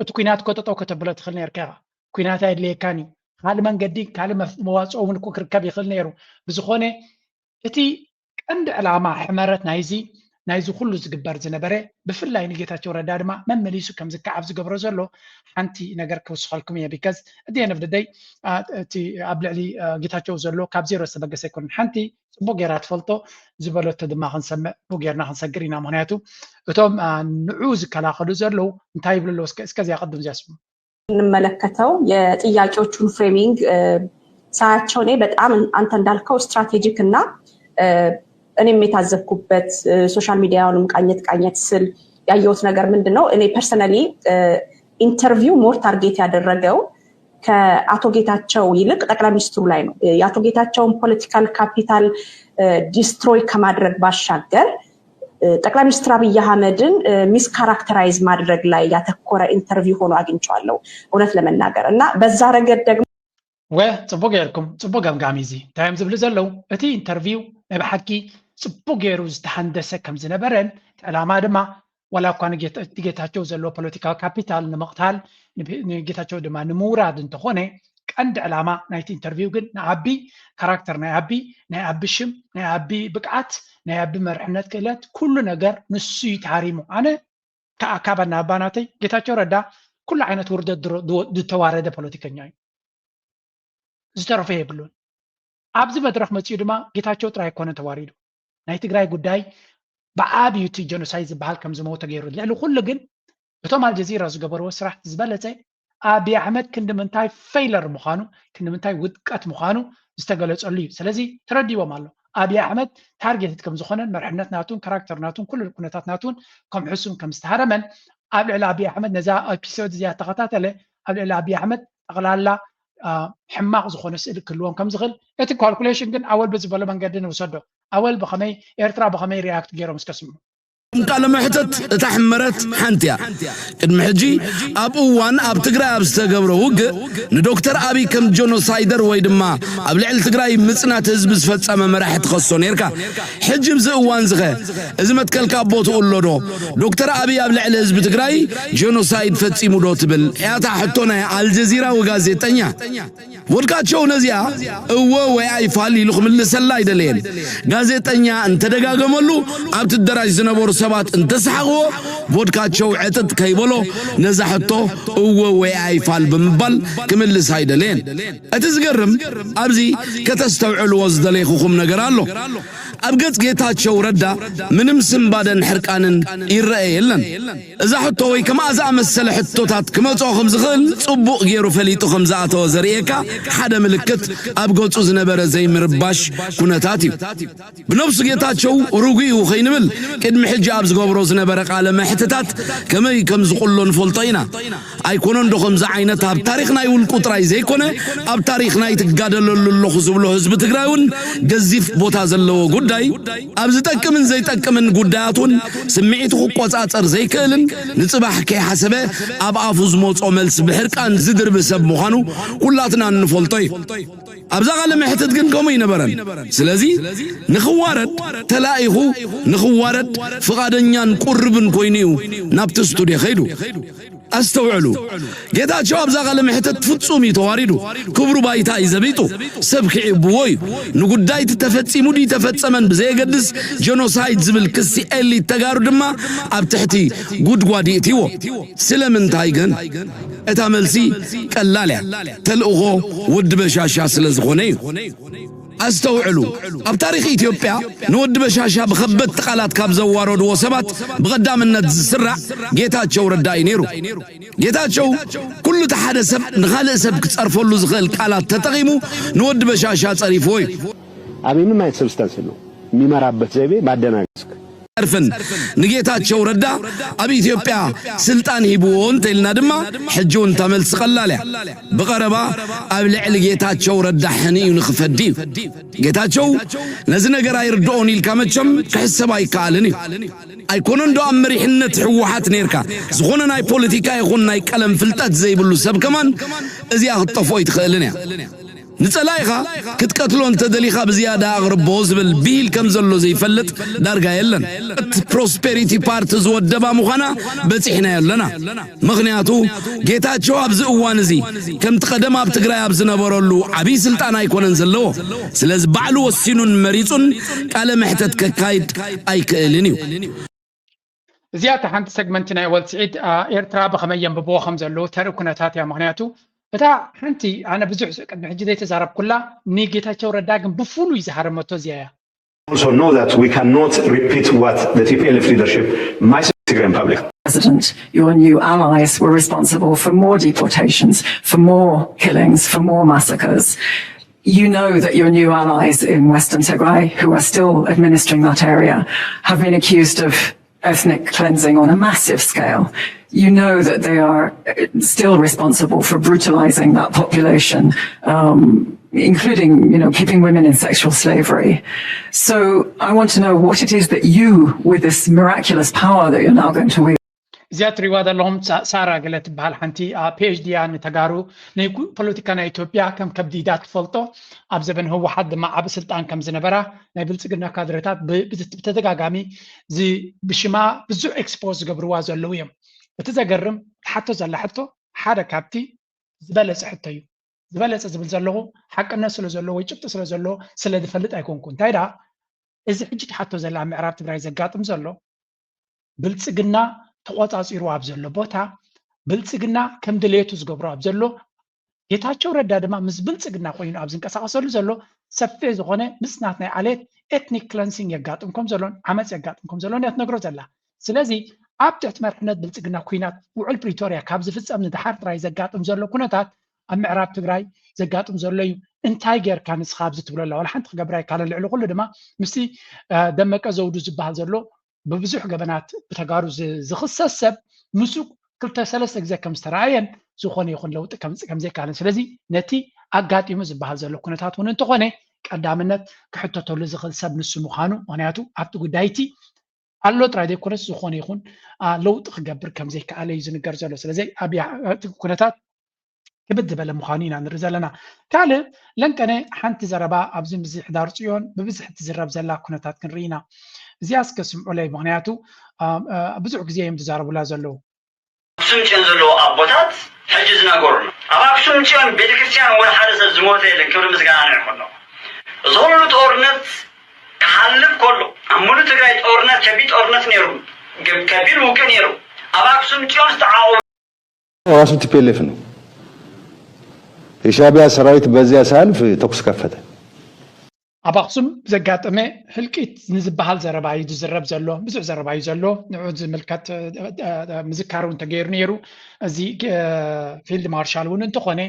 እቲ ኩናት ከተጦ ከተብሎ ትኽእል ነርካ ኢኻ ኩናት ኣየድልየካን እዩ ካልእ መንገዲ ካልእ መዋፅኦ እውን ክርከብ ይኽእል ነይሩ ብዝኾነ እቲ ቀንዲ ዕላማ ሕመረት ናይዚ ኩሉ ዝግበር ዝነበረ ብፍላይ ንጌታቸው ረዳ ድማ መመሊሱ ከም ዝከዓብ ዝገብሮ ዘሎ ሓንቲ ነገር ክውስኸልኩም እየ ቢካዝ at the end of the day እቲ ኣብ ልዕሊ ጌታቸው ዘሎ ካብ ዜሮ ዝተበገሰ ኣይኮነን ሓንቲ ፅቡቅ ጌራ ትፈልጦ ዝበለቶ ድማ ክንሰምዕ ብኡ ጌርና ክንሰግር ኢና ምክንያቱ እቶም ንዑ ዝከላኸሉ ዘለው እንታይ ይብሉ ኣለዎ እስከዚያ ቅድም እዚያስቡ እንመለከተው የጥያቄዎቹን ፍሬሚንግ ሳያቸው እኔ በጣም አንተ እንዳልከው ስትራቴጂክ እና እኔም የታዘብኩበት ሶሻል ሚዲያውንም ቃኘት ስል ያየሁት ነገር ምንድነው እኔ ፐርሰናሊ ኢንተርቪው ሞር ታርጌት ያደረገው ከአቶ ጌታቸው ይልቅ ጠቅላይ ሚኒስትሩ ላይ ነው የአቶ ጌታቸውን ፖለቲካል ካፒታል ዲስትሮይ ከማድረግ ባሻገር ጠቅላይ ሚኒስትር አብይ አህመድን ሚስ ካራክተራይዝ ማድረግ ላይ ያተኮረ ኢንተርቪው ሆኖ አግኝቻለሁ እውነት ለመናገር እና በዛ ረገድ ደግሞ ጽቡቅ ጌርኩም ጽቡቅ ገምጋሚ እዚ ታይም ዝብል ዘለው እቲ ኢንተርቪው ብሓቂ ጽቡቅ ጌሩ ዝተሓንደሰ ከም ዝነበረን ዕላማ ድማ ወላ እኳ ንጌታቸው ዘሎ ፖለቲካዊ ካፒታል ንምቕታል ንጌታቸው ድማ ንምውራድ እንተኾነ ቀንዲ ዕላማ ናይቲ ኢንተርቪው ግን ንዓቢ ካራክተር ናይ ዓቢ ሽም ናይ ዓቢ ብቅዓት ናይ ዓቢ መርሕነት ክእለት ኩሉ ነገር ንሱ ይታሪሙ ኣነ ከኣካባና ኣባናተይ ጌታቸው ረዳ ኩሉ ዓይነት ውርደት ዝተዋረደ ፖለቲከኛ እዩ ዝተረፈ የብሉን ኣብዚ መድረክ መፅኡ ድማ ጌታቸው ጥራይ ኮነ ተዋሪዱ ናይ ትግራይ ጉዳይ ብዓብዩ እቲ ጀኖሳይድ ዝበሃል ከም ዝሞተ ገይሩ ልዕሊ ኩሉ ግን እቶም አልጀዚራ ዝገበርዎ ስራሕ ዝበለፀ አብይ አሕመድ ክንድምንታይ ፌይለር ምዃኑ ክንድምንታይ ውድቀት ምዃኑ ዝተገለጸሉ እዩ ስለዚ ተረዲቦም ኣሎ አብይ አሕመድ ታርጌት ከም ዝኾነን መርሕነት ናቱን ካራክተር ናቱን ኩሉ ኩነታት ናቱን ከም ሕሱም ከም ዝተሃረመን ኣብ ልዕሊ አብይ አሕመድ ነዛ ኤፒሶድ እዚኣ ተኸታተለ ኣብ ልዕሊ አብይ አሕመድ ጠቕላላ ሕማቅ ዝኾነ ስእሊ ክህልዎም ከም ዝኽእል እቲ ካልኩሌሽን ግን ኣወል ብዝበለ መንገዲ ንውሰዶ ኣወል ብኸመይ ኤርትራ ብኸመይ ሪያክት ገይሮም እስከስምዑ ቃለ መሕተት እታ ሕመረት ሓንቲያ ቅድሚ ሕጂ ኣብ እዋን ኣብ ትግራይ ኣብ ዝተገብረ ውግእ ንዶክተር አብይ ከም ጆኖሳይደር ወይ ድማ ኣብ ልዕሊ ትግራይ ምጽናት ህዝቢ ዝፈጸመ መራሒ ትኸሶ ነርካ ሕጂ ብዚ እዋን ዝኸ እዚ መትከልካ ቦትኡ ኣሎዶ ዶክተር አብይ ኣብ ልዕሊ ህዝቢ ትግራይ ጆኖሳይድ ፈጺሙ ዶ ትብል ያታ ሕቶ ናይ አልጀዚራ ወጋዜጠኛ ወድቃቸው ነዚያ እወ ወይ አይፋል ኢሉ ክምልሰላ አይደለም ጋዜጠኛ እንተደጋገመሉ ኣብ ትደራጅ ዝነበሩ ሰባት እንተሰሐዎ ወድቃቸው ዕጥጥ ከይበሎ ነዛ ሕቶ እወ ወይ አይፋል ብምባል ክምልስ አይደለም እቲ ዝገርም ኣብዚ ከተስተውዕልዎ ዝደለይኹም ነገር ኣሎ أبقت جيتاتشو ردا منم سنبادن حرقانن يرأي يلن إذا حطو وي كما أزا مسل حطو تات كما توخم زغل صبو غيرو فليتو خمزاتو زريكا حدا ملكت أبقت أزنبر زي مرباش كونتاتي بنفس جيتاتشو روغي وخينمل كد محج أبز قبرو زنبرق على محتتات كما يكمز قلون فلطينا أيكونن دو خمز عينتها بتاريخنا يقول قطراي زي كونه أب تاريخنا يتقادل اللو خزبلو هزب تقراون جزيف بوتا زلو قداي أبز تأكمن زي تأكمن قداتون سمعيتو قوات زي كيلن نصبح كي حسبه أب أفوز موت أملس بحركان زدر بسب مخانو كلاتنا نفلطي أبزاغ على محتت كن كومي نبرن سلازي نخوارد تلاقيهو نخوارد فقادنيان قربن كوينيو نابتستو دي خيدو أستوعلو جدا شو أبزاغ على محتت فتسومي تواردو كبرو بايتا إزابيتو سبكي عبوي نقول دايت تفتسي مودي تفتسمن بزي قدس جنوسايد زبل كسي اللي تقارو دما أبتحتي قد قواديتيو سلمن تايقن اتاملسي كالالي تلقو ود بشاشا سلزغونيو أستوعلو أب تاريخ إثيوبيا نود بشاشا بخبت تقالات كاب زوارو دو سبات بقدام النز سرع جيتاتشو رداي نيرو جيتاتشو كل تحدث نخالق سب كتصرفوا له زغل قالات تتغيمو نود بشاشا تصريفوي أبي ما يتسبستانسلو ميمارابت زيبي بعدنا عرفن نجيتاتشو ردا أبي إثيوبيا سلطان هيبون تلنا دما حجون تمل سقلالة بقربا أبلع لجيتاتشو ردا حني ونخفدي جيتاتشو نزنا جراي ردوني الكامتشم كحسبا يكالني أيكونن دو أمري حنة حوحات نيركا زغونا ناي بوليتيكا يغون ناي كلام فلتات زي بلو سب كمان ازيا الطفو يتخيلني نتلايخا كتقتلون تدليخا بزيادة أغرب بوز بالبيل كم زلو زي فلت دارقا يلن بروسبريتي بارت زود دبا مخانا بتحنا يلنا مغنياتو جيتات شو أبز أوانزي كم تقدم أبتقرأي أبز نبرولو عبي سلطان أيكون انزلو سلاز بعلو والسينون مريضون كالا محتت كايد أيك إلينيو زيادة حانت سجمنتنا يولد سعيد إيرترا بخميين ببو خمزلو تاركوناتات يا مغنياتو بتا حنتي أنا بزح قد حجدي تزارب كلها نيجيتاتشو رداغن بفولو يزهر متوزيا. Also know that we cannot repeat what the TPLF leadership might say in public. President, your new allies were responsible for more deportations, for more killings, for more massacres. You know that your new allies in Western Tigray, who are still administering that area, have been accused of ethnic cleansing on a massive scale. You know that they are still responsible for brutalizing that population, including, keeping women in sexual slavery. So I want to know what it is that you, with this miraculous power that you're now going to wield. زيات رواد اللهم سارة قالت بهالحنتي PhD يعني تجارو نيكو بوليتيكا إثيوبيا كم كبديدات فلتو أبزبن هو حد مع عب سلطان كم زنبرة نبيل سجنا كادرتات بتتجاجامي زي بشما بزو إكسبوز قبروا زلويم بتزجرم حتى زل حتى حدا كابتي زبالة حتى زبالة زبل زلوه حق الناس اللي زلوه يجبت سل زلوه سل دفلت أيكون كنت هيدا إذا حجت حتى زل عم عرفت براي زقاتم زلوه بلتسجنا تقاط عصيرو أبزلو بوتا بلتسجنا كم دليتوز قبرو أبزلو يتحشو ردا دما مز بلتسجنا خوينو أبزن كساقصلو زلو سفيز غني مسناتنا عليه ethnic cleansing يقاتمكم زلون عمس يقاتمكم زلون يتنقرو زلا سلازي أبتعت مرحنات بلتسجنا خوينات وعل بريتوريا كابز فيتس أمن دحار تراي زقاتم زلو كونتات أم معراب تقراي زقاتم زلو انتايجر كان سخابز تقول الله ولا حنت قبراي كان العلو كله دما مسي دمك زودو زبال زلو ببزح جبنات بتجارو زخصة سب مسوق كلتا ثلاث أجزاء كم استراين زخوني يخون لو كم زي كان سلزي نتي أقعد يمز بهذا اللقنات ونن تقوني قدامنا كحتى تولي زخل سب نص مخانو ونياتو عبتو قدايتي الله ترى كونس زخوني يخون لو تخجبر كم زي كعلي يزن جرزلو سلزي أبي كونتات كبد بلا مخانين عن رزالنا كاله لن كان حنت زربا أبزم بزح دارسيون ببزح تزرب زلا كونتات كنرينا زياس كسم عليه مغنياتو بزعق زي يمتزارب ولا زلو سمتين زلو أبوتات حجزنا قرن أباك سمتين بيدكريستيان ولا حدث الزموت اللي كبر مزقان يخلو زولو تورنت كحلف كله أمولو تقرأي تورنت كبيت أورنت نيرو كبير ممكن نيرو أباك سمتين استعاو راسم تبيلفنو الشعبية سرايت بزيا سالف تقص كفته ኣብ ኣክሱም ዘጋጠመ ህልቂት ንዝበሃል ዘረባ እዩ ዝዝረብ ዘሎ ብዙሕ ዘረባ እዩ ዘሎ ንዑ ዝምልከት ምዝካር እውን ተገይሩ ነይሩ እዚ ፊልድ ማርሻል እውን እንተኾነ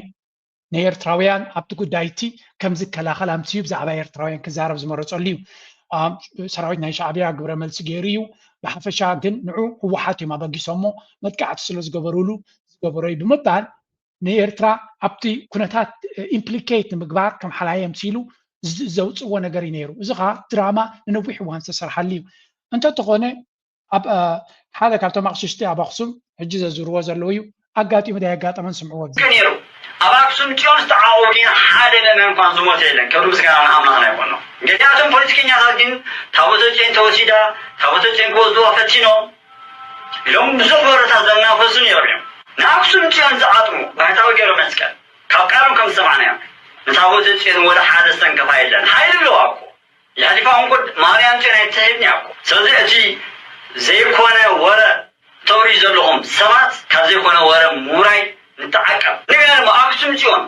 ንኤርትራውያን ኣብቲ ጉዳይ እቲ ከም ዝከላኸል ኣምፅኡ ብዛዕባ ኤርትራውያን ክዛረብ ዝመረፀሉ እዩ ሰራዊት ናይ ሻዕብያ ግብረ መልሲ ገይሩ እዩ ብሓፈሻ ግን ንዑ ህወሓት እዮም ኣበጊሶሞ መጥቃዕቲ ስለ ዝገበረሉ ዝገበሮ እዩ ብምባል ንኤርትራ ኣብቲ ኩነታት ኢምፕሊኬት ንምግባር ከም ሓላይ ኣምሲሉ ዘውፅዎ ነገር እዩ ነይሩ እዚ ከዓ ድራማ ንነዊሕ እዋን ዝተሰርሓሉ እዩ እንተኾነ ኣብ ሓደ ካብቶም ኣቕሽሽቲ ኣብ ኣክሱም ሕጂ ዘዝርዎ ዘለው እዩ ኣጋጢሙ ዳያጋጠመን ስምዕዎ ነይሩ ኣብ ኣክሱም ፅዮን ዝተዓወቱ ሓደ መእመን እንኳን ዝሞተ የለን ክብሪ ምስጋና ኣምላኽና ይኹን ነው ገዲኣቶም ፖለቲከኛታት ግን ታቦተ ፅዮን ተወሲዳ ታቦተ ፅዮን ክወስድዋ ፈቲኖም ኢሎም ብዙሕ ወረታት ዘናፈሱ ነይሮም እዮም ንኣክሱም ፅዮን ዝዓጥሙ ባህታዊ ገብረ መስቀል ካብ ቃሎም ከም ዝሰማዕና ንታቦተ ፅዮን ወደ ሓደ ዝተንከፋ የለን ሓይሊ ኣለዋ እኮ የሕሊፋ እንቁድ ማርያም ፅዮን ኣይትህብኒ እኮ ስለዚ እቲ ዘይኮነ ወረ ተውሪ ዘለኹም ሰባት ካብ ዘይኮነ ወረ ሙራይ ንተዓቀብ ንገርሞ ኣክሱም ፅዮን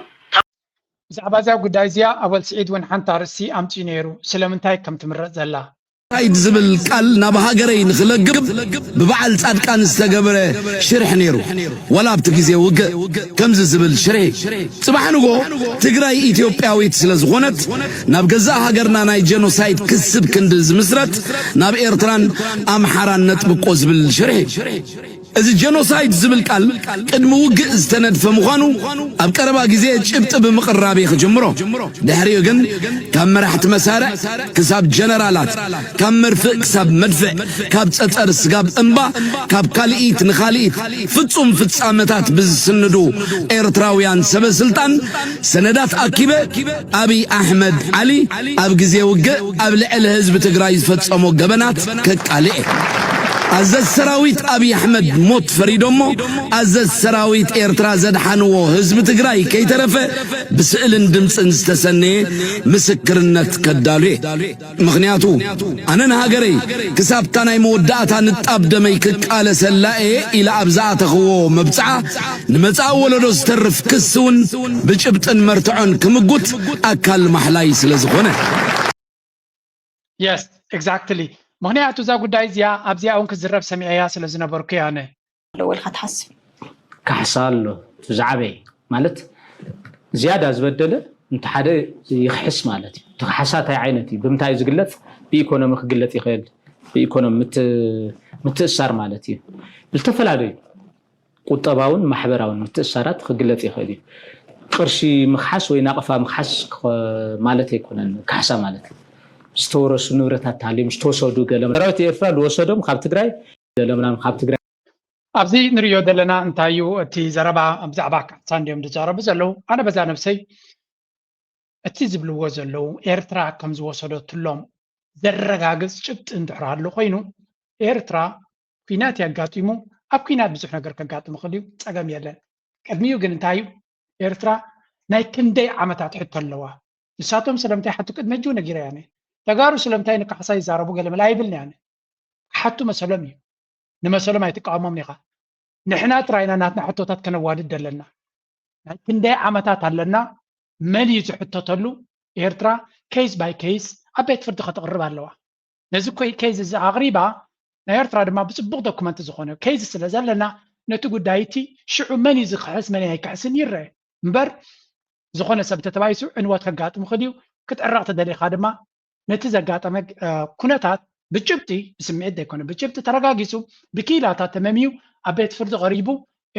ብዛዕባ እዛ ጉዳይ እዚኣ ኣወል ስዒድ እውን ሓንቲ ኣርእሲ ኣምፂኡ ነይሩ ስለምንታይ ከም ትምረፅ ዘላ ሳይድ ዝብል ቃል ናብ ሃገረይ ንኽለግብ ብበዓል ጻድቃን ዝተገበረ ሽርሕ ነይሩ ወላ ኣብቲ ግዜ ውግእ ከምዚ ዝብል ሽርሒ ጽባሕ ንጎ ትግራይ ኢትዮጵያዊት ስለ ዝኾነት ናብ ገዛእ ሃገርና ናይ ጀኖሳይድ ክስብ ክንዲ ዝምስረት ናብ ኤርትራን ኣምሓራን ነጥብቆ ዝብል ሽርሒ እዚ ጀኖሳይድ ዝብል ቃል ቅድሚ ውግእ ዝተነድፈ ምዃኑ ኣብ ቀረባ ግዜ ጭብጢ ብምቕራብ ክጅምሮ ድሕሪኡ ግን ካብ መራሕቲ መሳርዕ ክሳብ ጀነራላት ካብ መርፍእ ክሳብ መድፍዕ ካብ ጸጸር ስጋብ እምባ ካብ ካልኢት ንኻልኢት ፍጹም ፍጻመታት ብዝስንዱ ኤርትራውያን ሰበስልጣን ሰነዳት ኣኪበ ኣብይ ኣሕመድ ዓሊ ኣብ ግዜ ውግእ ኣብ ልዕሊ ህዝቢ ትግራይ ዝፈጸሞ ገበናት ከቃልዕ ኣዘዝ ሰራዊት ኣብይ ኣሕመድ ሞት ፈሪዶሞ ኣዘዝ ሰራዊት ኤርትራ ዘድሓንዎ ህዝቢ ትግራይ ከይተረፈ ብስእልን ድምፅን ዝተሰነየ ምስክርነት ከዳሉ ምክንያቱ ኣነ ንሃገረይ ክሳብታ ናይ መወዳእታ ንጣብ ደመይ ክቃለሰላ እየ ኢላ ኣብ ዝኣተኽዎ መብፅዓ ንመጻኢ ወለዶ ዝተርፍ ክስ እውን ብጭብጥን መርትዖን ክምጉት ኣካል ማሕላይ ስለ ዝኾነ yes exactly ምክንያቱ እዛ ጉዳይ እዚኣ ኣብዚኣ እውን ክዝረብ ሰሚዐያ ስለ ዝነበርኩ ያነ ለወልካ ትሓስብ ካሕሳሎ ዝዓበይ ማለት ዝያዳ ዝበደለ እንተ ሓደ ይኽሕስ ማለት እዩ ተሓሳታይ ዓይነት እዩ ብምንታይ ዝግለጽ ብኢኮኖሚ ክግለጽ ይኽእል ብኢኮኖሚ ምትእሳር ማለት እዩ ብዝተፈላለዩ ቁጠባውን ማሕበራውን ምትእሳራት ክግለጽ ይኽእል እዩ ቅርሺ ምክሓስ ወይ ናቕፋ ምክሓስ ማለት ኣይኮነን ካሕሳ ማለት እዩ ዝተወረሱ ንብረታት ታሊም ዝተወሰዱ ገለም ሰራዊት ኤርትራ ዝወሰዶም ካብ ትግራይ ገለምናን ካብ ትግራይ ኣብዚ ንሪኦ ዘለና እንታይ እዩ እቲ ዘረባ ብዛዕባ ካሕሳ እንዲኦም ዝዛረቡ ዘለው ኣነ በዛ ነብሰይ እቲ ዝብልዎ ዘለው ኤርትራ ከም ዝወሰደትሎም ዘረጋግፅ ጭብጢ እንድሕር ኣሎ ኮይኑ ኤርትራ ኩናት ያጋጢሙ ኣብ ኩናት ብዙሕ ነገር ከጋጥሙ ክእል እዩ ፀገም የለን ቅድሚኡ ግን እንታይ እዩ ኤርትራ ናይ ክንደይ ዓመታት ሕቶ ኣለዋ ንሳቶም ስለምንታይ ሓቱ ቅድመ እጁ ነጊረ ያነ ተጋሩ ስለምንታይ ንካሕሳ ይዛረቡ ገለመላ ይብልኒ ያነ ሓቱ መሰሎም እዩ ንመሰሎም ኣይትቃወሞም ኒኻ ንሕና ጥራይና ናትና ሕቶታት ከነዋድድ ኣለና ናይ ክንደይ ዓመታት ኣለና መን እዩ ዝሕተተሉ ኤርትራ ኬስ ባይ ኬስ ኣብ ቤት ፍርዲ ከተቕርብ ኣለዋ ነዚ ኬዝ እዚ ኣቕሪባ ናይ ኤርትራ ድማ ብፅቡቕ ዶኩመንት ዝኾነ ኬዝ ስለ ዘለና ነቲ ጉዳይ እቲ ሽዑ መን እዩ ዝክሕስ መን ኣይክሕስን ይርአ እምበር ዝኾነ ሰብ ተተባይሱ ዕንወት ከጋጥም ክእል እዩ ክትዕረቕ ተደሊኻ ድማ ነቲ ዘጋጠመ ኩነታት ብጭብጢ ብስምዒት ዘይኮነ ብጭብጢ ተረጋጊፁ ብኪላታት ተመሚዩ ኣብ ቤት ፍርዲ ቀሪቡ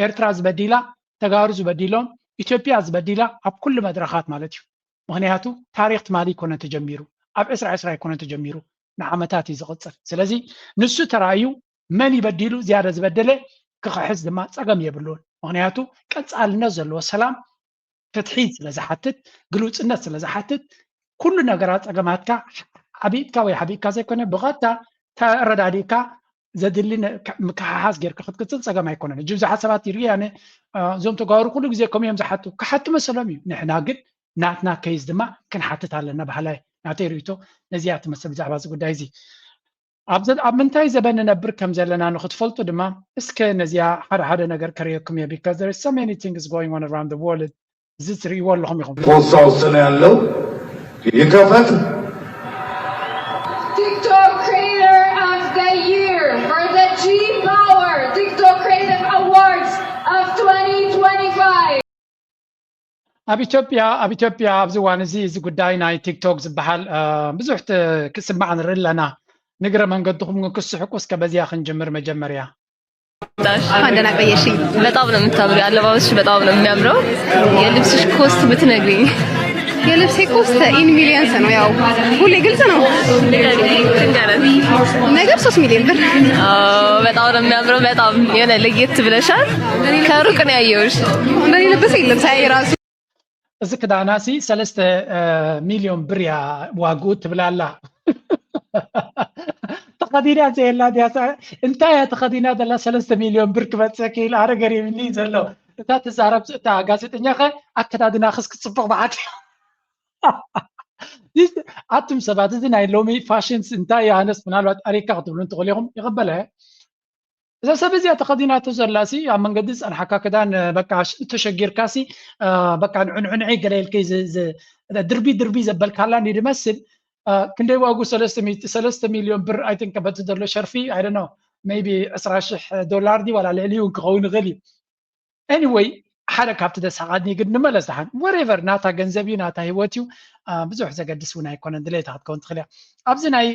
ኤርትራ ዝበዲላ ተጋሩ ዝበዲሎም ኢትዮጵያ ዝበዲላ ኣብ ኩሉ መድረኻት ማለት እዩ ምክንያቱ ታሪክ ትማሊ ኮነ ተጀሚሩ ኣብ 20 ኮነ ተጀሚሩ ንዓመታት እዩ ዝቕፅል ስለዚ ንሱ ተራእዩ መን ይበዲሉ ዝያደ ዝበደለ ክኽሕዝ ድማ ፀገም የብሉን ምክንያቱ ቀፃልነት ዘለዎ ሰላም ፍትሒ ስለዝሓትት ግሉፅነት ስለዝሓትት ኩሉ ነገራት ፀገማትካ ሓቢብካ ወይ ሓቢብካ ዘይኮነ ብቐጥታ ተረዳዲእካ ዘድሊ ምክሓሓዝ ጌርካ ክትቅፅል ፀገም ኣይኮነን እጂ ብዙሓት ሰባት ይርኢ ኣነ እዞም ተጋሩ ኩሉ ግዜ ከምኡ እዮም ዝሓቱ ክሓቱ መሰሎም እዩ ንሕና ግን ናትና ከይዝ ድማ ክንሓትት ኣለና ባህላይ ናተይ ርእቶ ነዚያ ትመስል ብዛዕባ እዚ ጉዳይ እዚ ኣብ ምንታይ ዘበን ንነብር ከም ዘለና ንክትፈልጡ ድማ እስከ ነዚያ ሓደ ሓደ ነገር ከርእየኩም እየ because there is so many things going on around the world እዚ ትርእይዎ ኣለኹም ኢኹም ተወሳውስነ ያለው ይከፈት Power TikTok Creative Awards of 2025. ኣብ ኢትዮጵያ ኣብዚ እዋን እዚ ጉዳይ ናይ ቲክቶክ ዝበሃል ብዙሕ ክስማዕ ንርኢ ኣለና ንግረ መንገድኩም ክስሕቁ እስከ በዚያ ክንጀምር መጀመሪያ ደህና ቆየሽኝ። በጣም ነው የምታምሪው። አለባበስሽ በጣም ነው የሚያምረው። የልብስሽ ኮስት ብትነግሪኝ። የልብሴ ኮስት ኢን ሚሊየንስ ነው። ያው ሁሌ ግልጽ ነው። ነገር 3 ሚሊዮን ብር። በጣም ነው የሚያምረው። በጣም የሆነ ለየት ብለሻል። ከሩቅ ነው ያየሁሽ። እንደኔ ልብስ የለም ሳይ ራሱ እዚ ክዳናሲ 3 ሚሊዮን ብር ያ ዋጉ ትብላላ ተኸዲና ዘላ ዲያሳ እንታይ ተኸዲና ዘላ 3 ሚሊዮን ብር ክበፅሕ ክኢል ኣረ ገሪምኒ ዘሎ እታ ተዛረብ እታ ጋዜጠኛ ኸ ኣከዳድና ክስክፅብቕ በዓት ኣቱም ሰባት እዚ ናይ ሎሚ ፋሽንስ እንታይ ያነስ ምናልባት ኣሪካ ክትብሉ እንትኽእሉ ኢኹም ይቕበለ እዛ ሰብ እዚኣ ተኸዲናቶ ዘላሲ ኣብ መንገዲ ፀንሓካ ክዳን በቃ ተሸጊርካሲ በቃ ንዕንዕንዒ ገለ ኢልከይ ድርቢ ዘበልካላ ንድመስል ክንደይ ዋጉ 3 ሚሊዮን ብር ኣይ ቲንክ በቲ ዘሎ ሸርፊ ኣይ ዶንት ኖ ሜይቢ 20,000 ዶላር ዲ ዋላ ልዕሊኡ ክኸውን ይኽእል እዩ ኤኒዌይ ሓደ ካብቲ ደሳኻድኒ ግን ንመለስ ድሓን ወሬቨር ናታ ገንዘብ እዩ ናታ ሂወት እዩ ብዙሕ ዘገድስ እውን ኣይኮነን ድሌታ ክትከውን ትኽእል እያ ኣብዚ ናይ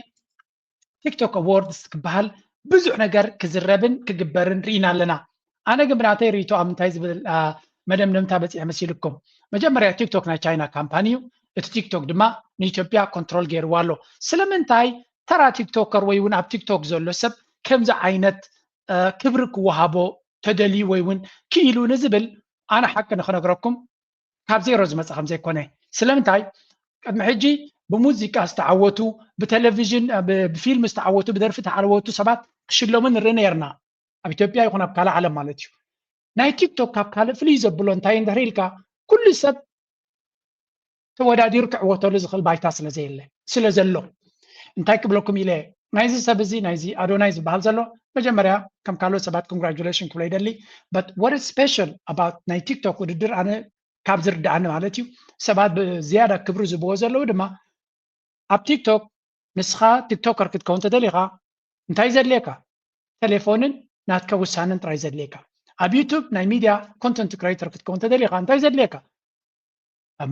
ቲክቶክ ኣዋርድስ ክበሃል ብዙሕ ነገር ክዝረብን ክግበርን ርኢና ኣለና ኣነ ግን ብናተይ ርእቶ ኣብ ምንታይ ዝብል መደምደምታ በፂሕ መሲልኩም መጀመርያ ቲክቶክ ናይ ቻይና ካምፓኒ እዩ እቲ ቲክቶክ ድማ ንኢትዮጵያ ኮንትሮል ገይርዋ ኣሎ ስለምንታይ ተራ ቲክቶከር ወይ እውን ኣብ ቲክቶክ ዘሎ ሰብ ከምዚ ዓይነት ክብሪ ክወሃቦ ተደልዩ ወይ እውን ክኢሉ ንዝብል ኣነ ሓቂ ንኽነግረኩም ካብ ዜሮ ዝመፀ ከም ዘይኮነ ስለምንታይ ቅድሚ ሕጂ ብሙዚቃ ዝተዓወቱ ብቴሌቪዥን ብፊልም ዝተዓወቱ ብደርፊ ተዓወቱ ሰባት ክሽለሙ ንርኢ ነርና ኣብ ኢትዮጵያ ይኹን ኣብ ካልእ ዓለም ማለት እዩ ናይ ቲክቶክ ካብ ካልእ ፍልይ ዘብሎ እንታይ እንድሕር ኢልካ ኩሉ ሰብ ተወዳዲሩ ክዕወተሉ ዝኽእል ባይታ ስለ ዘሎ እንታይ ክብለኩም ኢለ ናይዚ ሰብ እዚ ናይዚ ኣዶናይ ዝበሃል ዘሎ መጀመርያ ከም ካልኦት ሰባት ኮንግራቹሌሽን ክብሎ ይደሊ በት what is special about ናይ ቲክቶክ ውድድር ኣነ ካብ ዝርዳእኒ ማለት እዩ ሰባት ብዝያዳ ክብሪ ዝብዎ ዘለዉ ድማ ኣብ ቲክቶክ ንስኻ ቲክቶከር ክትከውን ተደሊኻ እንታይ ዘድልየካ ቴሌፎንን ናትካ ውሳንን ጥራይ ዘድልየካ ኣብ ዩቱብ ናይ ሚድያ ኮንተንት ክሬተር ክትከውን ተደሊኻ እንታይ ዘድልየካ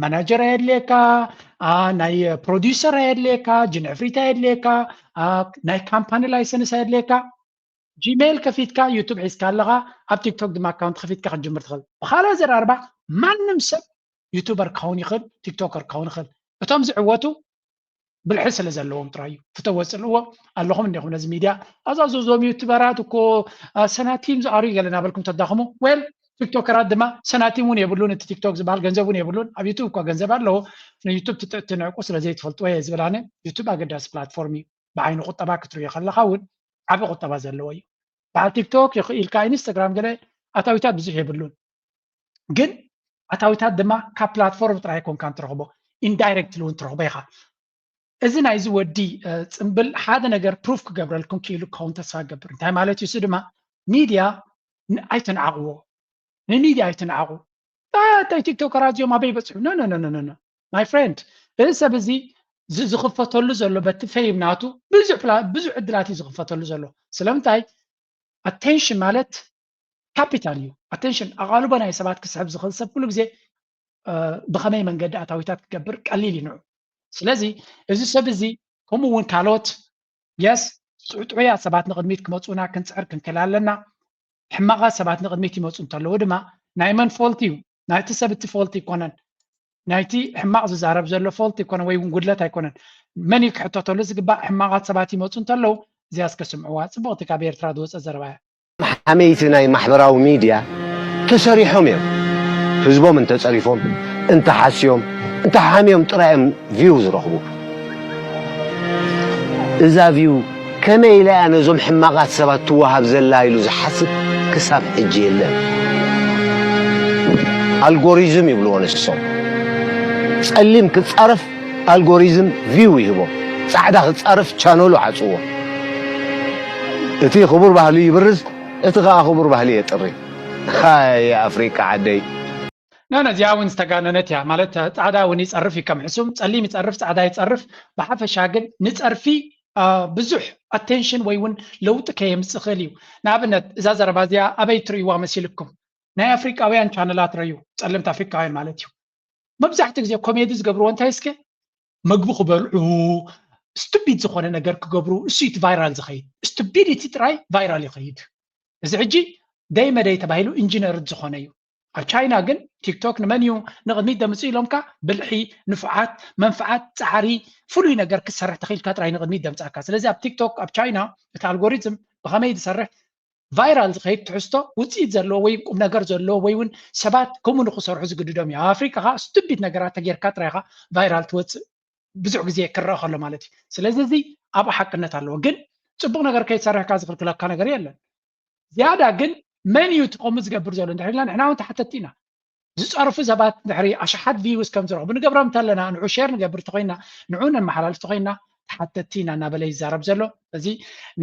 ማናጀር የድልየካ ናይ ፕሮዲውሰር የድልየካ ጅንዕፍሪታ የድልየካ ናይ ካምፓኒ ላይሰንስ የድልየካ ጂሜል ከፊትካ ዩቱብ ሒዝካ ኣለኻ ኣብ ቲክቶክ ድማ ኣካውንት ከፊትካ ክትጅምር ትኽእል ብኻልእ ዘራርባ ማንም ሰብ ዩቱበር ክኸውን ይኽእል ቲክቶከር ክኸውን ይኽእል እቶም ዝዕወቱ ብልሒ ስለ ዘለዎም ጥራይ እዩ ፍተወፅልዎ ኣለኹም እንዲኹም ነዚ ሚድያ ኣዛዘዞም ዩቱበራት እኮ ሰናቲም ዝቐርዩ ገለና በልኩም ተዳኽሙ ዌል ቲክቶከራት ድማ ሰናቲም እውን የብሉን እቲ ቲክቶክ ዝበሃል ገንዘብ እውን የብሉን ኣብ ዩቱብ እኳ ገንዘብ ኣለዎ ንዩቱብ ትንዕቁ ስለዘይትፈልጥዎ እየ ዝብላነ ዩቱብ ኣገዳሲ ፕላትፎርም እዩ ብዓይኒ ቁጠባ ክትሪዮ ከለካ እውን ዓቢ ቁጠባ ዘለዎ እዩ በዓል ቲክቶክ ኢልካ ኢንስታግራም ገለ ኣታዊታት ብዙሕ የብሉን ግን ኣታዊታት ድማ ካብ ፕላትፎርም ጥራይ ኮንካ ትረኽቦ ኢንዳይሬክትሊ እውን ትረኽቦ ኢኻ እዚ ናይዚ ወዲ ፅምብል ሓደ ነገር ፕሩፍ ክገብረልኩም ክኢሉ ክኸውን ተስፋ ገብር እንታይ ማለት እዩ እሱ ድማ ሚድያ ኣይተንዓቕዎ ንሚድያ ኣይትንዓቑ እንታይ ቲክቶከራት እዚኦም ኣበይ በፅሑ ኖ ማይ ፍሬንድ እዚ ሰብ እዚ ዝኽፈተሉ ዘሎ በቲ ፈይም ናቱ ብዙሕ ዕድላት እዩ ዝኽፈተሉ ዘሎ ስለምንታይ ኣቴንሽን ማለት ካፒታል እዩ ኣቴንሽን ኣቓልቦ ናይ ሰባት ክስሕብ ዝኽእል ሰብ ኩሉ ግዜ ብኸመይ መንገዲ ኣታዊታት ክገብር ቀሊል ይንዑ ስለዚ እዚ ሰብ እዚ ከምኡ እውን ካልኦት የስ ጥዑያ ሰባት ንቅድሚት ክመፁና ክንፅዕር ክንክእል ኣለና ሕማቓት ሰባት ንቅድሚት ይመፁ እንተለዉ ድማ ናይ መን ፎልቲ እዩ ናይቲ ሰብ እቲ ፎልቲ ይኮነን ናይቲ ሕማቕ ዝዛረብ ዘሎ ፎልቲ ይኮነን ወይ እውን ጉድለት ኣይኮነን መን እዩ ክሕተተሉ ዝግባእ ሕማቓት ሰባት ይመፁ እንተለዉ እዚኣ እስከስምዕዋ ፅቡቕቲ ካብ ኤርትራ ዝወፀ ዘረባ እያ ሓመይቲ ናይ ማሕበራዊ ሚድያ ተሰሪሖም እዮም ህዝቦም እንተፀሪፎም እንተሓስዮም እንተሓሚዮም ጥራዮም ቪው ዝረኽቡ እዛ ቪው ከመይ ኢለ ኣነ እዞም ሕማቓት ሰባት ትወሃብ ዘላ ኢሉ ዝሓስብ ክሳብ ሕጂ የለን ኣልጎሪዝም ይብልዎ ንሶም ጸሊም ክፀርፍ ኣልጎሪዝም ቪው ይህቦ ጻዕዳ ክፀርፍ ቻነሉ ዓፅዎ እቲ ክቡር ባህሊ ይብርዝ እቲ ከዓ ክቡር ባህሊ የጥሪ ሃይ ኣፍሪካ ዓደይ እዚኣ እውን ዝተጋነነት እያ ማለት ፃዕዳ እውን ይፀርፍ እዩ ከም ሕሱም ፀሊም ይፀርፍ ፃዕዳ ይፀርፍ ብሓፈሻ ግን ንፀርፊ ብዙሕ attention ወይ እውን ለውጥ ከየምጽእ ክእል እዩ ንኣብነት እዛ ዘረባ እዚኣ ኣበይ ትርእይዋ መሲልኩም ናይ ኣፍሪቃውያን ቻነላት ረዩ ጸለምቲ ኣፍሪቃውያን ማለት እዩ መብዛሕትኡ ግዜ ኮሜዲ ዝገብርዎ እንታይ እስከ ምግቢ ክበልዑ ስቱፒድ ዝኾነ ነገር ክገብሩ እሱ እቲ ቫይራል ዝኸይድ ስቱፒዲቲ ጥራይ ቫይራል ይኸይድ እዚ ሕጂ ደይ መደይ ተባሂሉ ኢንጂነር ዝኾነ እዩ ኣብ ቻይና ግን ቲክቶክ ንመን እዩ ንቕድሚት ደምፅኡ ኢሎምካ ብልሒ ንፉዓት መንፍዓት ፃዕሪ ፍሉይ ነገር ክሰርሕ ተኽኢልካ ጥራይ ንቕድሚት ደምፅኣካ ስለዚ ኣብ ቲክቶክ ኣብ ቻይና እቲ ኣልጎሪዝም ብኸመይ ዝሰርሕ ቫይራል ዝኸይድ ትሕዝቶ ውፅኢት ዘለዎ ወይ ቁም ነገር ዘለዎ ወይ እውን ሰባት ከምኡ ንክሰርሑ ዝግድዶም እዩ ኣብ ኣፍሪካ ኻ ስቱፒድ ነገራት ተጌርካ ጥራይኻ ቫይራል ትወፅእ ብዙሕ ግዜ ክረአ ከሎ ማለት እዩ ስለዚ እዚ ኣብ ሓቅነት ኣለዎ ግን ፅቡቅ ነገር ከይትሰርሕካ ዝኽልክለካ ነገር የለን ዝያዳ ግን መን እዩ ከምኡ ዝገብር ዘሎ እንድሕርኢልና ንሕና እውን ተሓተቲ ኢና ዝፀርፉ ሰባት ድሕሪ ኣሽሓት ቪዩስ ከም ዝረኽቡ ንገብሮም እንተለና ንዑ ሼር ንገብር ተኮይንና ንዑ ነመሓላልፍ ተኮይንና ተሓተቲ ኢና እናበለ ይዛረብ ዘሎ እዚ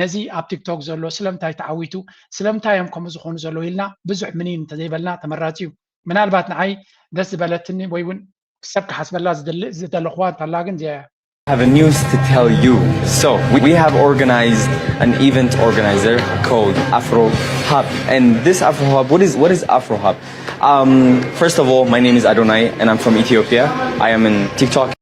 ነዚ ኣብ ቲክቶክ ዘሎ ስለምንታይ ተዓዊቱ ስለምንታይ እዮም ከምኡ ዝኾኑ ዘሎ ኢልና ብዙሕ ምኒን እንተዘይበልና ተመራፂ እዩ ምናልባት ንዓይ ደስ ዝበለትኒ ወይ እውን ሰብ ክሓስበላ ዝደለኽዋ እንተላ ግን እዚኣ I have a news to tell you. So, we have organized an event organizer called Afro Hub. And this Afro Hub, what is Afro Hub? First of all, my name is Adonai and I'm from Ethiopia. I am in TikTok,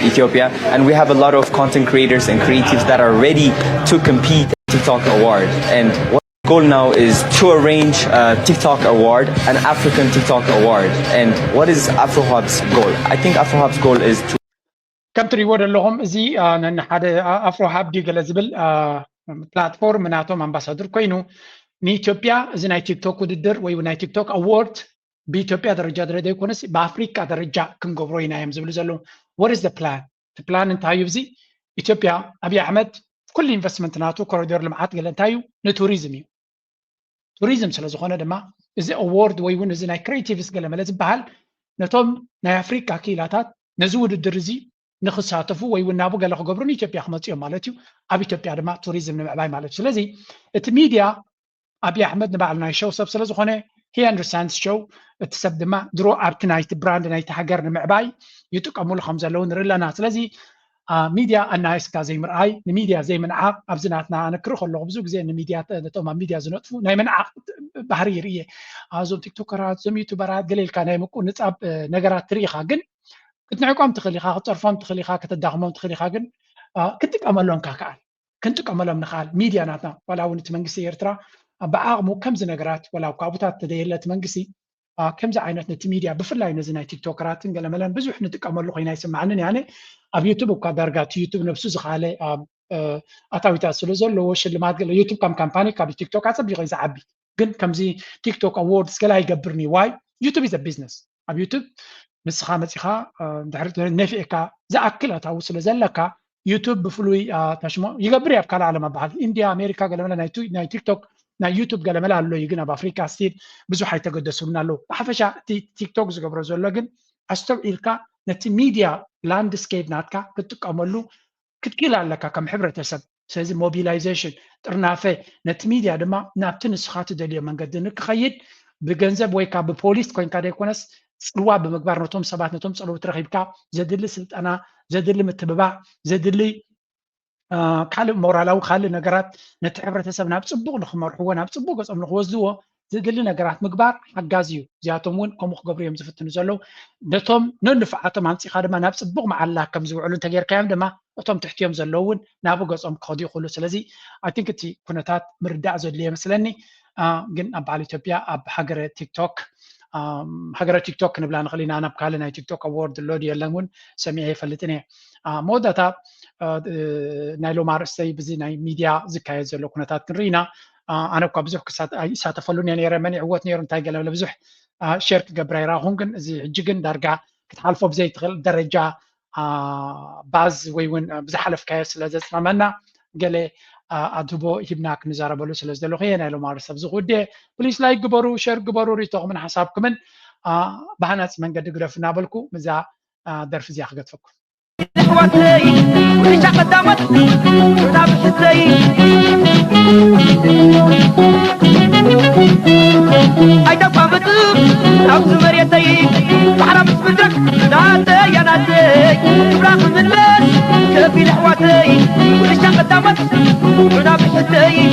Ethiopia. And we have a lot of content creators and creatives that are ready to compete at TikTok Award. And what the goal now is to arrange a TikTok Award, an African TikTok Award. And what is Afro Hub's goal? I think Afro Hub's goal is to كم تريود اللهم زي نحد أفرو هاب دي جلزبل بلاتفورم مناتهم أمباسادور كوينو نيتوبيا زي ناي تيك توك وددر ويو ناي تيك توك أورد بيتوبيا درجة درجة يكونس بأفريقيا درجة كم جبروينا يوم زبل زلوا what is the plan the plan انتايو زي إثيوبيا أبي أحمد كل investment ناتو كوريدور لمعات قال انتايو نتوريزمي توريزم سلازخونه دما زي أورد ويو نزي ناي كرياتيفس قال ملازم بحال نتوم ناي أفريقيا كيلاتات نزود الدرزي ንኽሳተፉ ወይ እውን ናብኡ ገለ ክገብሩን ኢትዮጵያ ክመፅኦም ማለት እዩ ኣብ ኢትዮጵያ ድማ ቱሪዝም ንምዕባይ ማለት እዩ ስለዚ እቲ ሚድያ ኣብይ ኣሕመድ ንባዕሉ ናይ ሸው ሰብ ስለ ዝኾነ ሂ አንደርስታንድስ ሸው እቲ ሰብ ድማ ድሮ ኣብቲ ናይቲ ብራንድ ናይቲ ሃገር ንምዕባይ ይጥቀምሉ ከም ዘለዉ ንርኢ ኣለና ስለዚ ሚድያ ኣናይስካ ዘይምርኣይ ንሚድያ ዘይምንዓቕ ኣብዚ ናትና ኣነ ክርኢ ከለኹ ብዙ ግዜ ንሚድያ ነቶም ኣብ ሚድያ ዝነጥፉ ናይ ምንዓቕ ባህሪ ይርየ እዞም ቲክቶከራት እዞም ዩቱበራት ገሌልካ ናይ ምቁንፃብ ነገራት ትርኢኻ ግን ክትንዕቆም ትኽእል ኢኻ ክትፀርፎም ትኽእል ኢኻ ክትዳኽሞም ትኽእል ኢኻ ግን ክትጥቀመሎም ከከኣል ክንጥቀመሎም ንኽኣል ሚድያ ናትና ዋላ እውን እቲ መንግስቲ ኤርትራ ብዓቕሙ ከምዚ ነገራት ዋላ ኣብ ካብታት ተደየለ እቲ መንግስቲ ከምዚ ዓይነት ነቲ ሚድያ ብፍላይ ነዚ ናይ ቲክቶከራትን ገለመለን ብዙሕ ንጥቀመሉ ኮይና ይስማዓንን ያነ ኣብ ዩቱብ እኳ ዳርጋ እቲ ዩቱብ ነብሱ ዝኻለ ኣታዊታት ስለ ዘለዎ ሽልማት ገለ ዩቱብ ከም ካምፓኒ ካብ ቲክቶክ ኣፀቢቑ እዩ ዝዓቢ ግን ከምዚ ቲክቶክ ኣዎርድስ ገለ ኣይገብርኒ ዋይ ዩቱብ ኢዝ አ ቢዝነስ ኣብ ዩቱብ ንስኻ መፂኻ ድሕሪ ነፊዕካ ዝኣክል ኣታዊ ስለ ዘለካ ዩቱብ ብፍሉይ ተሽሞ ይገብር ኣብ ካልእ ዓለም ኣበሃል ኢንድያ ኣሜሪካ ገለመለ ናይ ቲክቶክ ናይ ዩቱብ ገለመለ ኣሎ እዩ ግን ኣብ ኣፍሪካ ስቲል ብዙሕ ኣይተገደሱሉን ኣለዉ ብሓፈሻ እቲ ቲክቶክ ዝገብሮ ዘሎ ግን ኣስተውዒልካ ነቲ ሚድያ ላንድስኬፕ ናትካ ክትጥቀመሉ ክትክእል ኣለካ ከም ሕብረተሰብ ስለዚ ሞቢላይዜሽን ጥርናፈ ነቲ ሚድያ ድማ ናብቲ ንስኻ ትደልዮ መንገዲ ንክኸይድ ብገንዘብ ወይ ከዓ ብፖሊስ ኮይንካ ደይኮነስ ፅልዋ ብምግባር ነቶም ሰባት ነቶም ፀለውቲ ረኺብካ ዘድሊ ስልጠና ዘድሊ ምትብባዕ ዘድሊ ካልእ ሞራላዊ ካልእ ነገራት ነቲ ሕብረተሰብ ናብ ፅቡቕ ንክመርሕዎ ናብ ፅቡቕ ገፆም ንክወስድዎ ዘድሊ ነገራት ምግባር ሓጋዝ እዩ እዚኣቶም እውን ከምኡ ክገብሩ እዮም ዝፍትኑ ዘለው ነቶም ነንፍዓቶም ኣምፂኻ ድማ ናብ ፅቡቕ መዓላ ከም ዝውዕሉ እንተጌርካዮም ድማ እቶም ትሕትዮም ዘለው እውን ናብኡ ገፆም ክኸዱ ይኽእሉ ስለዚ ኣይ ቲንክ እቲ ኩነታት ምርዳእ ዘድልዮ ይመስለኒ ግን ኣብ በዓል ኢትዮጵያ ኣብ ሃገረ ቲክቶክ ሃገረ ቲክቶክ ክንብላ ንኽእል ኢና ናብ ካልእ ናይ ቲክቶክ ኣዎርድ ሎድ የለን እውን ሰሚዐ ይፈልጥን እየ መወዳእታ ናይ ሎማ ርእሰይ ብዚ ናይ ሚድያ ዝካየድ ዘሎ ኩነታት ክንርኢ ኢና ኣነ እኳ ብዙሕ ይሳተፈሉን እየ ነይረ መኒዕዎት ነይሩ እንታይ ገለ ብዙሕ ሼር ክገብር ኣይረኣኹን ግን እዚ ሕጂ ግን ዳርጋ ክትሓልፎ ብዘይትኽእል ደረጃ ባዝ ወይ እውን ብዝሓለፍካዮ ስለ ዘፅመመና ገለ ኣድቦ ሂብና ክንዛረበሉ ስለ ዘለኹ እየ ናይ ሎማ ርእሰብ ዝኽውድየ ፕሊስ ላይክ ግበሩ ሸር ግበሩ ሪቶኹምን ሓሳብኩምን ባህናፅ መንገዲ ግደፍ እናበልኩ ምዛ ደርፊ እዚኣ ክገድፈኩም أحواتي ورجع قدامك وناب الحزي أيضا فافتوك أو زمريتي بحرم اسمدرك ناتي يا ناتي براخ من بس كفي لحواتي ولشان قدامت ونا بحتي